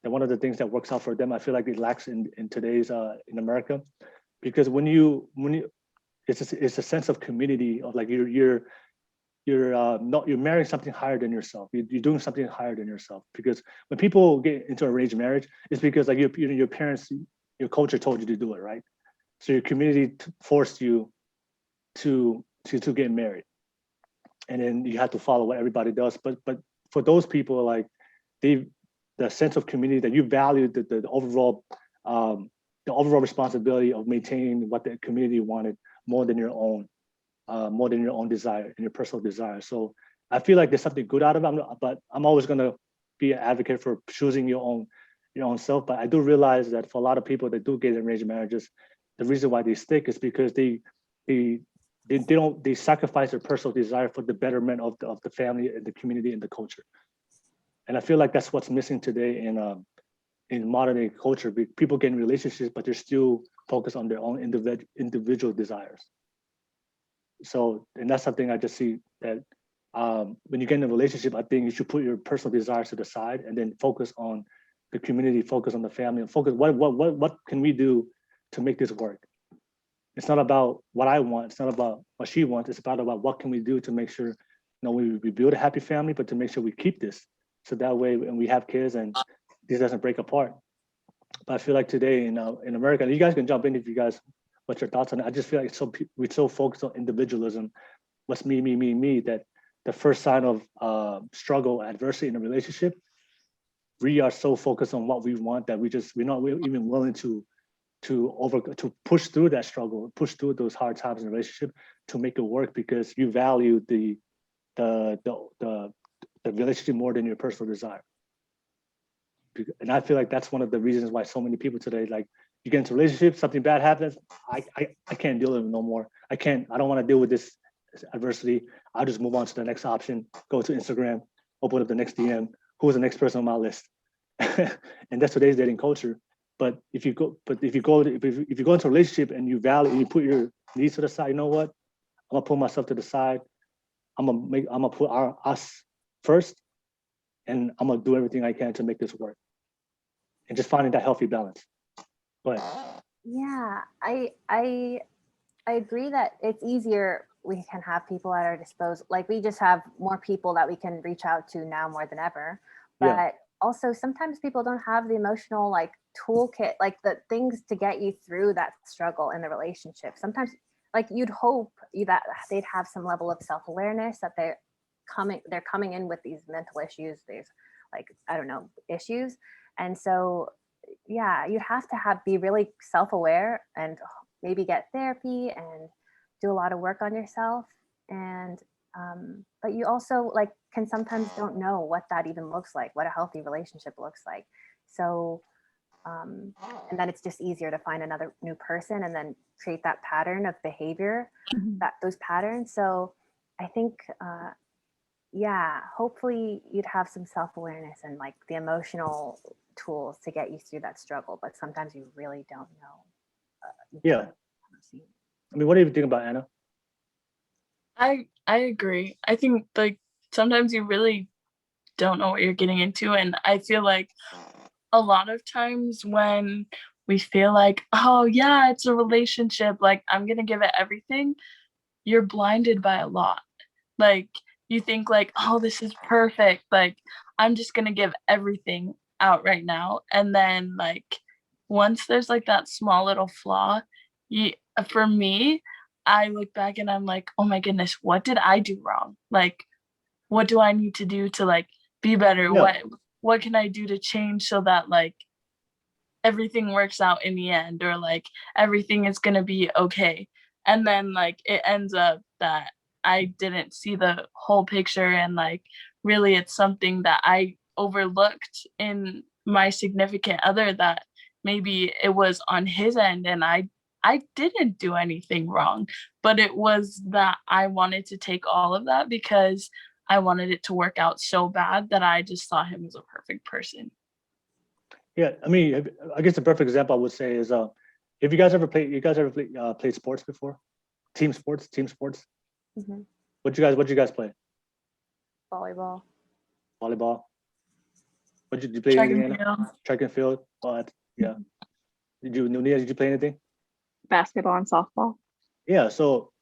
and one of the things that works out for them, I feel like it lacks in today's in America, because when you it's a sense of community of like you're marrying something higher than yourself. You're doing something higher than yourself, because when people get into arranged marriage, it's because like your parents, your culture told you to do it, right? So your community forced you to get married, and then you have to follow what everybody does. But for those people, like the sense of community, that you value the overall responsibility of maintaining what the community wanted more than your own desire and your personal desire. So I feel like there's something good out of it, but I'm always going to be an advocate for choosing your own self. But I do realize that for a lot of people that do get arranged marriages, the reason why they stick is because they sacrifice their personal desire for the betterment of the family and the community and the culture. And I feel like that's what's missing today in modern day culture. People get in relationships, but they're still focused on their own individual desires. So, and that's something I just see that when you get in a relationship, I think you should put your personal desires to the side and then focus on the community, focus on the family, and focus what can we do to make this work. It's not about what I want. It's not about what she wants. It's about what can we do to make sure, we build a happy family, but to make sure we keep this. So that way, when we have kids and this doesn't break apart. But I feel like today in America, and you guys can jump in if you guys, what's your thoughts on it? I just feel like we're so focused on individualism. What's me, that the first sign of struggle, adversity in a relationship, we are so focused on what we want that we're not even willing to push through that struggle, push through those hard times in a relationship to make it work, because you value the relationship more than your personal desire. And I feel like that's one of the reasons why so many people today, like, you get into a relationship, something bad happens, I can't deal with it no more. I don't want to deal with this adversity. I'll just move on to the next option, go to Instagram, open up the next DM, who's the next person on my list. And that's today's dating culture. But if you go into a relationship and you put your needs to the side, you know what? I'm gonna put myself to the side. I'm gonna put us first, and I'm gonna do everything I can to make this work. And just finding that healthy balance. Go ahead. Yeah, I agree that it's easier. We can have people at our disposal. Like, we just have more people that we can reach out to now more than ever. But also sometimes people don't have the emotional toolkit, like the things to get you through that struggle in the relationship. Sometimes you'd hope that they'd have some level of self-awareness, that they're coming in with these mental issues, these issues. And so you'd have to be really self-aware and maybe get therapy and do a lot of work on yourself. And but you also can sometimes don't know what that even looks like, what a healthy relationship looks like. So and then it's just easier to find another new person and then create that pattern of behavior, those patterns. So I think yeah, hopefully you'd have some self-awareness and like the emotional tools to get you through that struggle. But sometimes you really don't know. Yeah. I mean, what do you think about Anna? I agree. I think like sometimes you really don't know what you're getting into, and I feel like a lot of times when we feel like, oh yeah, it's a relationship, like I'm gonna give it everything, you're blinded by a lot. Like you think like, oh, this is perfect, like I'm just gonna give everything out right now, and then like once there's like that small little flaw, you for me, I look back and I'm like, oh my goodness, what did I do wrong? Like what do I need to do to like be better? Yeah. What can I do to change so that like everything works out in the end, or like everything is gonna be okay? And then like it ends up that I didn't see the whole picture, and like really it's something that I overlooked in my significant other, that maybe it was on his end and I didn't do anything wrong, but it was that I wanted to take all of that because I wanted it to work out so bad that I just saw him as a perfect person. Yeah, I mean, I guess the perfect example I would say is, if you guys ever played sports before, team sports. Mm-hmm. What you guys play? Volleyball. Volleyball. Did you play Track anything? and Anna? field. Track and field. Yeah. Nunia, did you play anything? Basketball and softball. Yeah. So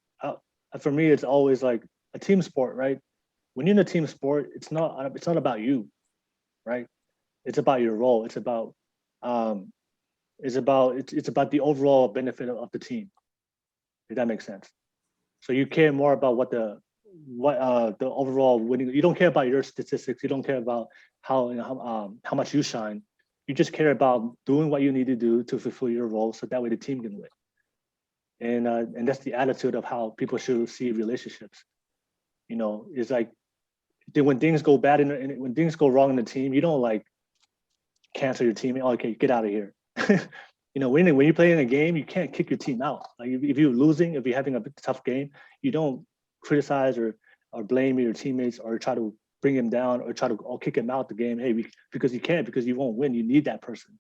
for me, it's always like a team sport, right? When you're in a team sport, it's not about you, right? It's about your role. It's about the overall benefit of the team. If that makes sense. So you care more about the overall winning. You don't care about your statistics. You don't care about how much you shine. You just care about doing what you need to do to fulfill your role, so that way the team can win. And that's the attitude of how people should see relationships. You know, it's like when things go bad and when things go wrong in the team, you don't like cancel your team. Oh, okay, get out of here. You know, when you play in a game, you can't kick your team out. Like if you're losing, if you're having a tough game, you don't criticize or blame your teammates or try to bring him down or try to kick him out the game. Hey, because you can't, because you won't win. You need that person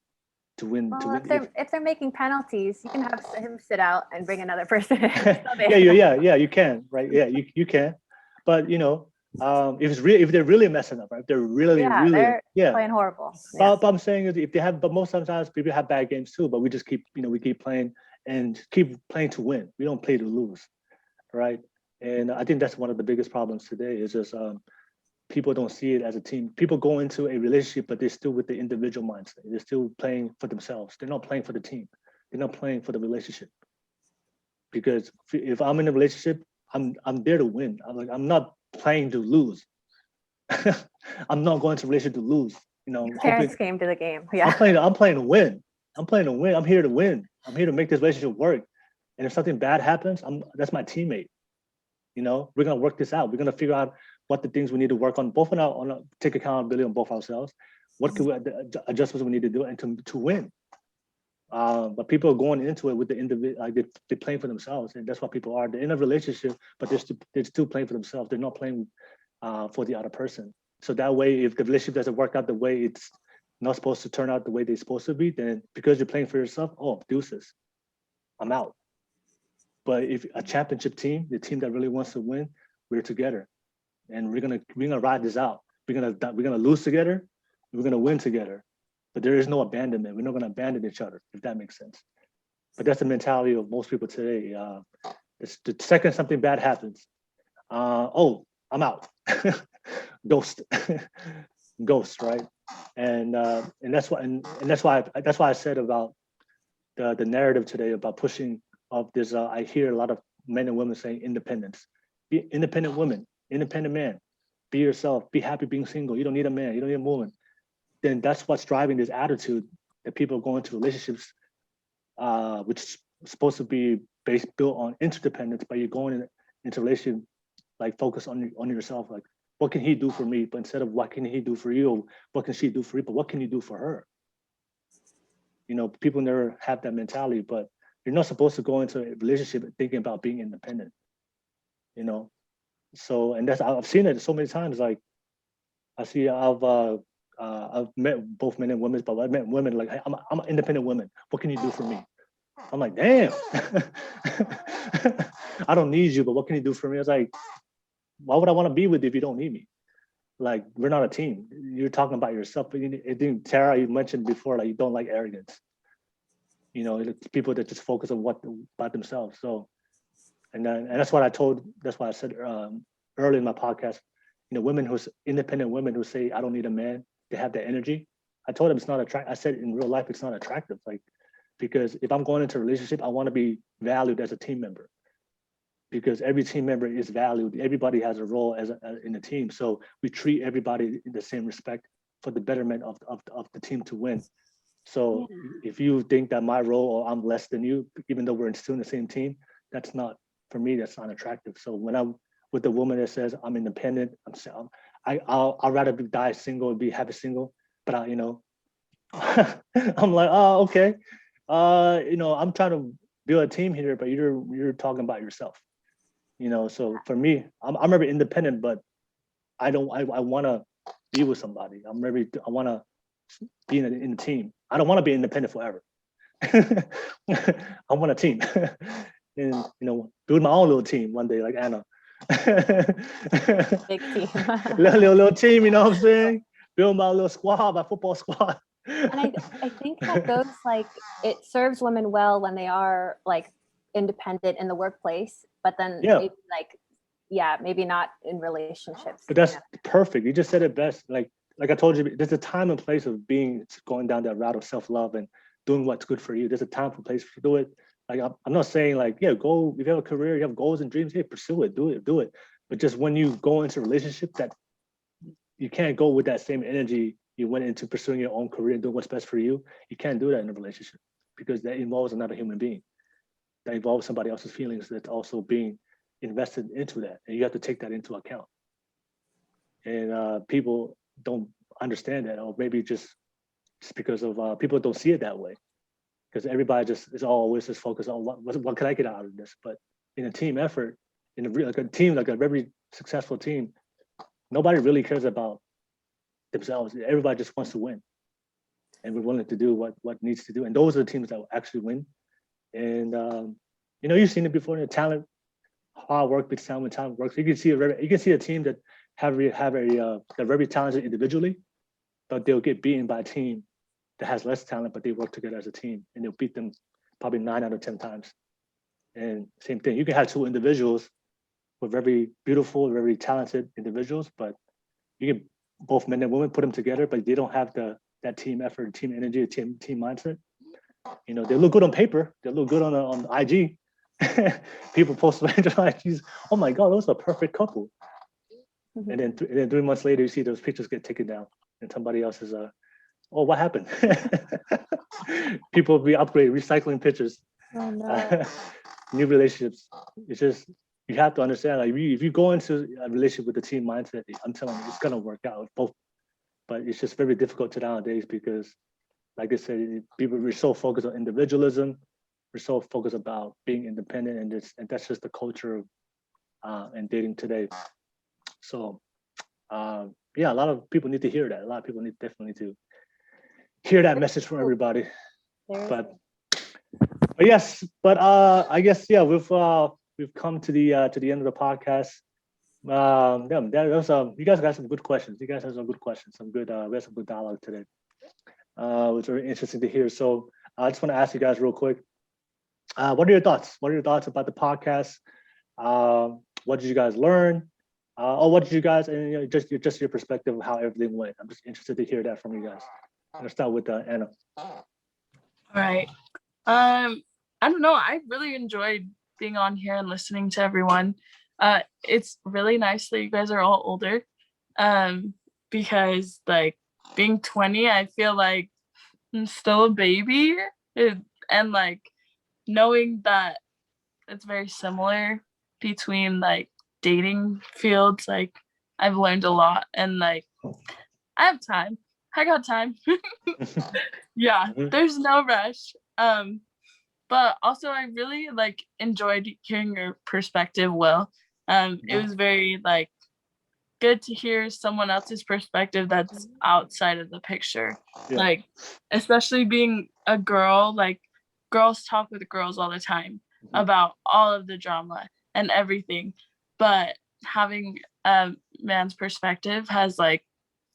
to win. Well, if they're making penalties, you can have him sit out and bring another person in. yeah, you can, right? Yeah, you can. But you know, if they're really messing up, right? If they're really playing horrible. Yeah. But I'm saying is if they have, but most sometimes people have bad games too. But we just keep playing and keep playing to win. We don't play to lose, right? And I think that's one of the biggest problems today is just people don't see it as a team. People go into a relationship, but they're still with the individual mindset. They're still playing for themselves. They're not playing for the team. They're not playing for the relationship. Because if I'm in a relationship, I'm there to win. I'm not playing to lose. I'm not going to relationship to lose. You know, parents came to the game. Yeah. I'm playing to win. I'm here to win. I'm here to make this relationship work. And if something bad happens, that's my teammate. You know, we're gonna work this out. We're gonna figure out what the things we need to work on, both take accountability on both ourselves. What the adjustments we need to do, and to win. But people are going into it with the individual, like they're playing for themselves, and that's what people are. They're in a relationship, but they're still playing for themselves. They're not playing for the other person. So that way, if the relationship doesn't work out the way it's not supposed to turn out the way they're supposed to be, then because you're playing for yourself, oh, deuces, I'm out. But if a championship team, the team that really wants to win, we're together, and we're gonna ride this out. We're gonna lose together. We're gonna win together. But there is no abandonment. We're not gonna abandon each other, if that makes sense. But that's the mentality of most people today. It's the second something bad happens, oh, I'm out. Ghost. Ghost, right? And that's why I said about the narrative today about pushing of this. I hear a lot of men and women saying independence. Be independent women, independent man. Be yourself. Be happy being single. You don't need a man. You don't need a woman. Then that's what's driving this attitude that people go into relationships, which is supposed to be built on interdependence, but you're going into a relationship like focus on yourself, like what can he do for me? But instead of what can he do for you, what can she do for you? But what can you do for her? You know, people never have that mentality, but you're not supposed to go into a relationship thinking about being independent. You know, So, and I've seen it so many times. Like I've met both men and women, but I've met women like, hey, I'm an independent woman. What can you do for me? I'm like, damn. I don't need you, but what can you do for me? I was like, why would I want to be with you if you don't need me? Like, we're not a team. You're talking about yourself. But I think, Tarah, you mentioned before, like, you don't like arrogance. It's people that just focus on about themselves. So, and that's what that's why I said early in my podcast, independent women who say, I don't need a man, they have that energy. I told them it's not attractive. I said in real life, it's not attractive. Like, because if I'm going into a relationship, I want to be valued as a team member. Because every team member is valued. Everybody has a role in the team. So we treat everybody in the same respect for the betterment of the team to win. So if you think that my role or I'm less than you, even though we're still in the same team, that's not, for me, that's not attractive. So when I'm with the woman that says I'm independent, I'll rather die single and be happy single. But I'm like, oh, okay. I'm trying to build a team here, but you're talking about yourself. So for me, I'm very independent, but I want to be with somebody. I want to be in a team. I don't want to be independent forever. I want a team, and build my own little team one day, like Anna. Big team. little team, you know what I'm saying? Build my little squad, my football squad. And I think that goes like, it serves women well when they are like independent in the workplace, but then maybe not in relationships. But that's perfect. You just said it best. Like I told you, there's a time and place of going down that route of self-love and doing what's good for you. There's a time and place to do it. Like, I'm not saying like, go, if you have a career, you have goals and dreams, pursue it, do it. But just when you go into a relationship, that you can't go with that same energy you went into pursuing your own career and doing what's best for you. You can't do that in a relationship, because that involves another human being. That involves somebody else's feelings that's also being invested into that. And you have to take that into account. And people don't understand that, or maybe just because of people don't see it that way. Because everybody just is always just focused on what can I get out of this. But in a team effort, in a very successful team, nobody really cares about themselves. Everybody just wants to win, and we're willing to do what needs to do. And those are the teams that will actually win. And you've seen it before. The talent, hard work beats talent when talent works. You can see a team that they're very talented individually, but they'll get beaten by a team that has less talent, but they work together as a team, and they'll beat them probably 9 out of 10 times. And same thing, you can have two individuals with very beautiful, very talented individuals, but you can both men and women put them together, but they don't have that team effort, team energy, team mindset. They look good on paper, they look good on IG. People post on IGs, oh my God, those are a perfect couple. Mm-hmm. And then 3 months later, you see those pictures get taken down, and somebody else is oh, what happened? People be recycling pictures. Oh, no. New relationships. It's just, you have to understand, like, if you go into a relationship with the team mindset, I'm telling you, it's gonna work out both. But it's just very difficult nowadays because, like I said, we're so focused on individualism. We're so focused about being independent, and that's just the culture of and dating today. So, a lot of people need to hear that. A lot of people definitely to hear that message from everybody. But yes, I guess we've come to the end of the podcast. You guys got some good questions. You guys have some good questions. We had some good dialogue today. It was very interesting to hear. So I just want to ask you guys real quick. What are your thoughts? What are your thoughts about the podcast? What did you guys learn? What did you guys, and just your perspective of how everything went? I'm just interested to hear that from you guys. Let's start with Anna. All right. I don't know. I really enjoyed being on here and listening to everyone. It's really nice that you guys are all older. Because like being 20, I feel like I'm still a baby. And like knowing that it's very similar between like dating fields, like I've learned a lot, and like I have time. I got time. There's no rush. But also I really like enjoyed hearing your perspective, Will. It was very like good to hear someone else's perspective that's outside of the picture. Yeah. Like, especially being a girl, like girls talk with girls all the time about all of the drama and everything. But having a man's perspective has like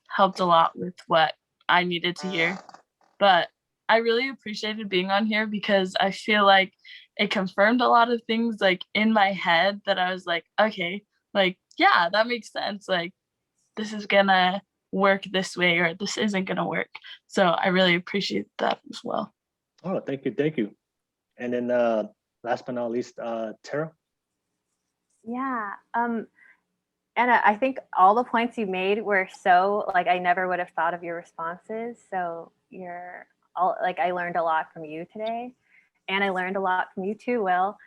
helped a lot with what I needed to hear. But I really appreciated being on here because I feel like it confirmed a lot of things like in my head that I was like, okay, like, yeah, that makes sense. Like, this is gonna work this way or this isn't gonna work. So I really appreciate that as well. Oh, thank you. And then last but not least, Tarah. Yeah. Anna, I think all the points you made were so like I never would have thought of your responses. So you're all like I learned a lot from you today, and I learned a lot from you too, Will.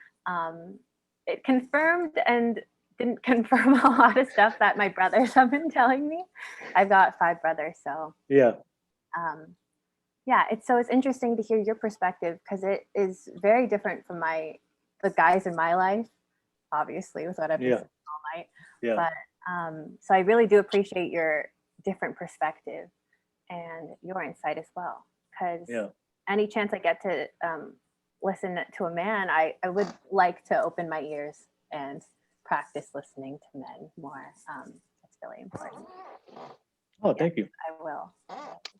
It confirmed and didn't confirm a lot of stuff that my brothers have been telling me. I've got 5 brothers, so Yeah. Yeah, it's interesting to hear your perspective because it is very different from the guys in my life, obviously, with what I've been saying all night. Yeah. But so I really do appreciate your different perspective and your insight as well. Because any chance I get to listen to a man, I would like to open my ears and practice listening to men more. It's really important. Oh, thank you. I will.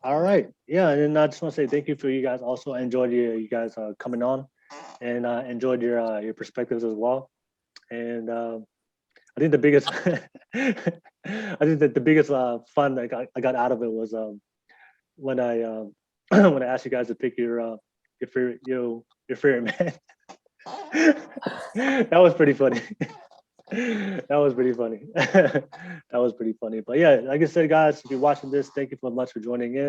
All right. Yeah, and then I just want to say thank you for you guys. Also enjoyed you guys coming on, and enjoyed your perspectives as well. And I think the biggest, I think that the biggest fun I got out of it was when I when I asked you guys to pick your favorite man. That was pretty funny. That was pretty funny. That was pretty funny. But yeah, like I said, guys, if you're watching this, thank you so much for joining in.